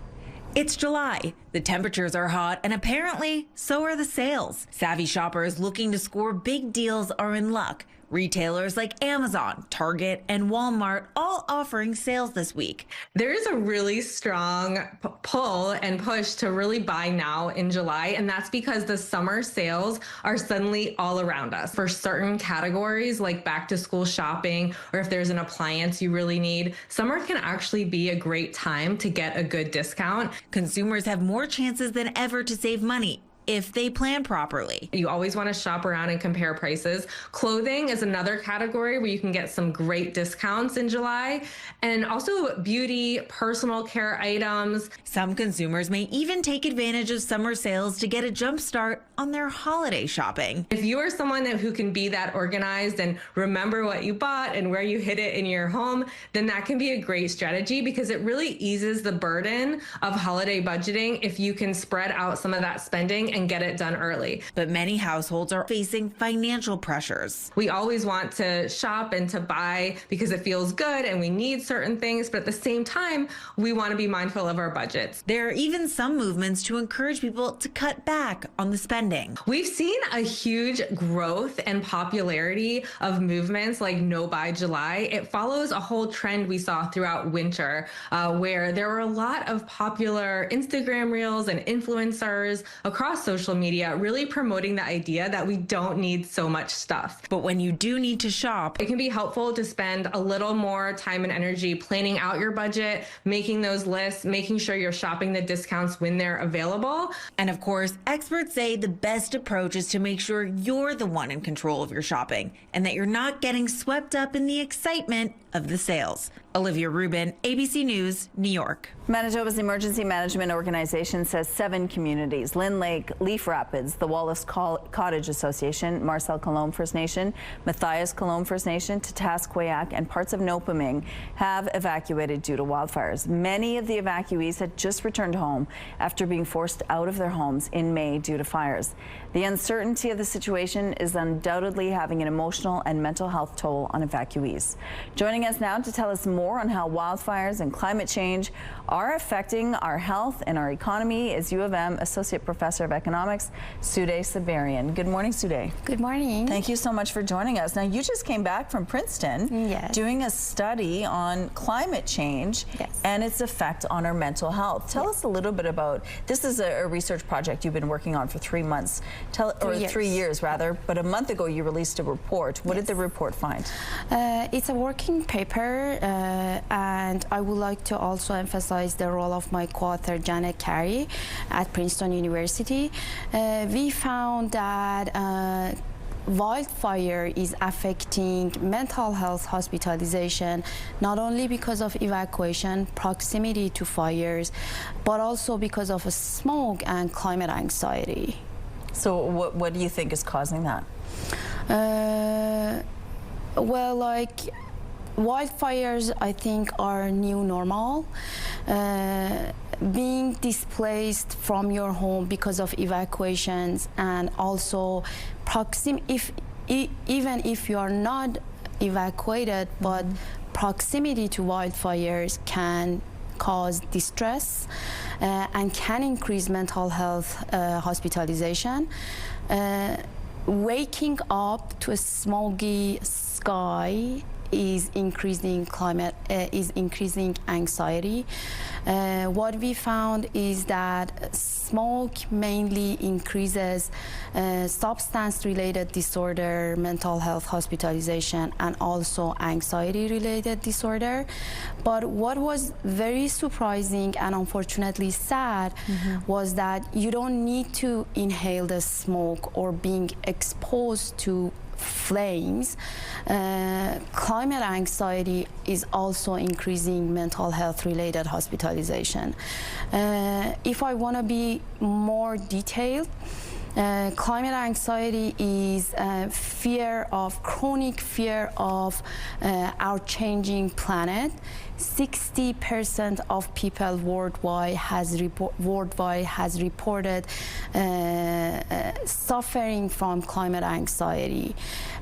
S24: It's July. The temperatures are hot, and apparently so are the sales. Savvy shoppers looking to score big deals are in luck. Retailers like Amazon, Target, and Walmart all offering sales this week.
S25: There is a really strong pull and push to really buy now in July, and that's because the summer sales are suddenly all around us. For certain categories like back to school shopping, or if there's an appliance you really need, summer can actually be a great time to get a good discount.
S24: Consumers have more chances than ever to save money. if they plan properly.
S25: You always want to shop around and compare prices. Clothing is another category where you can get some great discounts in July, and also beauty, personal care items.
S24: Some consumers may even take advantage of summer sales to get a jump start on their holiday shopping.
S25: If you are someone who can be that organized and remember what you bought and where you hid it in your home, then that can be a great strategy because it really eases the burden of holiday budgeting if you can spread out some of that spending and get it done early.
S24: But many households are facing financial pressures.
S25: We always want to shop and to buy because it feels good and we need certain things, but at the same time, we want to be mindful of our budgets.
S24: There are even some movements to encourage people to cut back on the spending.
S25: We've seen a huge growth and popularity of movements like No Buy July. It follows a whole trend we saw throughout winter, where there were a lot of popular Instagram reels and influencers across social media really promoting the idea that we don't need so much stuff.
S24: But when you do need to shop,
S25: it can be helpful to spend a little more time and energy planning out your budget, making those lists, making sure you're shopping the discounts when they're available.
S24: And of course, experts say the best approach is to make sure you're the one in control of your shopping and that you're not getting swept up in the excitement of the sales. Olivia Rubin, ABC News, New York.
S1: Manitoba's Emergency Management Organization says 7 communities, Lynn Lake, Leaf Rapids, the Wallace Cottage Association, Marcel Colombe First Nation, Matthias Colombe First Nation, Tatasquayak, and parts of Nopaming have evacuated due to wildfires. Many of the evacuees had just returned home after being forced out of their homes in May due to fires. The uncertainty of the situation is undoubtedly having an emotional and mental health toll on evacuees. Joining us now to tell us more on how wildfires and climate change are affecting our health and our economy is U of M Associate Professor of Economics, Sude Sabarian. Good morning, Sude.
S6: Good morning.
S1: Thank you so much for joining us. Now, you just came back from Princeton doing a study on climate change and its effect on our mental health. Tell us a little bit about, this is a research project you've been working on for 3 months, 3 years rather, but a month ago you released a report. What did the report find?
S6: It's a working paper, and I would like to also emphasize the role of my co-author Janet Carey at Princeton University. We found that wildfire is affecting mental health hospitalization, not only because of evacuation, proximity to fires, but also because of smoke and climate anxiety.
S1: So what do you think is causing that?
S6: Well, like wildfires, I think, are new normal. Being displaced from your home because of evacuations, and also even if you are not evacuated, but proximity to wildfires can cause distress and can increase mental health hospitalization. Waking up to a smoky sky is increasing increasing anxiety. What we found is that smoke mainly increases substance-related disorder, mental health hospitalization, and also anxiety-related disorder. But what was very surprising and unfortunately sad was that you don't need to inhale the smoke or being exposed to flames. Climate anxiety is also increasing mental health related hospitalization. If I want to be more detailed, climate anxiety is chronic fear of our changing planet. 60% of people worldwide has reported suffering from climate anxiety.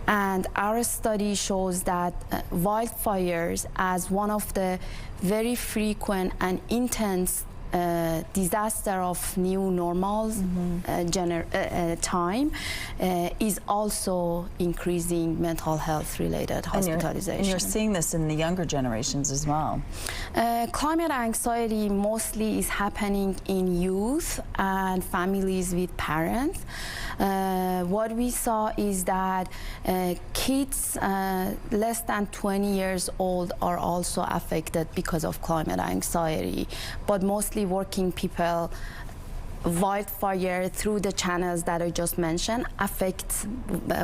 S6: And our study shows that wildfires, as one of the very frequent and intense disaster of new normals time, is also increasing mental health related hospitalization.
S1: And you're seeing this in the younger generations as well.
S6: Climate anxiety mostly is happening in youth and families with parents. What we saw is that kids less than 20 years old are also affected because of climate anxiety, but mostly working people wildfire through the channels that I just mentioned affects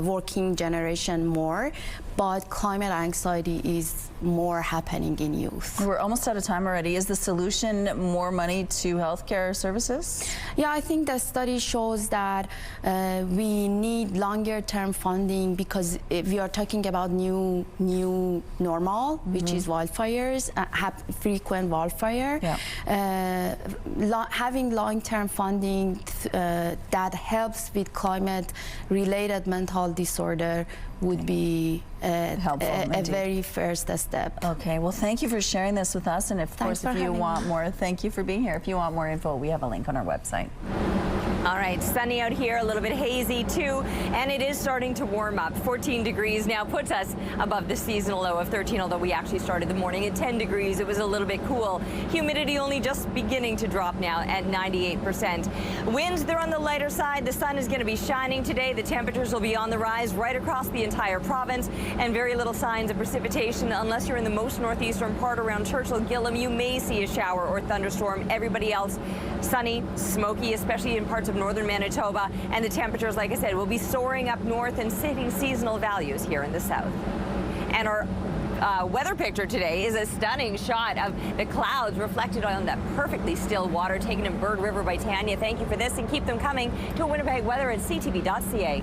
S6: working generation more, but climate anxiety is more happening in youth.
S1: We're almost out of time already. Is the solution more money to healthcare services?
S6: Yeah, I think the study shows that we need longer term funding, because if we are talking about new normal, which is wildfires, frequent wildfire. Yeah. Having long-term funding that helps with climate-related mental disorder would be a very first step.
S1: Okay, well, thank you for sharing this with us. And of course, if you want more, thank you for being here. If you want more info, we have a link on our website.
S2: All right, sunny out here, a little bit hazy too, and it is starting to warm up. 14 degrees now puts us above the seasonal low of 13, although we actually started the morning at 10 degrees. It was a little bit cool. Humidity only just beginning to drop now at 98%. Winds, they're on the lighter side. The sun is going to be shining today. The temperatures will be on the rise right across the entire province, and very little signs of precipitation unless you're in the most northeastern part around Churchill Gillam. You may see a shower or thunderstorm. Everybody else sunny, smoky, especially in parts of northern Manitoba, and the temperatures, like I said, will be soaring up north and hitting seasonal values here in the south. And our weather picture today is a stunning shot of the clouds reflected on that perfectly still water taken in Bird River by Tanya. Thank you for this, and keep them coming to Winnipeg weather at ctv.ca.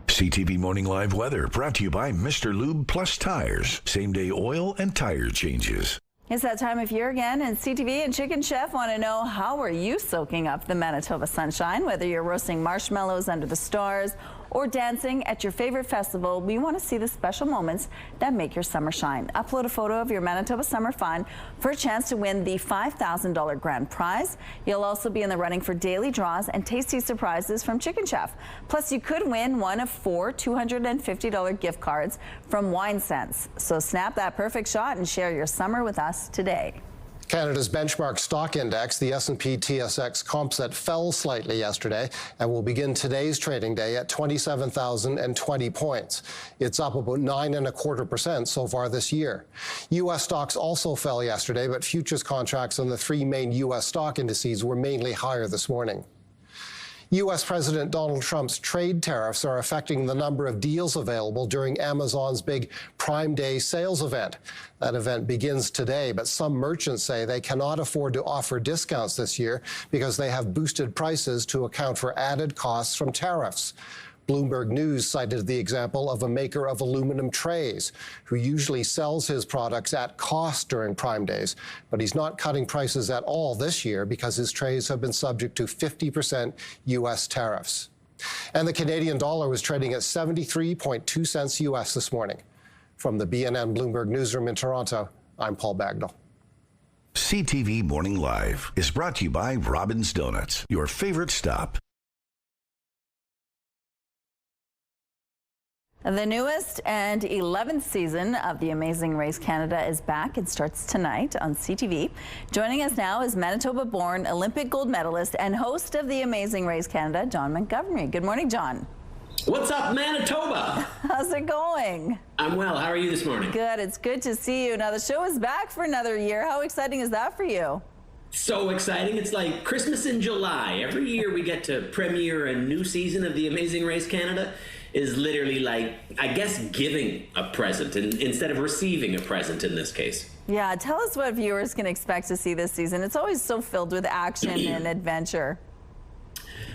S4: CTV Morning Live Weather brought to you by Mr. Lube Plus Tires. Same-day oil and tire changes.
S1: It's that time of year again, and CTV and Chicken Chef want to know, how are you soaking up the Manitoba sunshine? Whether you're roasting marshmallows under the stars or dancing at your favorite festival, we want to see the special moments that make your summer shine. Upload a photo of your Manitoba Summer Fun for a chance to win the $5,000 grand prize. You'll also be in the running for daily draws and tasty surprises from Chicken Chef. Plus, you could win one of 4 $250 gift cards from Wine Sense. So snap that perfect shot and share your summer with us today.
S7: Canada's benchmark stock index, the S&P TSX Composite, fell slightly yesterday and will begin today's trading day at 27,020 points. It's up about 9.25% so far this year. U.S. stocks also fell yesterday, but futures contracts on the 3 main U.S. stock indices were mainly higher this morning. U.S. President Donald Trump's trade tariffs are affecting the number of deals available during Amazon's big Prime Day sales event. That event begins today, but some merchants say they cannot afford to offer discounts this year because they have boosted prices to account for added costs from tariffs. Bloomberg News cited the example of a maker of aluminum trays who usually sells his products at cost during Prime Days, but he's not cutting prices at all this year because his trays have been subject to 50% U.S. tariffs. And the Canadian dollar was trading at 73.2 cents U.S. this morning. From the BNN Bloomberg Newsroom in Toronto, I'm Paul Bagnall.
S4: CTV Morning Live is brought to you by Robin's Donuts, your favorite stop.
S1: The newest and 11th season of The Amazing Race Canada is back. It starts tonight on CTV. Joining us now is Manitoba-born Olympic gold medalist and host of The Amazing Race Canada, John Montgomery. Good morning, John.
S8: What's up, Manitoba?
S1: How's it going?
S8: I'm well. How are you this morning?
S1: Good. It's good to see you. Now, the show is back for another year. How exciting is that for you?
S8: So exciting. It's like Christmas in July. Every year we get to premiere a new season of The Amazing Race Canada. Is literally like, I guess, giving a present instead of receiving a present in this case.
S1: Yeah, tell us what viewers can expect to see this season. It's always so filled with action and adventure.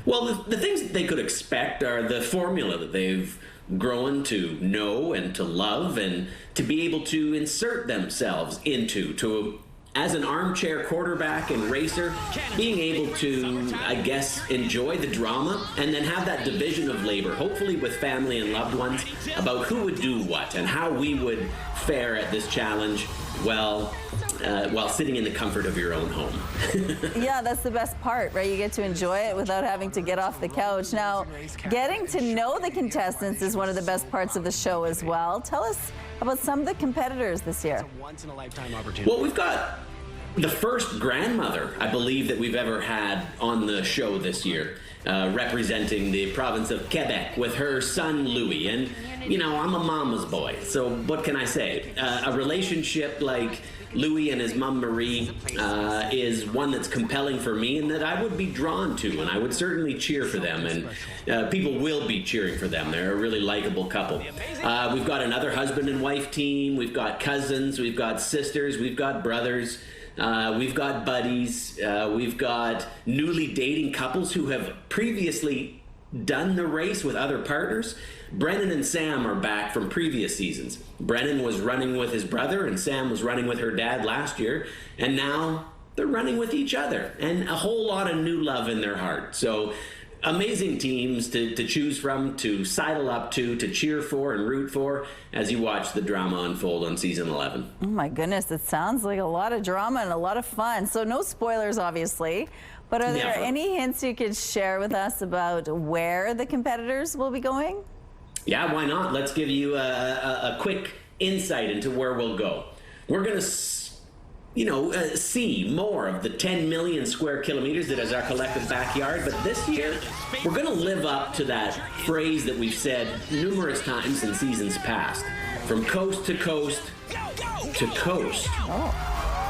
S8: Well, the things that they could expect are the formula that they've grown to know and to love and to be able to insert themselves into, as an armchair quarterback and racer, being able to, I guess, enjoy the drama and then have that division of labor, hopefully with family and loved ones, about who would do what and how we would fare at this challenge while sitting in the comfort of your own home.
S1: Yeah, that's the best part, right? You get to enjoy it without having to get off the couch. Now, getting to know the contestants is one of the best parts of the show as well. Tell us about some of the competitors this year.
S8: Well, we've got the first grandmother, I believe, that we've ever had on the show this year, representing the province of Quebec with her son Louis. And, you know, I'm a mama's boy, so what can I say? A relationship like Louis and his mom Marie is one that's compelling for me and that I would be drawn to, and I would certainly cheer for them, and people will be cheering for them. They're a really likable couple. We've got another husband and wife team. We've got cousins. We've got sisters. We've got brothers. We've got buddies. We've got newly dating couples who have previously done the race with other partners. Brennan and Sam are back from previous seasons. Brennan was running with his brother and Sam was running with her dad last year, and now they're running with each other, and a whole lot of new love in their heart. So amazing teams to choose from, to sidle up to cheer for and root for as you watch the drama unfold on season 11.
S1: Oh my goodness, it sounds like a lot of drama and a lot of fun. So no spoilers, obviously, but are there any hints you could share with us about where the competitors will be going?
S8: Yeah, why not? Let's give you a quick insight into where we'll go. We're going to see more of the 10 million square kilometers that is our collective backyard. But this year, we're going to live up to that phrase that we've said numerous times in seasons past. From coast to coast to coast.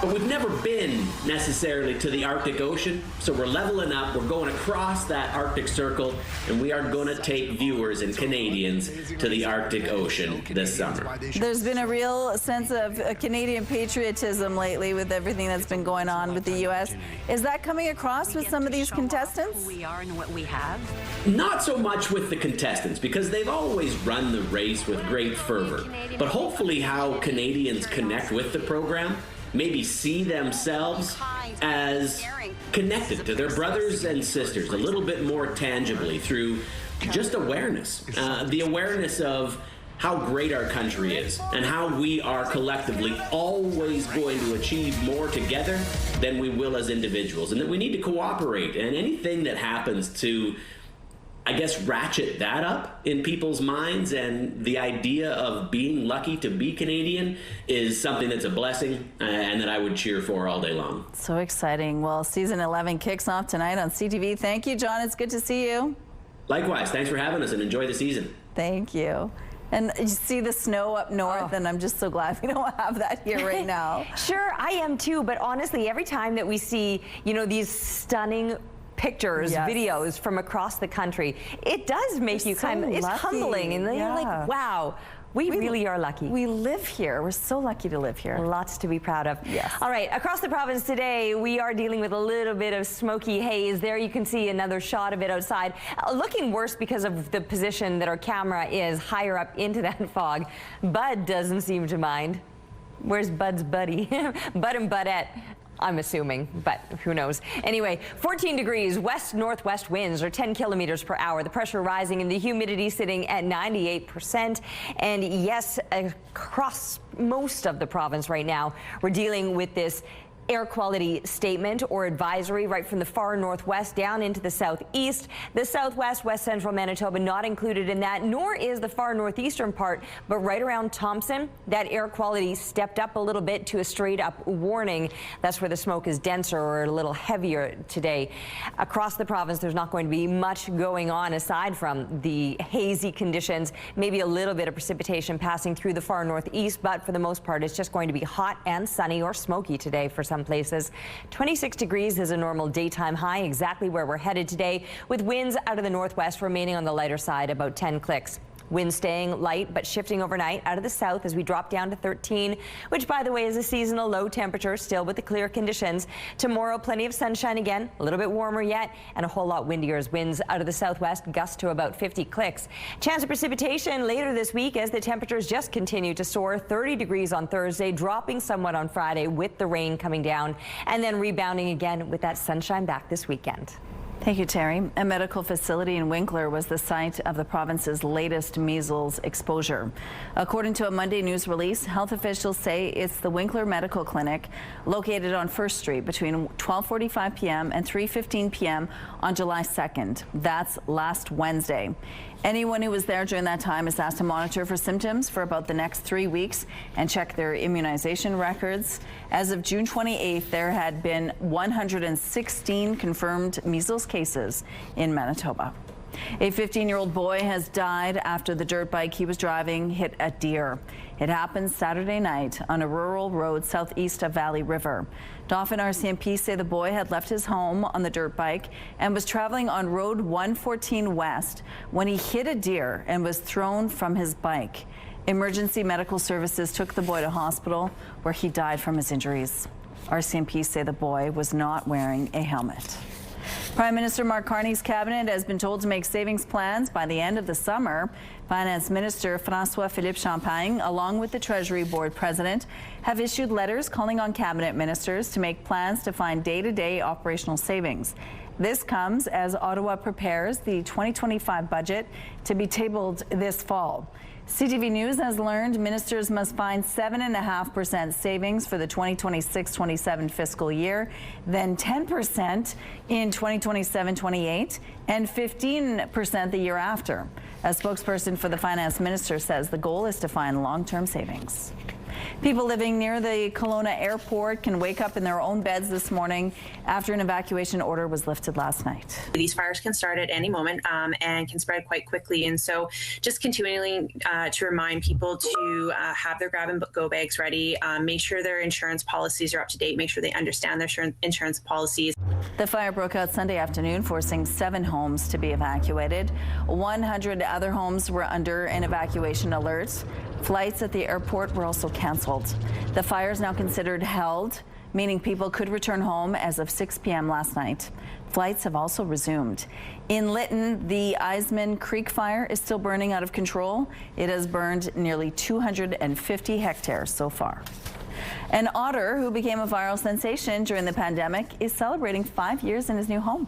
S8: But we've never been necessarily to the Arctic Ocean, so we're leveling up, we're going across that Arctic Circle, and we are going to take viewers and Canadians to the Arctic Ocean this summer.
S1: There's been a real sense of Canadian patriotism lately with everything that's been going on with the U.S. Is that coming across with some of these contestants?
S10: Who we are and what we have?
S8: Not so much with the contestants, because they've always run the race with great fervor. But hopefully how Canadians connect with the program, maybe see themselves as connected to their brothers and sisters a little bit more tangibly through just awareness. The awareness of how great our country is and how we are collectively always going to achieve more together than we will as individuals, and that we need to cooperate. And anything that happens to, I guess, ratchet that up in people's minds, and the idea of being lucky to be Canadian is something that's a blessing and that I would cheer for all day long.
S1: So exciting. Well, season 11 kicks off tonight on CTV. Thank you, John. It's good to see you.
S8: Likewise. Thanks for having us, and enjoy the season.
S1: Thank you. And you see the snow up north, and I'm just so glad we don't have that here right now.
S2: Sure, I am too, but honestly, every time that we see, these stunning pictures, videos from across the country, it does make you kind of, it's humbling, and then you're like, wow, we really are lucky.
S1: We live here. We're so lucky to live here.
S2: Lots to be proud of.
S1: Yes.
S2: All right, across the province today, we are dealing with a little bit of smoky haze. There you can see another shot of it outside. Looking worse because of the position that our camera is higher up into that fog. Bud doesn't seem to mind. Where's Bud's buddy? Bud and Budette. I'm assuming, but who knows. Anyway, 14 degrees, west-northwest winds are 10 kilometers per hour. The pressure rising and the humidity sitting at 98%. And yes, across most of the province right now, we're dealing with this air quality statement or advisory right from the far northwest down into the southeast. The southwest, west central Manitoba not included in that, nor is the far northeastern part, but right around Thompson, that air quality stepped up a little bit to a straight up warning. That's where the smoke is denser or a little heavier today. Across the province, there's not going to be much going on aside from the hazy conditions, maybe a little bit of precipitation passing through the far northeast, but for the most part, it's just going to be hot and sunny or smoky today for some places. 26 degrees is a normal daytime high, exactly where we're headed today, with winds out of the northwest remaining on the lighter side, about 10 clicks. Winds staying light but shifting overnight out of the south as we drop down to 13, which, by the way, is a seasonal low temperature, still with the clear conditions. Tomorrow, plenty of sunshine again, a little bit warmer yet, and a whole lot windier as winds out of the southwest gust to about 50 clicks. Chance of precipitation later this week as the temperatures just continue to soar. 30 degrees on Thursday, dropping somewhat on Friday with the rain coming down, and then rebounding again with that sunshine back this weekend.
S1: Thank you, Terry. A medical facility in Winkler was the site of the province's latest measles exposure. According to a Monday news release, health officials say it's the Winkler Medical Clinic located on 1st Street between 12:45 p.m. and 3:15 p.m. on July 2nd. That's last Wednesday. Anyone who was there during that time is asked to monitor for symptoms for about the next 3 weeks and check their immunization records. As of June 28th, there had been 116 confirmed measles cases in Manitoba. A 15-year-old boy has died after the dirt bike he was driving hit a deer. It happened Saturday night on a rural road southeast of Valley River. Dauphin RCMP say the boy had left his home on the dirt bike and was traveling on Road 114 West when he hit a deer and was thrown from his bike. Emergency medical services took the boy to hospital where he died from his injuries. RCMP say the boy was not wearing a helmet. Prime Minister Mark Carney's cabinet has been told to make savings plans by the end of the summer. Finance Minister François-Philippe Champagne, along with the Treasury Board President, have issued letters calling on cabinet ministers to make plans to find day-to-day operational savings. This comes as Ottawa prepares the 2025 budget to be tabled this fall. CTV News has learned ministers must find 7.5% savings for the 2026-27 fiscal year, then 10% in 2027-28, and 15% the year after. A spokesperson for the finance minister says the goal is to find long-term savings. People living near the Kelowna airport can wake up in their own beds this morning after an evacuation order was lifted last night.
S10: These fires can start at any moment and can spread quite quickly. And so just continuing to remind people to have their grab and go bags ready, make sure their insurance policies are up to date, make sure they understand their insurance policies.
S1: The fire broke out Sunday afternoon, forcing 7 homes to be evacuated. 100 other homes were under an evacuation alert. Flights at the airport were also canceled. The fire is now considered held, meaning people could return home as of 6 p.m. last night. Flights have also resumed. In Lytton, the Eisman Creek fire is still burning out of control. It has burned nearly 250 hectares so far. An otter who became a viral sensation during the pandemic is celebrating 5 years in his new home.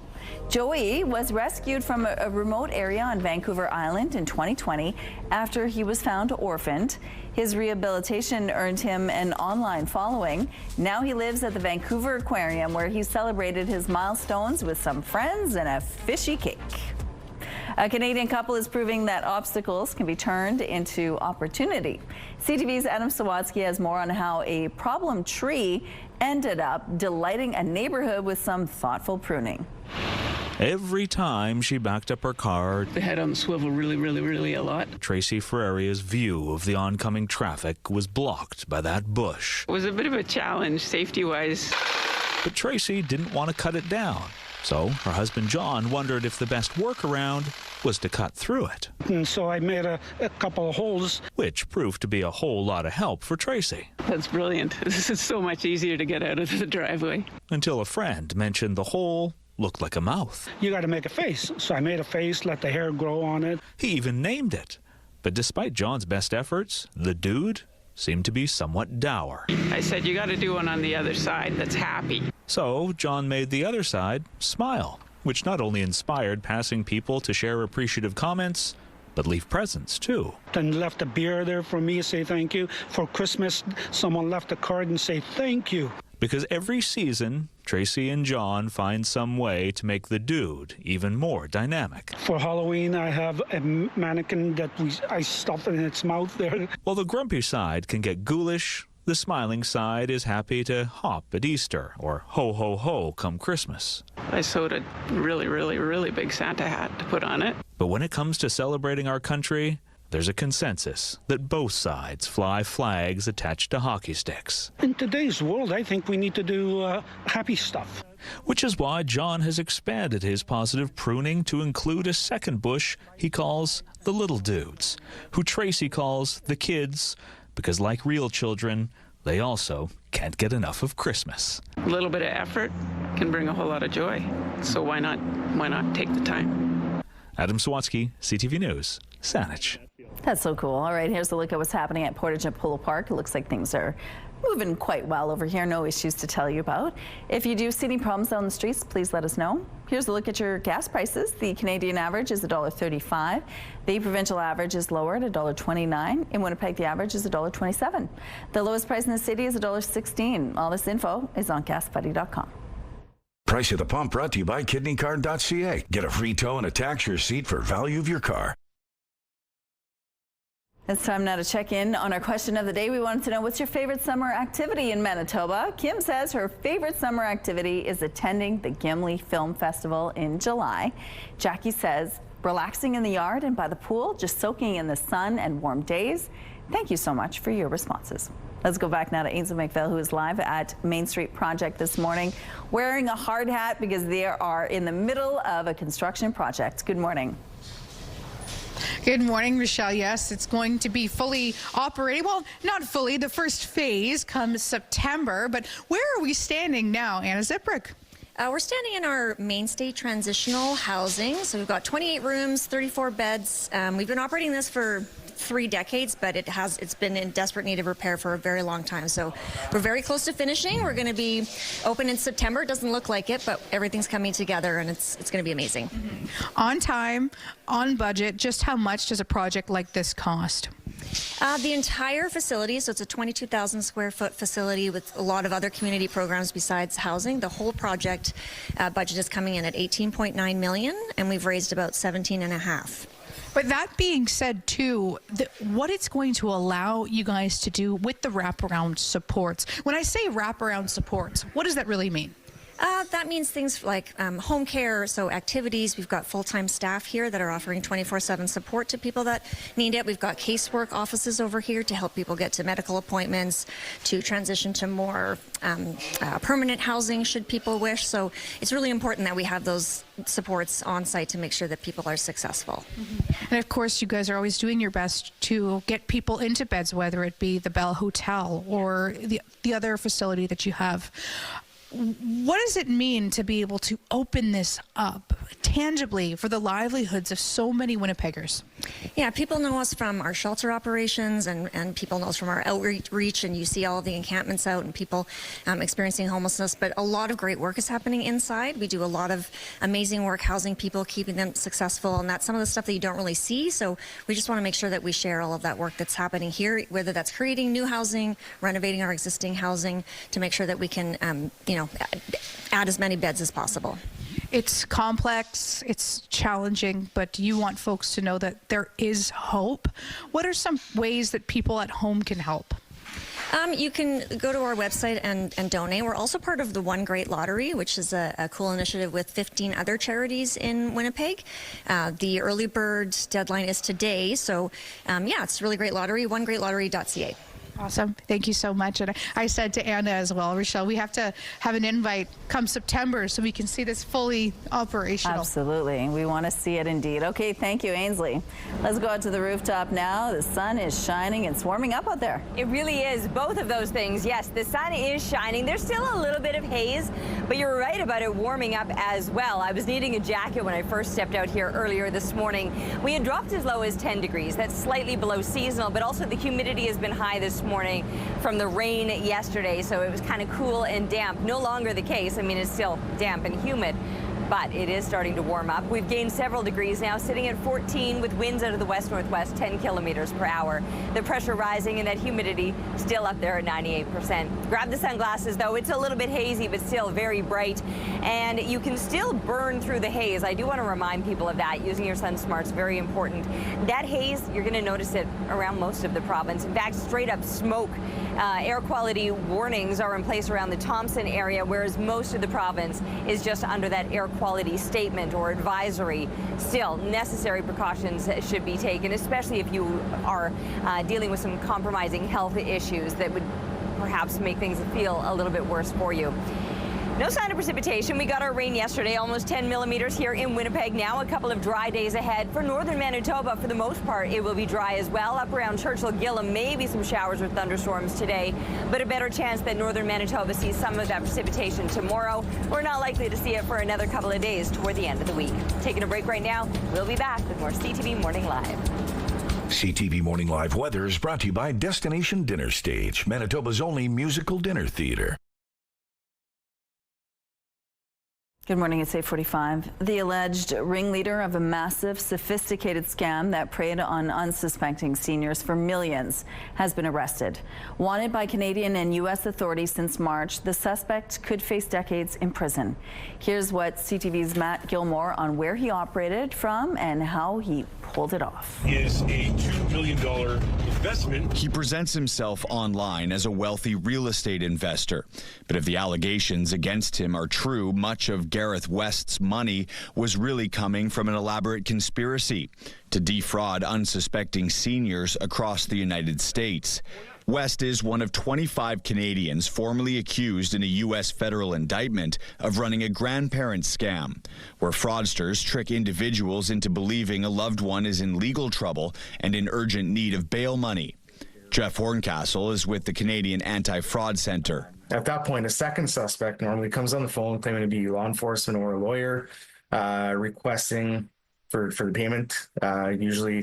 S1: Joey was rescued from a remote area on Vancouver Island in 2020 after he was found orphaned. His rehabilitation earned him an online following. Now he lives at the Vancouver Aquarium, where he celebrated his milestones with some friends and a fishy cake. A Canadian couple is proving that obstacles can be turned into opportunity. CTV's Adam Sawatsky has more on how a problem tree ended up delighting a neighborhood with some thoughtful pruning.
S11: Every time she backed up her car,
S12: the head on the swivel really a lot.
S11: Tracy Ferreria's view of the oncoming traffic was blocked by that bush.
S12: It was a bit of a challenge safety-wise.
S11: But Tracy didn't want to cut it down. So her husband John wondered if the best workaround was to cut through it.
S21: And so I made a couple of holes.
S11: Which proved to be a whole lot of help for Tracy.
S12: That's brilliant. This is so much easier to get out of the driveway.
S11: Until a friend mentioned the hole looked like a mouth.
S21: You got to make a face. So I made a face, let the hair grow on it.
S11: He even named it. But despite John's best efforts, the dude seemed to be somewhat dour.
S12: I said, you got to do one on the other side that's happy.
S11: So John made the other side smile, which not only inspired passing people to share appreciative comments, but leave presents too.
S21: Then left a beer there for me to say thank you. For Christmas, someone left a card and say thank you.
S11: Because every season, Tracy and John find some way to make the dude even more dynamic.
S21: For Halloween, I have a mannequin that I stuff in its mouth there.
S11: While the grumpy side can get ghoulish, the smiling side is happy to hop at Easter or ho ho ho come Christmas.
S12: I sewed a really big Santa hat to put on it.
S11: But when it comes to celebrating our country, there's a consensus that both sides fly flags attached to hockey sticks.
S21: In today's world, I think we need to do happy stuff.
S11: Which is why John has expanded his positive pruning to include a second bush he calls the little dudes, who Tracy calls the kids, because like real children, they also can't get enough of Christmas.
S12: A little bit of effort can bring a whole lot of joy. So why not take the time?
S11: Adam Sawatsky, CTV News, Saanich.
S1: That's so cool. All right, here's a look at what's happening at Portage and Polo Park. It looks like things are moving quite well over here. No issues to tell you about. If you do see any problems on the streets, please let us know. Here's a look at your gas prices. The Canadian average is $1.35. The provincial average is lower at $1.29. In Winnipeg, the average is $1.27. The lowest price in the city is $1.16. All this info is on gasbuddy.com.
S4: Price at the pump brought to you by kidneycard.ca. Get a free tow and attach your seat for value of your car.
S1: It's time now to check in on our question of the day. We wanted to know, what's your favorite summer activity in Manitoba? Kim says her favorite summer activity is attending the Gimli Film Festival in July. Jackie says relaxing in the yard and by the pool, just soaking in the sun and warm days? Thank you so much for your responses. Let's go back now to Ainsley McPhail, who is live at Main Street Project this morning, wearing a hard hat because they are in the middle of a construction project. Good morning.
S9: Good morning, Rochelle. Yes, it's going to be fully operating. Well, not fully. The first phase comes September. But where are we standing now, Anna Ziprick?
S13: We're standing in our mainstay transitional housing. So we've got 28 rooms, 34 beds. We've been operating this for 3 decades, but it's been in desperate need of repair for a very long time. So we're very close to finishing. We're going to be open in September. It doesn't look like it, but everything's coming together, and it's going to be amazing.
S9: On time, on budget. Just how much does a project like this cost?
S13: The entire facility, so it's a 22,000 square foot facility with a lot of other community programs besides housing. The whole project budget is coming in at $18.9 million, and we've raised about 17.5.
S9: But that being said, too, what it's going to allow you guys to do with the wraparound supports. When I say wraparound supports, what does that really mean?
S13: That means things like home care, so activities. We've got full-time staff here that are offering 24/7 support to people that need it. We've got casework offices over here to help people get to medical appointments, to transition to more permanent housing should people wish. So it's really important that we have those supports on site to make sure that people are successful.
S9: And of course, you guys are always doing your best to get people into beds, whether it be the Bell Hotel or the other facility that you have. What does it mean to be able to open this up tangibly for the livelihoods of so many Winnipeggers?
S13: Yeah, people know us from our shelter operations, and people know us from our outreach, and you see all of the encampments out and people experiencing homelessness. But a lot of great work is happening inside. We do a lot of amazing work housing people, keeping them successful, and that's some of the stuff that you don't really see. So we just want to make sure that we share all of that work that's happening here, whether that's creating new housing, renovating our existing housing, to make sure that we can, add as many beds as possible.
S9: It's complex, it's challenging, but you want folks to know that there is hope. What are some ways that people at home can help?
S13: You can go to our website and donate. We're also part of the One Great Lottery, which is a cool initiative with 15 other charities in Winnipeg. The early bird deadline is today, so it's a really great lottery, onegreatlottery.ca.
S9: Awesome. Thank you so much. And I said to Anna as well, Rochelle, we have to have an invite come September so we can see this fully operational.
S1: Absolutely. We want to see it indeed. Okay, thank you, Ainsley. Let's go out to the rooftop now. The sun is shining. It's warming up out there.
S2: It really is. Both of those things. Yes, the sun is shining. There's still a little bit of haze, but you're right about it warming up as well. I was needing a jacket when I first stepped out here earlier this morning. We had dropped as low as 10 degrees. That's slightly below seasonal, but also the humidity has been high this morning from the rain yesterday, so it was kind of cool and damp. No longer the case. I mean, it's still damp and humid, but it is starting to warm up. We've gained several degrees now, sitting at 14 with winds out of the west-northwest, 10 kilometers per hour. The pressure rising and that humidity still up there at 98%. Grab the sunglasses, though. It's a little bit hazy, but still very bright, and you can still burn through the haze. I do want to remind people of that. Using your sun smarts, very important. That haze, you're going to notice it around most of the province. In fact, straight up smoke. Air quality warnings are in place around the Thompson area, whereas most of the province is just under that air quality statement or advisory. Still, necessary precautions should be taken, especially if you are dealing with some compromising health issues that would perhaps make things feel a little bit worse for you. No sign of precipitation. We got our rain yesterday, almost 10 millimeters here in Winnipeg. Now a couple of dry days ahead. For northern Manitoba, for the most part, it will be dry as well. Up around Churchill-Gillum, maybe some showers or thunderstorms today, but a better chance that northern Manitoba sees some of that precipitation tomorrow. We're not likely to see it for another couple of days toward the end of the week. Taking a break right now. We'll be back with more CTV Morning Live.
S4: CTV Morning Live weather is brought to you by Destination Dinner Stage, Manitoba's only musical dinner theater.
S1: Good morning, it's 8:45. The alleged ringleader of a massive, sophisticated scam that preyed on unsuspecting seniors for millions has been arrested. Wanted by Canadian and U.S. authorities since March, the suspect could face decades in prison. Here's what CTV's Matt Gilmore on where he operated from and how he pulled it off.
S14: Is a $2 million investment.
S15: He presents himself online as a wealthy real estate investor. But if the allegations against him are true, much of Gareth West's money was really coming from an elaborate conspiracy to defraud unsuspecting seniors across the United States. West is one of 25 Canadians formally accused in a U.S. federal indictment of running a grandparent scam, where fraudsters trick individuals into believing a loved one is in legal trouble and in urgent need of bail money. Jeff Horncastle is with the Canadian Anti-Fraud Centre.
S5: At that point, a second suspect normally comes on the phone claiming to be law enforcement or a lawyer, requesting for the payment,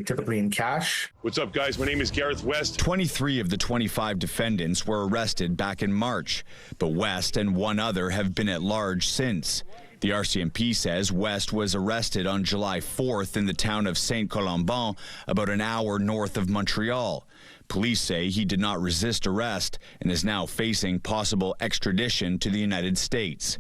S5: typically in cash.
S14: What's up, guys? My name is Gareth West.
S15: 23 of the 25 defendants were arrested back in March, but West and one other have been at large since. The RCMP says West was arrested on July 4th in the town of Saint-Colomban, about an hour north of Montreal. Police say he did not resist arrest and is now facing possible extradition to the United States.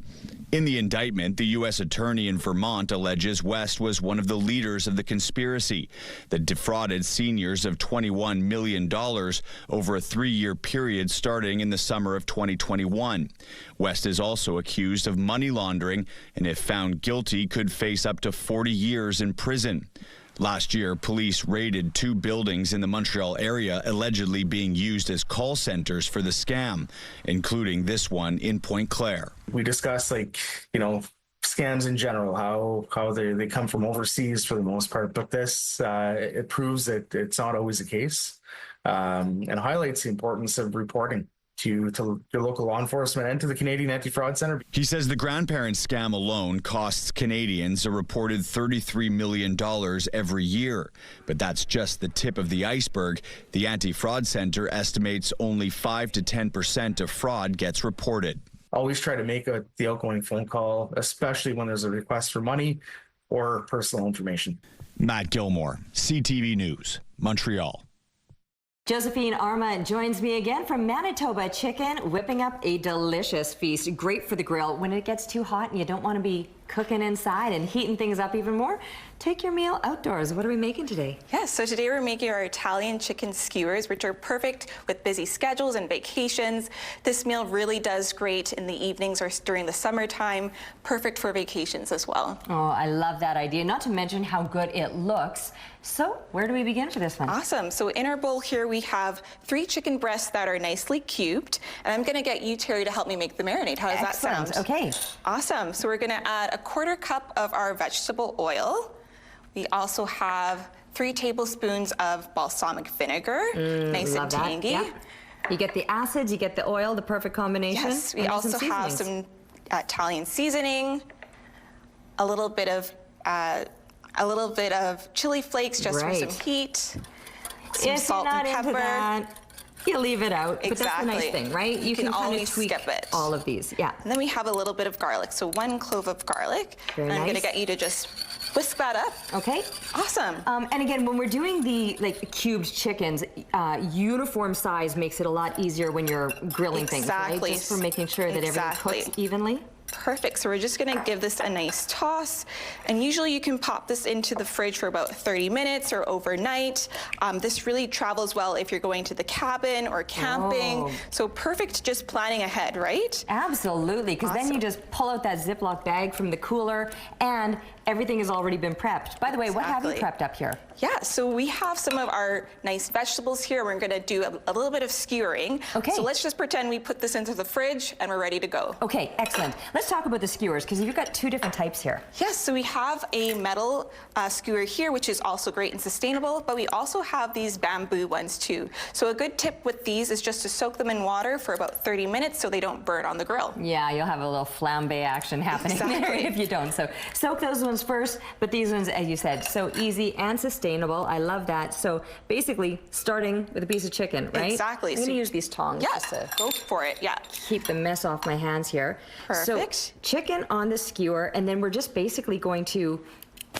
S15: In the indictment, the U.S. attorney in Vermont alleges West was one of the leaders of the conspiracy that defrauded seniors of $21 million over a 3-year period starting in the summer of 2021. West is also accused of money laundering and, if found guilty, could face up to 40 years in prison. Last year, police raided 2 buildings in the Montreal area allegedly being used as call centers for the scam, including this one in Pointe Claire.
S5: We discussed, scams in general, how they come from overseas for the most part, but this, it proves that it's not always the case, and highlights the importance of reporting to your local law enforcement and to the Canadian Anti-Fraud Centre.
S15: He says the grandparent scam alone costs Canadians a reported $33 million every year. But that's just the tip of the iceberg. The Anti-Fraud Centre estimates only 5 to 10% of fraud gets reported.
S5: Always try to make the outgoing phone call, especially when there's a request for money or personal information.
S15: Matt Gilmore, CTV News, Montreal.
S2: Josephine Arma joins me again from Manitoba Chicken, whipping up a delicious feast. Great for the grill when it gets too hot and you don't want to be cooking inside and heating things up even more. Take your meal outdoors. What are we making today?
S16: Yes, so today we're making our Italian chicken skewers, which are perfect with busy schedules and vacations. This meal really does great in the evenings or during the summertime. Perfect for vacations as well.
S2: Oh, I love that idea. Not to mention how good it looks. So where do we begin for this one?
S16: Awesome. So in our bowl here we have 3 chicken breasts that are nicely cubed. And I'm going to get you, Terry, to help me make the marinade. How does that sound?
S2: Okay.
S16: Awesome. So we're going to add a 1/4 cup of our vegetable oil. We also have 3 tablespoons of balsamic vinegar, nice and tangy.
S2: Yeah. You get the acids, you get the oil, the perfect combination.
S16: Yes, we also have some Italian seasoning, a little bit of chili flakes just for some heat. Some salt and pepper.
S2: You leave it out, but that's the nice thing, right?
S16: You can
S2: kind of
S16: always
S2: tweak
S16: skip it.
S2: all of these, yeah.
S16: And then we have a little bit of garlic, so 1 clove of garlic.
S2: Very
S16: and I'm
S2: nice.
S16: going to get you to just whisk that up.
S2: Okay.
S16: Awesome.
S2: And again, when we're doing the cubed chickens, uniform size makes it a lot easier when you're grilling things, right? Just for making sure that everything cooks evenly.
S16: Perfect. So we're just going to give this a nice toss. And usually you can pop this into the fridge for about 30 minutes or overnight. This really travels well if you're going to the cabin or camping.
S2: Oh.
S16: So perfect just planning ahead, right?
S2: Absolutely, because then you just pull out that Ziploc bag from the cooler and everything has already been prepped. By the way, what have you prepped up here?
S16: Yeah, so we have some of our nice vegetables here. We're going to do a little bit of skewering.
S2: Okay.
S16: So let's just pretend we put this into the fridge and we're ready to go.
S2: Okay, excellent. Let's talk about the skewers, because you've got 2 different types here.
S16: Yes, so we have a metal skewer here, which is also great and sustainable, but we also have these bamboo ones too. So a good tip with these is just to soak them in water for about 30 minutes so they don't burn on the grill.
S2: Yeah, you'll have a little flambe action happening there if you don't. So soak those ones first, but these ones, as you said, so easy and sustainable. I love that. So basically, starting with a piece of chicken, right?
S16: Exactly.
S2: I'm going to use these tongs.
S16: Yes, go for it, yeah.
S2: Keep the mess off my hands here.
S16: Perfect.
S2: So chicken on the skewer, and then we're just basically going to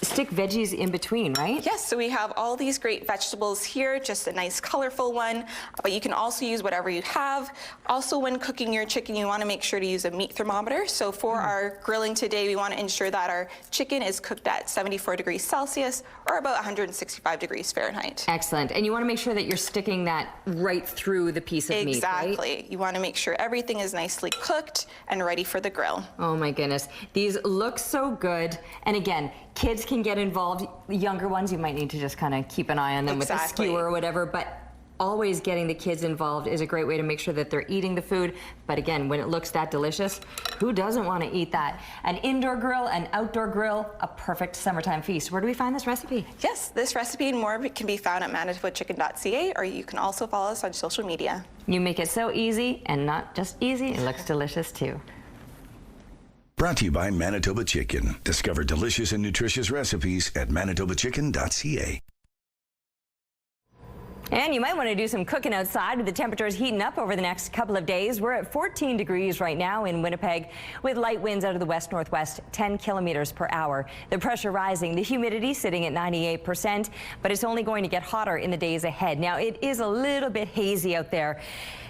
S2: stick veggies in between, right?
S16: Yes, so we have all these great vegetables here, just a nice colorful one, but you can also use whatever you have. Also, when cooking your chicken, you want to make sure to use a meat thermometer. So for our grilling today, we want to ensure that our chicken is cooked at 74 degrees Celsius or about 165 degrees Fahrenheit.
S2: Excellent. And you want to make sure that you're sticking that right through the piece of meat, right?
S16: Exactly. You want to make sure everything is nicely cooked and ready for the grill.
S2: Oh my goodness. These look so good. And again, kids can get involved. The younger ones, you might need to just kind of keep an eye on them with a skewer or whatever. But always getting the kids involved is a great way to make sure that they're eating the food. But again, when it looks that delicious, who doesn't want to eat that? An indoor grill, an outdoor grill, a perfect summertime feast. Where do we find this recipe?
S16: Yes, this recipe and more can be found at manitobachicken.ca, or you can also follow us on social media.
S2: You make it so easy, and not just easy, it looks delicious too.
S4: Brought to you by Manitoba Chicken. Discover delicious and nutritious recipes at manitobachicken.ca.
S2: And you might want to do some cooking outside with the temperatures heating up over the next couple of days. We're at 14 degrees right now in Winnipeg with light winds out of the west-northwest, 10 kilometers per hour. The pressure rising, the humidity sitting at 98%, but it's only going to get hotter in the days ahead. Now, it is a little bit hazy out there.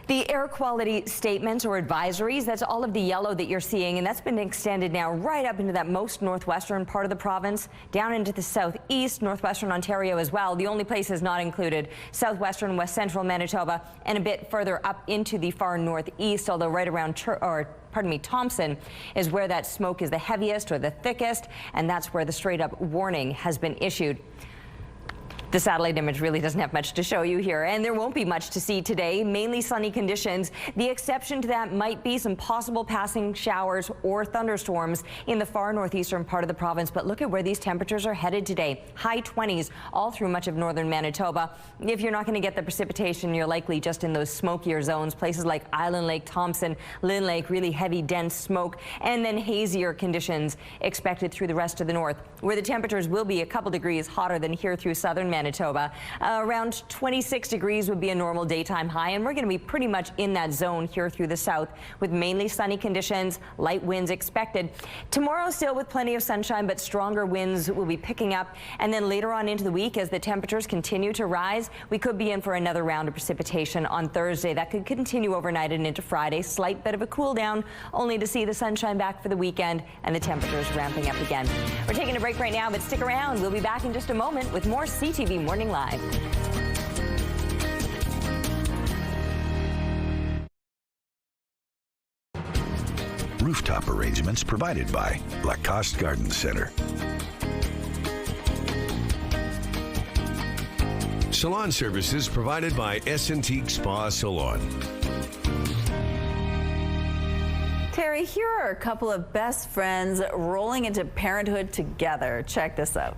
S2: The air quality statements or advisories, that's all of the yellow that you're seeing, and that's been extended now right up into that most northwestern part of the province, down into the southeast, northwestern Ontario as well. The only places not included, southwestern, west central Manitoba, and a bit further up into the far northeast, although right around Thompson is where that smoke is the heaviest or the thickest, and that's where the straight up warning has been issued. The satellite image really doesn't have much to show you here, and there won't be much to see today. Mainly sunny conditions. The exception to that might be some possible passing showers or thunderstorms in the far northeastern part of the province. But look at where these temperatures are headed today. High 20s all through much of northern Manitoba. If you're not going to get the precipitation, you're likely just in those smokier zones. Places like Island Lake, Thompson, Lynn Lake, really heavy, dense smoke, and then hazier conditions expected through the rest of the north, where the temperatures will be a couple degrees hotter than here through southern Manitoba. Around 26 degrees would be a normal daytime high, and we're going to be pretty much in that zone here through the south with mainly sunny conditions, light winds expected. Tomorrow still with plenty of sunshine, but stronger winds will be picking up, and then later on into the week as the temperatures continue to rise, we could be in for another round of precipitation on Thursday. That could continue overnight and into Friday. Slight bit of a cool down, only to see the sunshine back for the weekend and the temperatures ramping up again. We're taking a break right now, but stick around. We'll be back in just a moment with more CTV Morning Live.
S4: Rooftop arrangements provided by Lacoste Garden Center.
S3: Salon services provided by Essentique Spa Salon.
S1: Terry, here are a couple of best friends rolling into parenthood together. Check this out.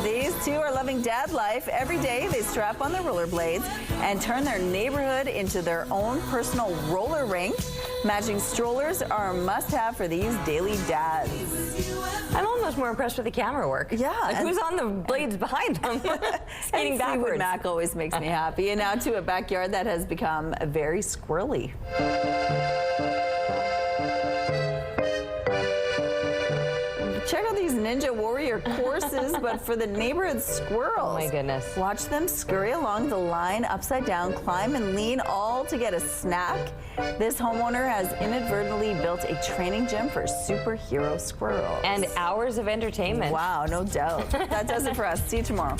S1: These two are loving dad life. Every day they strap on their rollerblades and turn their neighborhood into their own personal roller rink. Matching strollers are a must-have for these daily dads.
S2: I'm almost more impressed with the camera work.
S1: Yeah.
S2: Like, who's on the blades behind them? Skating backwards.
S1: Fleetwood Mac always makes me happy. And now to a backyard that has become very squirrely. Check out these Ninja Warrior courses, but for the neighborhood squirrels.
S2: Oh my goodness.
S1: Watch them scurry along the line, upside down, climb and lean, all to get a snack. This homeowner has inadvertently built a training gym for superhero squirrels.
S2: And hours of entertainment.
S1: Wow, no doubt. That does it for us. See you tomorrow.